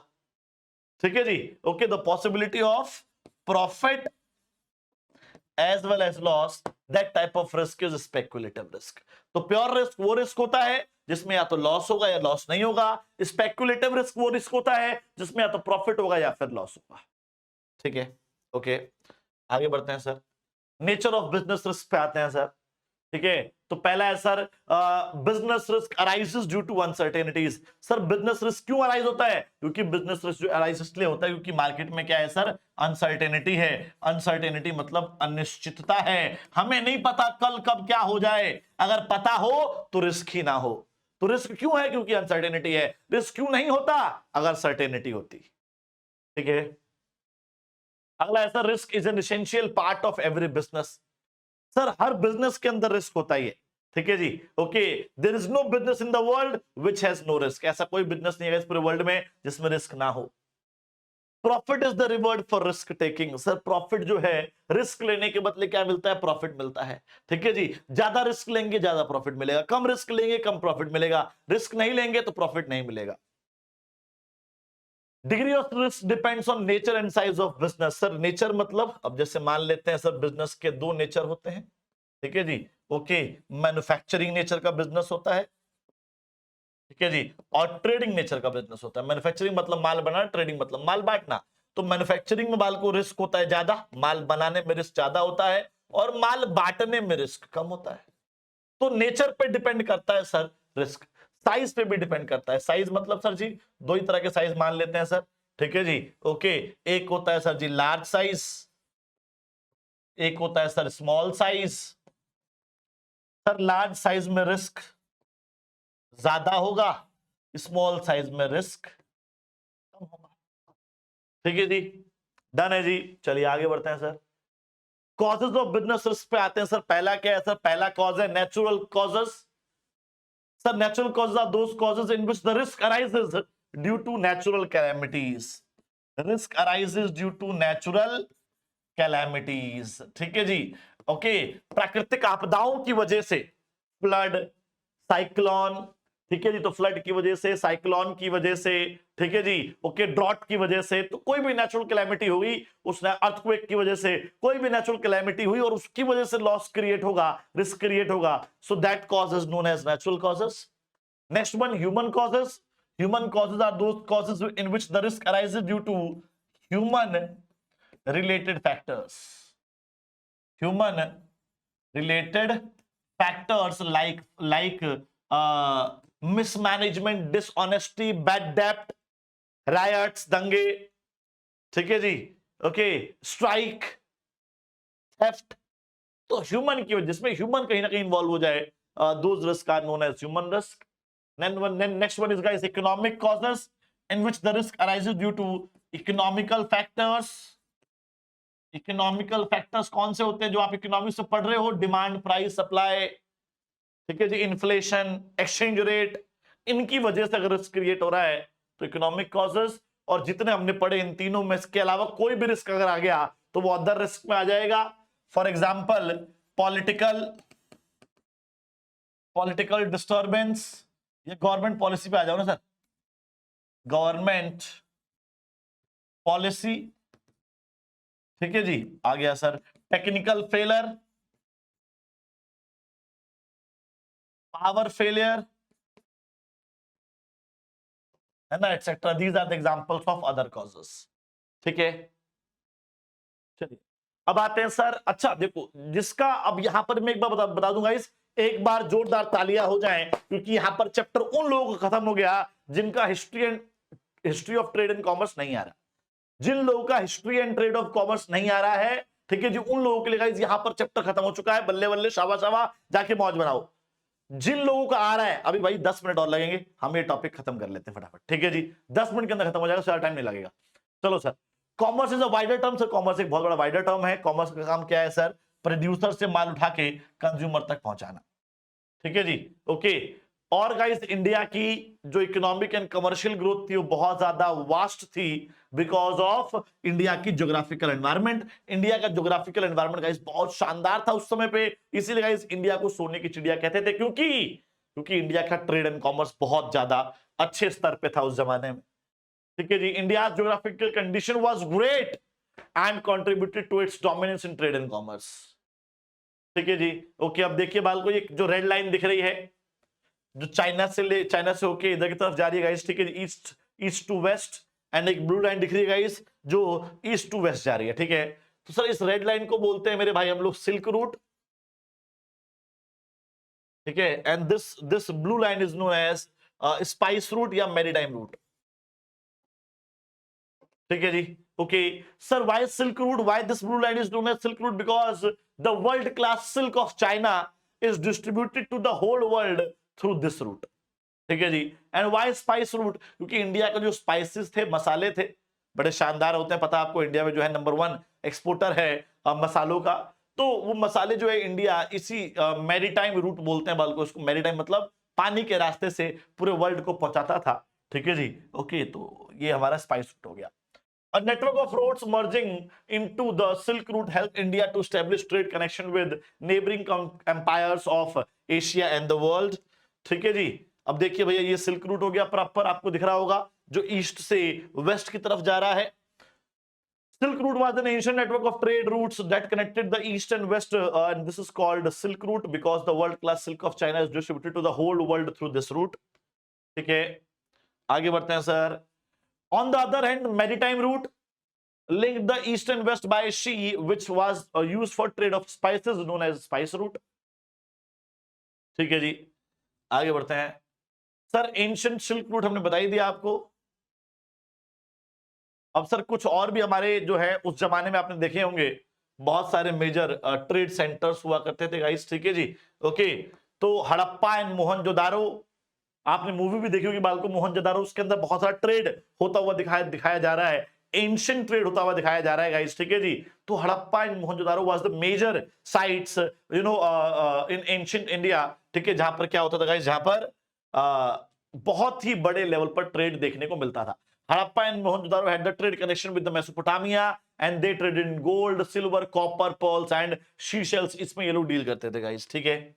A: ठीक है जी। Okay, the possibility of profit as well as loss, that type of risk is speculative risk. तो प्योर रिस्क वो रिस्क होता है जिसमें या तो लॉस होगा या लॉस नहीं होगा। स्पेक्युलेटिव रिस्क वो रिस्क होता है जिसमें या तो प्रॉफिट होगा या फिर लॉस होगा, ठीक है। ओके, आगे बढ़ते हैं sir. Nature of business risk पे आते हैं सर, ठीक है। तो पहला है sir business risk arises due to uncertainties. Sir business risk क्यों अराइज होता है? क्योंकि बिजनेस रिस्क जो अराइज इसलिए होता है क्योंकि मार्केट में क्या है सर, अनसर्टेनिटी है। अनसर्टेनिटी मतलब अनिश्चितता है, हमें नहीं पता कल कब क्या हो जाए। अगर पता हो तो रिस्क ही ना हो। तो रिस्क क्यों है? क्योंकि अनसर्टेनिटी है। रिस्क क्यों नहीं होता? अगर सर्टेनिटी होती, ठीक है। अगला है sir risk is an essential part of every business. Sir हर बिजनेस के अंदर रिस्क होता ही है, ठीक है जी। Okay, there is no business in the world which has no risk. ऐसा कोई बिजनेस नहीं है इस पूरे वर्ल्ड में जिसमें रिस्क ना हो। Profit is the reward for risk taking. Sir profit जो है, रिस्क लेने के बदले क्या मिलता है? प्रॉफिट मिलता है, ठीक है जी। ज्यादा रिस्क लेंगे ज्यादा प्रॉफिट मिलेगा, कम रिस्क लेंगे कम प्रॉफिट मिलेगा, रिस्क नहीं लेंगे तो प्रॉफिट नहीं मिलेगा। Degree of risk depends on nature and size of business. Sir nature मतलब, अब जैसे मान लेते हैं सर बिजनेस के 2 नेचर होते हैं, ठीक है जी। ओके, मैन्युफैक्चरिंग नेचर का बिजनेस होता है, ठीक है जी, और ट्रेडिंग नेचर का बिजनेस होता है। मैन्युफैक्चरिंग मतलब माल बनाना, ट्रेडिंग मतलब माल बांटना। तो मैन्युफैक्चरिंग में माल को रिस्क होता है ज्यादा, माल बनाने में रिस्क ज्यादा होता है और माल बांटने में रिस्क कम होता है। तो नेचर पे डिपेंड करता है सर रिस्क। साइज पे भी डिपेंड करता है। साइज मतलब सर जी 2 ही तरह के साइज मान लेते हैं सर, ठीक है जी। ओके, एक होता है सर जी लार्ज साइज, एक होता है sir small size. Sir large size में रिस्क ज्यादा होगा, स्मॉल साइज में रिस्क कम होगा। ठीक है जी, डन है जी। चलिए आगे बढ़ते हैं sir. Causes of business risk पे आते हैं सर। पहला क्या है सर? पहला कॉज है natural causes. Sir natural causes are those causes in which the risk arises due to natural calamities. Risk arises due to natural calamities. ठीक है जी, ओके। प्राकृतिक आपदाओं की वजह से, फ्लड, साइक्लोन, ठीक है जी, तो फ्लड की वजह से, साइक्लोन की वजह से, ठीक है जी, ओके, ड्रॉट की वजह से, तो कोई भी नेचुरल कैलेमिटी होगी, उसने अर्थक्वेक की वजह से कोई भी नेचुरल कैलेमिटी हुई और उसकी वजह से लॉस क्रिएट होगा, रिस्क क्रिएट होगा, so that cause is known as natural causes. Next one human causes. Human causes are those causes in which the risk arises due to human related factors. Human related factors like mismanagement, dishonesty, bad debt, riots, दंगे, ठीक है जी, okay, strike, theft. तो human की वजह, जिसमें human कहीं ना कहीं इन्वॉल्व हो जाए, those risk are known as human risk. Next one is guys economic causes in which the risk arises due to economical factors. Economical factors कौन से होते हैं जो आप इकोनॉमिक्स से पढ़ रहे हो? डिमांड, प्राइस, सप्लाई, ठीक है जी, इन्फ्लेशन, एक्सचेंज रेट, इनकी वजह से अगर रिस्क क्रिएट हो रहा है तो इकोनॉमिक कॉजेस। और जितने हमने पढ़े इन तीनों में इसके अलावा कोई भी रिस्क अगर आ गया तो वो अदर रिस्क में आ जाएगा। फॉर एग्जाम्पल पॉलिटिकल डिस्टर्बेंस, ये गवर्नमेंट पॉलिसी पे आ जाओ ना सर, गवर्नमेंट पॉलिसी, ठीक है जी, आ गया sir. Technical failure, power failure, है ना, etcetera. These are the examples of other causes. ठीक है, चलिए अब आते हैं सर। अच्छा देखो, जिसका अब यहां पर मैं एक बार बता दूंगा, इस एक बार जोरदार तालियां हो जाएं, क्योंकि यहां पर चैप्टर उन लोगों का खत्म हो गया जिनका history of trade and commerce नहीं आ रहा। जिन लोगों का history and trade of commerce नहीं आ रहा है, ठीक है जी, उन लोगों के लिए गाइस यहां पर चैप्टर खत्म हो चुका है। बल्ले बल्ले, शाबाश शाबाश, जाके मौज बनाओ। जिन लोगों का आ रहा है, अभी भाई 10 मिनट और लगेंगे, हम ये टॉपिक खत्म कर लेते हैं फटाफट, ठीक है जी, 10 मिनट के अंदर खत्म हो जाएगा, ज्यादा टाइम नहीं लगेगा। चलो sir, commerce is a wider term. Sir commerce एक बहुत बड़ा वाइडर टर्म है। कॉमर्स का काम क्या है सर? प्रोड्यूसर से माल उठा के कंज्यूमर तक पहुंचाना, ठीक है जी, ओके। और गाइस इंडिया की जो इकोनॉमिक एंड कमर्शियल ग्रोथ थी वो बहुत ज्यादा वास्ट थी बिकॉज ऑफ इंडिया की ज्योग्राफिकल एनवायरनमेंट। इंडिया का ज्योग्राफिकल एनवायरनमेंट गाइस बहुत शानदार था उस समय पे, इसीलिए गाइस इंडिया को सोने की चिड़िया कहते थे, क्योंकि इंडिया का ट्रेड एंड कॉमर्स बहुत ज्यादा अच्छे स्तर पे था उस जमाने में, ठीक है जी। India geographical condition was great and contributed to its dominance in trade and commerce, ठीक है जी, ओके। अब देखिए बाल को, ये जो रेड लाइन दिख रही है जो चाइना से होके इधर की तरफ जा रही है गाइस, ठीक है, ईस्ट टू वेस्ट, एंड एक ब्लू लाइन दिख रही है गाइस जो ईस्ट टू वेस्ट जा रही है, ठीक है। तो सर इस रेड लाइन को बोलते हैं मेरे भाई हम लोग सिल्क रूट, ठीक है, and this blue line is known as spice route या मैरीटाइम रूट, ठीक है जी, okay. Sir why silk route, why this blue line is known as silk route? Because the world class silk of China is distributed to the whole world through this route, ठीक है जी। And why spice route? क्योंकि India का जो spices थे, मसाले थे, बड़े शानदार होते हैं, पता है आपको, इंडिया में जो है नंबर 1 एक्सपोर्टर है मसालों का। तो वो मसाले जो है इंडिया इसी मैरीटाइम रूट बोलते हैं बल्कि उसको, मैरीटाइम मतलब पानी के रास्ते से पूरे वर्ल्ड को पहुंचाता था, ठीक है जी, ओके। तो ये हमारा स्पाइस रूट हो गया। A network of roads merging into the Silk Route helped India to establish trade connection with neighboring empires of Asia and the world, ठीक है जी। अब देखिए भैया, ये सिल्क रूट हो गया प्रॉपर, आपको दिख रहा होगा जो ईस्ट से वेस्ट की तरफ जा रहा है। Silk Route was an ancient network of trade routes that connected the east and west, and this is called Silk Route because the world-class silk of China is distributed to the whole world through this route, ठीक है। आगे बढ़ते हैं sir. On the other hand, maritime route linked the east and west by sea, which was used for trade of spices, known as spice route, ठीक है जी। आगे बढ़ते हैं सर। एंशिएंट सिल्क रूट हमने बता ही दिया आपको। अब सर कुछ और भी हमारे जो है उस जमाने में आपने देखे होंगे, बहुत सारे मेजर ट्रेड सेंटर्स हुआ करते थे गाइस, ठीक है जी। ओके, तो हड़प्पा एंड मोहनजोदारो, आपने मूवी भी देखी होगी बालको मोहनजोदारो, उसके अंदर बहुत सारा ट्रेड होता हुआ दिखाया जा रहा है, एंशिएंट ट्रेड होता हुआ दिखाया जा रहा है गाइस, ठीक है जी। तो Harappa and Mohenjodaro was the major sites in ancient India, ठीक है, जहां पर क्या होता था गाइस, जहां पर बहुत ही बड़े लेवल पर ट्रेड देखने को मिलता था। Harappa and Mohenjodaro had the trade connection with the Mesopotamia and they traded in gold, silver, copper, pearls and seashells, इसमें ये लोग डील करते थे गाइस, ठीक है।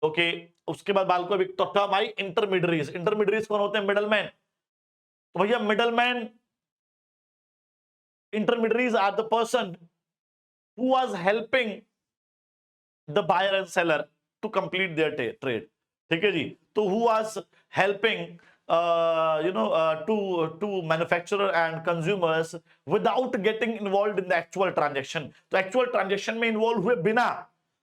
A: ओके, उसके बाद बाल को एक तो टर्म आई इंटरमीडियरीज। इंटरमीडियरीज कौन होते हैं? मिडलमैन। तो भैया middleman, intermediaries are the person who was helping the buyer and seller to complete their trade, ठीक है जी। तो who was helping to manufacturer and consumers without getting involved in the actual transaction। तो actual transaction में involve हुए बिना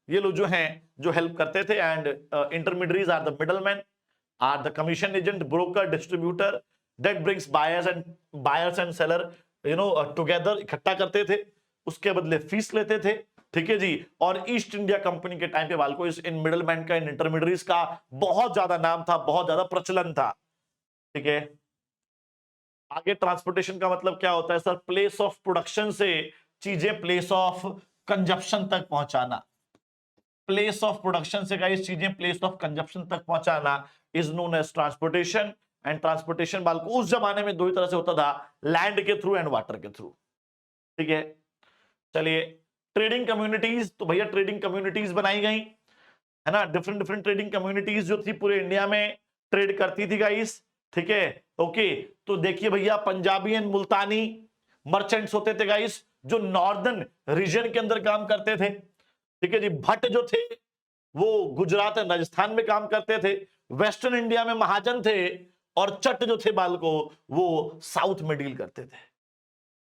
A: ये लोग जो हैं जो हेल्प करते थे। And intermediaries are the middleman, are the commission agent, broker, distributor that brings buyers and seller together, इकट्ठा करते थे, उसके बदले फीस लेते थे, ठीक है जी। और ईस्ट इंडिया कंपनी के टाइम पे बालको इन मिडलमैन का, इन इंटरमीडियरीज का बहुत ज्यादा नाम था, बहुत ज्यादा प्रचलन था, ठीक है। आगे ट्रांसपोर्टेशन का मतलब क्या होता है सर? प्लेस ऑफ प्रोडक्शन से चीजें प्लेस ऑफ कंजप्शन तक पहुंचाना। प्लेस ऑफ प्रोडक्शन से गाइस चीजें प्लेस ऑफ कंजप्शन तक पहुंचाना is known as transportation. And transportation बालको उस जमाने में दो ही तरह से होता था, लैंड के थ्रू एंड वाटर के थ्रू, ठीक है। चलिए, ट्रेडिंग कम्युनिटीज, तो भैया ट्रेडिंग कम्युनिटीज बनाई गई है ना, डिफरेंट डिफरेंट ट्रेडिंग कम्युनिटीज जो थी पूरे इंडिया में ट्रेड करती थी गाइस, ठीक है। ओके, तो देखिए भैया पंजाबी एंड मुल्तानी मर्चेंट्स होते थे गाइस, जो नॉर्दर्न रीजन के अंदर काम करते थे, ठीक है जी। भट्ट जो थे वो गुजरात एंड राजस्थान में काम करते थे, वेस्टर्न इंडिया में महाजन थे, और चट जो थे बालको वो साउथ में डील करते थे,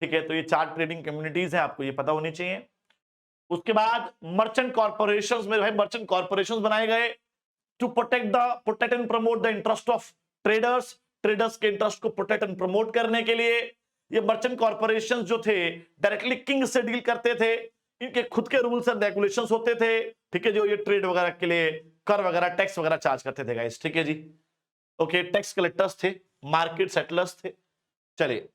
A: ठीक है। तो ये चार ट्रेडिंग कम्युनिटीज हैं, आपको ये पता होनी चाहिए। उसके बाद मर्चेंट कॉर्पोरेशंस, मेरे भाई मर्चेंट कॉर्पोरेशंस बनाए गए to protect and promote the interest of traders, traders के इंटरेस्ट को प्रोटेक्ट एंड प्रमोट करने के लिए ये मर्चेंट कॉर्पोरेशंस जो थे डायरेक्टली किंग से डील करते थे, इनके खुद के रूल्स एंड रेगुलेशंस होते थे, ठीक है, जो ये ट्रेड वगैरह के लिए कर वगैरह टैक्स वगैरह चार्ज करते थे गाइस, ठीक है जी। ओके, टैक्स कलेक्टर्स थे, मार्केट सेटलर्स थे। चलिए,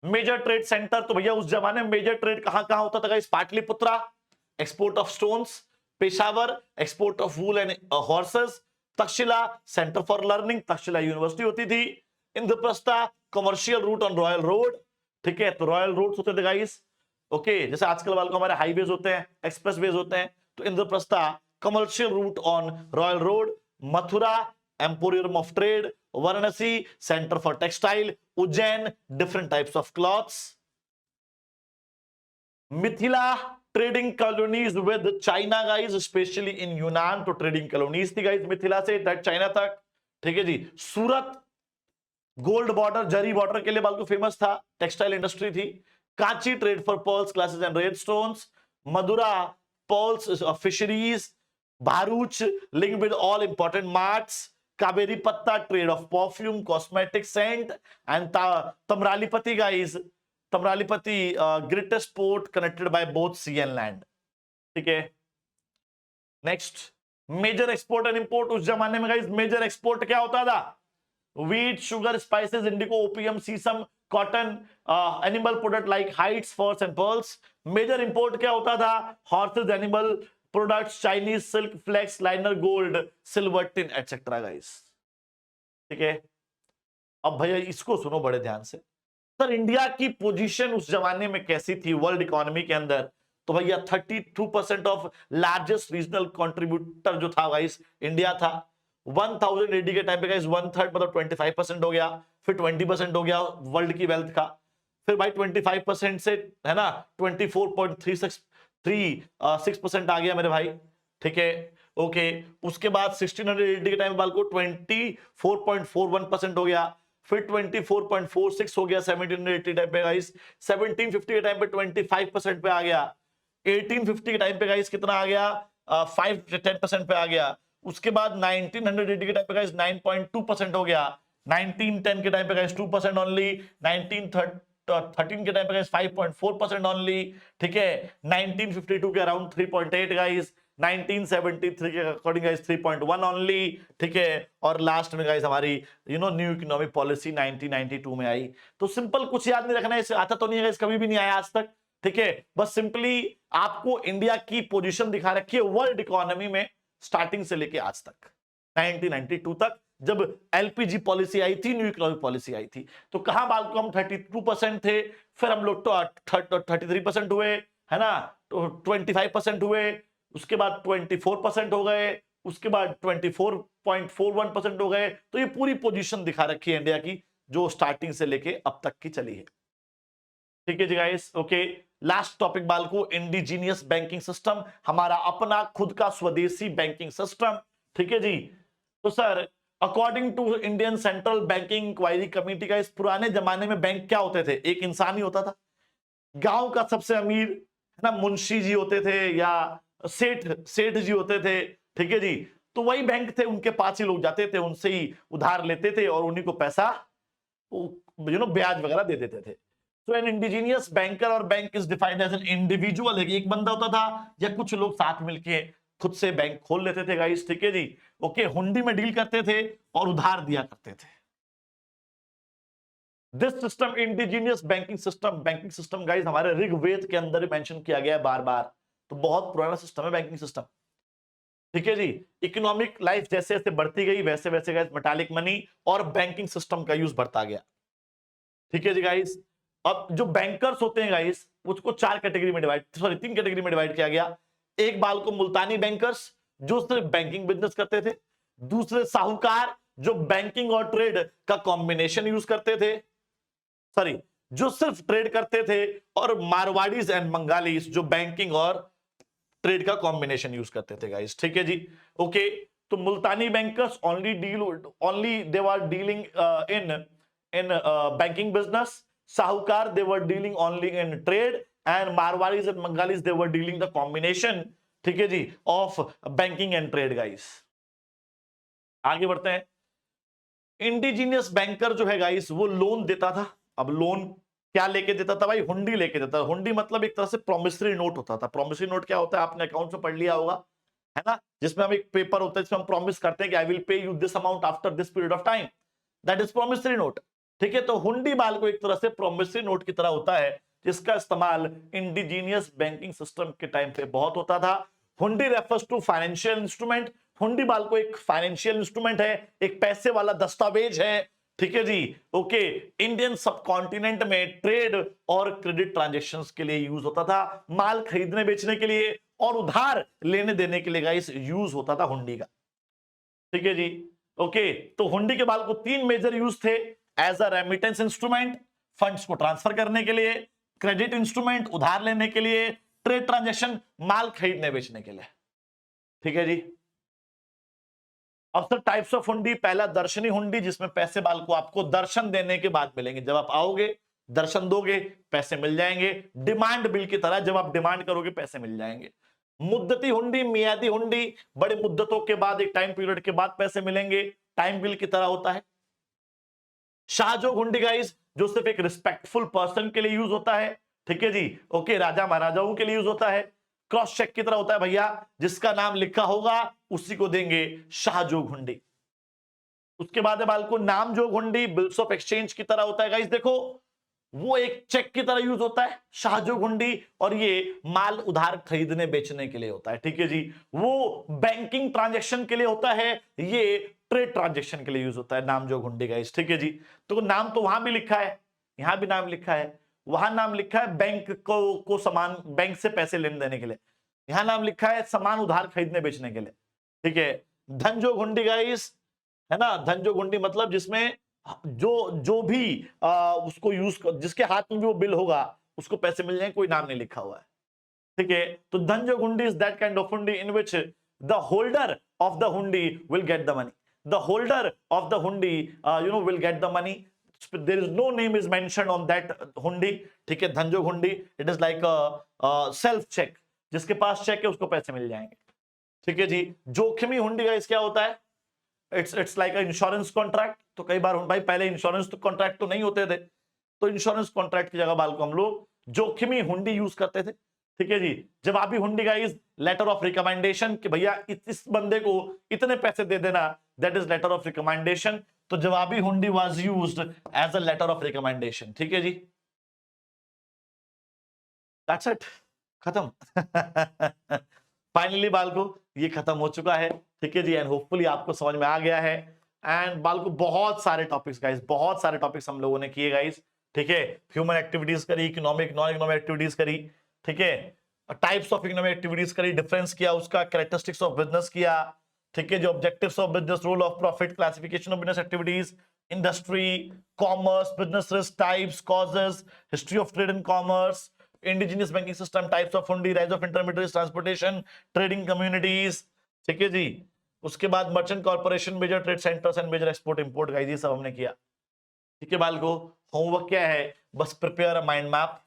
A: मेजर ट्रेड सेंटर, तो भैया उस जमाने में मेजर ट्रेड कहां कहां होता था guys? Pataliputra, export of stones, Peshawar, export of wool and horses, Taxila, centre for learning, Taxila university होती थी, Indraprastha, commercial route on royal road, ठीक है। तो रॉयल रोड्स होते थे गाइस, ओके, जैसे आजकल वाले को हमारे हाईवेज होते हैं, एक्सप्रेस वेज होते हैं, तो Indraprastha commercial route on royal road, Mathura emporium of trade, Varanasi centre for textile, Ujjain different types of cloths, Mithila trading colonies with China guys, specially in Yunnan, तो ट्रेडिंग कॉलोनीज थी गाइस मिथिला से चाइना तक, ठीक है जी। Surat gold border, zari border के लिए बाल को फेमस था, टेक्सटाइल इंडस्ट्री थी। Kanchi trade for pearls, glasses and red stones, Madura pearls fisheries, Bharuch link with all important marts, Kaveripattinam trade of perfume, cosmetic, scent and Tamralipti guys, Tamralipti greatest port connected by both sea and land, ठीक है। Next, major export and import, उस जमाने में guys major export क्या होता था? wheat, sugar, spices, indigo, opium, sesame, cotton, animal product like hides, furs and pearls। major import क्या होता था? horses, animal products, Chinese silk, flax, liner, gold, silver, tin, etc. guys, ठीक है। अब भैया इसको सुनो बड़े ध्यान से, सर इंडिया की पोजीशन उस जमाने में कैसी थी वर्ल्ड इकोनॉमी के अंदर? तो भैया 32% ऑफ लार्जेस्ट रीजनल कंट्रीब्यूटर जो था गाइस इंडिया था। 1000 एडी के टाइम पे गाइस 1/3 मतलब 25% हो गया, फिर 20% हो गया वर्ल्ड की वेल्थ का, फिर भाई 25% से है ना 24.36% आ गया मेरे भाई, ठीक है। ओके, उसके बाद 1600 एडी के टाइम पे को 24.41% हो गया, फिर 24.46 हो गया 1780 टाइम पे गाइस, 1750 के टाइम पे 25% पे आ गया, 1850 के टाइम पे गाइस कितना आ गया? 5-10% पे आ गया। उसके बाद 1980 के टाइम पे गाइस 9.2% हो गया, 1910 के टाइम पे गाइस 2% ओनली, 1930 13 के टाइम पे गाइस 5.4% ओनली, ठीक है। 1952 के अराउंड 3.8 गाइस, 1973 के अकॉर्डिंग गाइस 3.1 ओनली, ठीक है। और लास्ट में गाइस हमारी न्यू इकोनॉमिक पॉलिसी 1992 में आई। तो सिंपल कुछ याद नहीं रखना है, इसे आता तो नहीं है गाइस, कभी भी नहीं आया आज तक, ठीक है। बस सिंपली आपको इंडिया की पोजीशन दिखा रखी है वर्ल्ड इकोनॉमी में स्टार्टिंग से लेके आज तक 1992 तक, जब एलपीजी पॉलिसी आई थी, न्यू इकोनॉमिक पॉलिसी आई थी। तो कहां बात को हम 32% थे, फिर हम लोग तो 33% हुए, है ना, तो 25% हुए, उसके बाद 24% हो गए, उसके बाद 24.41% हो गए। तो ये पूरी पोजीशन दिखा रखी है इंडिया की, जो स्टार्टिंग से लेके अब तक की चली है, ठीक है जी गाइस। ओके, लास्ट टॉपिक बाल को, इंडिजीनियस बैंकिंग सिस्टम, हमारा अपना खुद का स्वदेशी बैंकिंग सिस्टम, ठीक है जी। तो sir according to Indian central banking inquiry committee का, इस पुराने जमाने में बैंक क्या होते थे, एक इंसान ही होता था। गांव का सबसे अमीर, है ना, मुंशी जी होते थे या सेठ सेठ जी होते थे, ठीक है जी। तो वही बैंक थे, उनके पास ही लोग जाते थे, उनसे ही उधार लेते थे और उन्हीं को पैसा ब्याज वगैरह दे देते थे। तो एन इंडिजीनियस बैंकर और bank is defined as an individual, है कि एक बंदा होता था या कुछ लोग साथ मिलके खुद से बैंक खोल लेते थे गाइस, ठीक है जी। ओके, हुंडी में डील करते थे और उधार दिया करते थे। This system indigenous banking system guys हमारे ऋग्वेद के अंदर मेंशन किया गया है बार बार। तो बहुत पुराना सिस्टम है बैंकिंग सिस्टम, ठीक है जी। इकोनॉमिक लाइफ जैसे जैसे बढ़ती गई वैसे वैसे गाइस मेटालिक मनी और बैंकिंग सिस्टम का यूज बढ़ता गया, ठीक है जी गाइस। अब जो बैंकर्स होते हैं गाइस, उसको तीन कैटेगरी में डिवाइड किया गया। एक बाल को मुल्तानी बैंकर्स, जो सिर्फ बैंकिंग बिजनेस करते थे। दूसरे साहूकार, जो बैंकिंग और ट्रेड का कॉम्बिनेशन यूज करते थे, सॉरी, जो सिर्फ ट्रेड करते थे। और मारवाड़ीज एंड बंगालीज, जो बैंकिंग और ट्रेड का कॉम्बिनेशन यूज करते थे गाइस, ठीक है जी। ओके, तो Multani bankers only they were dealing in banking business. Sahukar they were dealing only in trade, and Marwaris and Bengalis they were dealing the combination, ठीक है जी, of banking and trade guys. आगे बढ़ते हैं। इंडिजीनियस बैंकर जो है गाइस, वो लोन देता था। अब लोन क्या लेके देता था भाई, हुंडी लेके देता था। हुंडी मतलब एक तरह से प्रोमिसरी नोट होता था। प्रोमिसरी नोट क्या होता है, आपने अकाउंट में पढ़ लिया होगा, है ना, जिसमें हम एक पेपर होता है जिसमें हम प्रॉमिस करते हैं कि I will pay you this amount after this period of time, that is promissory note, ठीक है। तो हुंडी बाल को एक तरह से प्रोमिसरी नोट की तरह होता है, जिसका इस्तेमाल इंडिजीनियस बैंकिंग सिस्टम के टाइम पे बहुत होता था। हुंडी रेफर्स टू फाइनेंशियल इंस्ट्रूमेंट, हुंडी बाल को एक फाइनेंशियल इंस्ट्रूमेंट है, एक पैसे वाला दस्तावेज है, ठीक है जी। ओके, इंडियन सब कॉन्टिनेंट में ट्रेड और क्रेडिट ट्रांजैक्शंस के लिए यूज होता था, माल खरीदने बेचने के लिए और उधार लेने देने के लिए गाइस यूज होता था हुंडी का, ठीक है जी। ओके, तो हुंडी के बाल को तीन मेजर यूज थे, as a remittance instrument, funds को ट्रांसफर करने के लिए, क्रेडिट इंस्ट्रूमेंट, उधार लेने के लिए, ट्रेड ट्रांजैक्शन, माल खरीदने बेचने के लिए, ठीक है जी। अब सर टाइप्स ऑफ हुंडी, पहला दर्शनी हुंडी, जिसमें पैसे बाल को आपको दर्शन देने के बाद मिलेंगे। जब आप आओगे दर्शन दोगे पैसे मिल जाएंगे, डिमांड बिल की तरह, जब आप डिमांड करोगे पैसे मिल जाएंगे। मुद्दती हुंडी, मियादी हुंडी, बड़े मुद्दतों के बाद, एक टाइम पीरियड के बाद पैसे मिलेंगे, टाइम बिल की तरह होता है। शाहजोग हुंडी गाइस, जो सिर्फ एक रिस्पेक्टफुल पर्सन के लिए यूज होता है, ठीक है जी। ओके, राजा महाराजाओं के लिए यूज होता है, क्रॉस चेक की तरह होता है भैया, जिसका नाम लिखा होगा उसी को देंगे शाहजोग हुंडी। उसके बाद है बाल को नाम जोग हुंडी, बिल्स ऑफ एक्सचेंज की तरह होता है गाइस, देखो वो एक चेक की तरह यूज होता है शाहजोग हुंडी, और ये माल उधार खरीदने बेचने के लिए होता है, ठीक है जी। वो बैंकिंग ट्रांजैक्शन के लिए होता है, ये ट्रेड ट्रांजैक्शन के लिए यूज होता है नाम जोग हुंडी गाइस, ठीक है जी। तो नाम तो वहां भी लिखा है, यहां भी नाम लिखा है, वहां नाम लिखा है बैंक को सामान, बैंक से पैसे लेने देने के लिए, यहां नाम लिखा है सामान उधार खरीदने बेचने के लिए, ठीक है। धन जोग हुंडी गाइस, है ना, धन जोग हुंडी मतलब जिसमें जो जो भी उसको यूज, जिसके हाथ में भी वो बिल होगा उसको पैसे मिल जाएंगे, कोई नाम नहीं लिखा हुआ है, ठीक है। तो धन जोग हुंडी is that kind of hundi in which the holder of the hundi will get the money, the holder of the hundi will get the money, there is no name is mentioned on that हुंडी, ठीक है। धन जोग hundi, it is like self cheque, जिसके पास check है उसको पैसे मिल जाएंगे, ठीक है जी। जोखिमी हुंडी का क्या होता है, इट्स लाइक इंश्योरेंस कॉन्ट्रैक्ट। तो कई बार भाई पहले इंश्योरेंस तो कॉन्ट्रैक्ट तो नहीं होते थे, तो इंश्योरेंस कॉन्ट्रैक्ट की जगह बाल को हम लोग जोखिमी हुंडी यूज करते थे। ठीक है जी, जवाबी हुंडी गाइस लेटर ऑफ रिकमेंडेशन कि भैया इस बंदे को इतने पैसे दे देना, that is letter of recommendation. तो जवाबी hundi was used as a letter of recommendation. ठीक है जी, दैट्स इट, खत्म। फाइनली बाल को ये खत्म हो चुका है। ठीक है जी, एंड होपफुली आपको समझ में आ गया है। एंड बाल को बहुत सारे टॉपिक्स गाइस, बहुत सारे टॉपिक्स हम लोगों ने किए गाइस। ठीक है, ह्यूमन एक्टिविटीज करी, इकोनॉमिक नॉन इकोनॉमिक एक्टिविटीज करी। ठीक है, टाइप्स ऑफ इकोनॉमिक एक्टिविटीज करी, डिफरेंस किया उसका, कैरेक्टरिस्टिक्स ऑफ बिजनेस किया। ठीक है, जो objectives of business, role of profit, classification of business activities, industry, commerce, business risk types, causes, history of trade in commerce, indigenous banking system, types of hundi, rise of intermediate transportation, trading communities. ठीक है जी, उसके बाद merchant corporation, major trade centres and major export import guys, ये सब हमने किया। ठीक है बाल को, होमवर्क क्या है, बस prepare a mind map,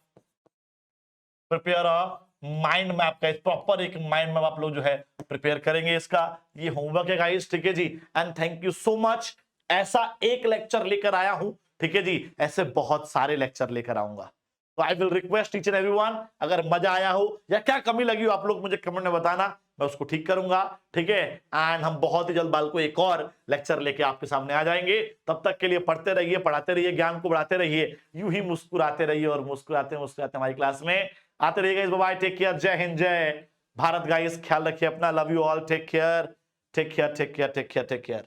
A: prepare a mind map का प्रॉपर एक माइंड मैप आप लोग जो है प्रिपेयर करेंगे इसका। ये होमवर्क है गाइस। ठीक है जी, and thank you so much. ऐसा एक लेक्चर लेकर आया हूं, ठीक है जी, ऐसे बहुत सारे लेक्चर लेकर आऊंगा। तो I will request teacher everyone, अगर मजा आया हो या क्या कमी लगी हो आप लोग मुझे कमेंट में बताना, मैं उसको ठीक करूंगा। ठीक है, एंड हम बहुत ही जल्द बाल को एक और लेक्चर लेके आपके सामने आ जाएंगे। तब तक के लिए पढ़ते रहिए, पढ़ाते रहिए, ज्ञान को बढ़ाते रहिए, यूं ही मुस्कुराते रहिए, और मुस्कुराते मुस्कुराते हमारी क्लास में आते रहिए। बाय, टेक केयर, जय हिंद, जय भारत गाइस, ख्याल रखिए अपना, love you all, take care, take care, take care, take care, take care.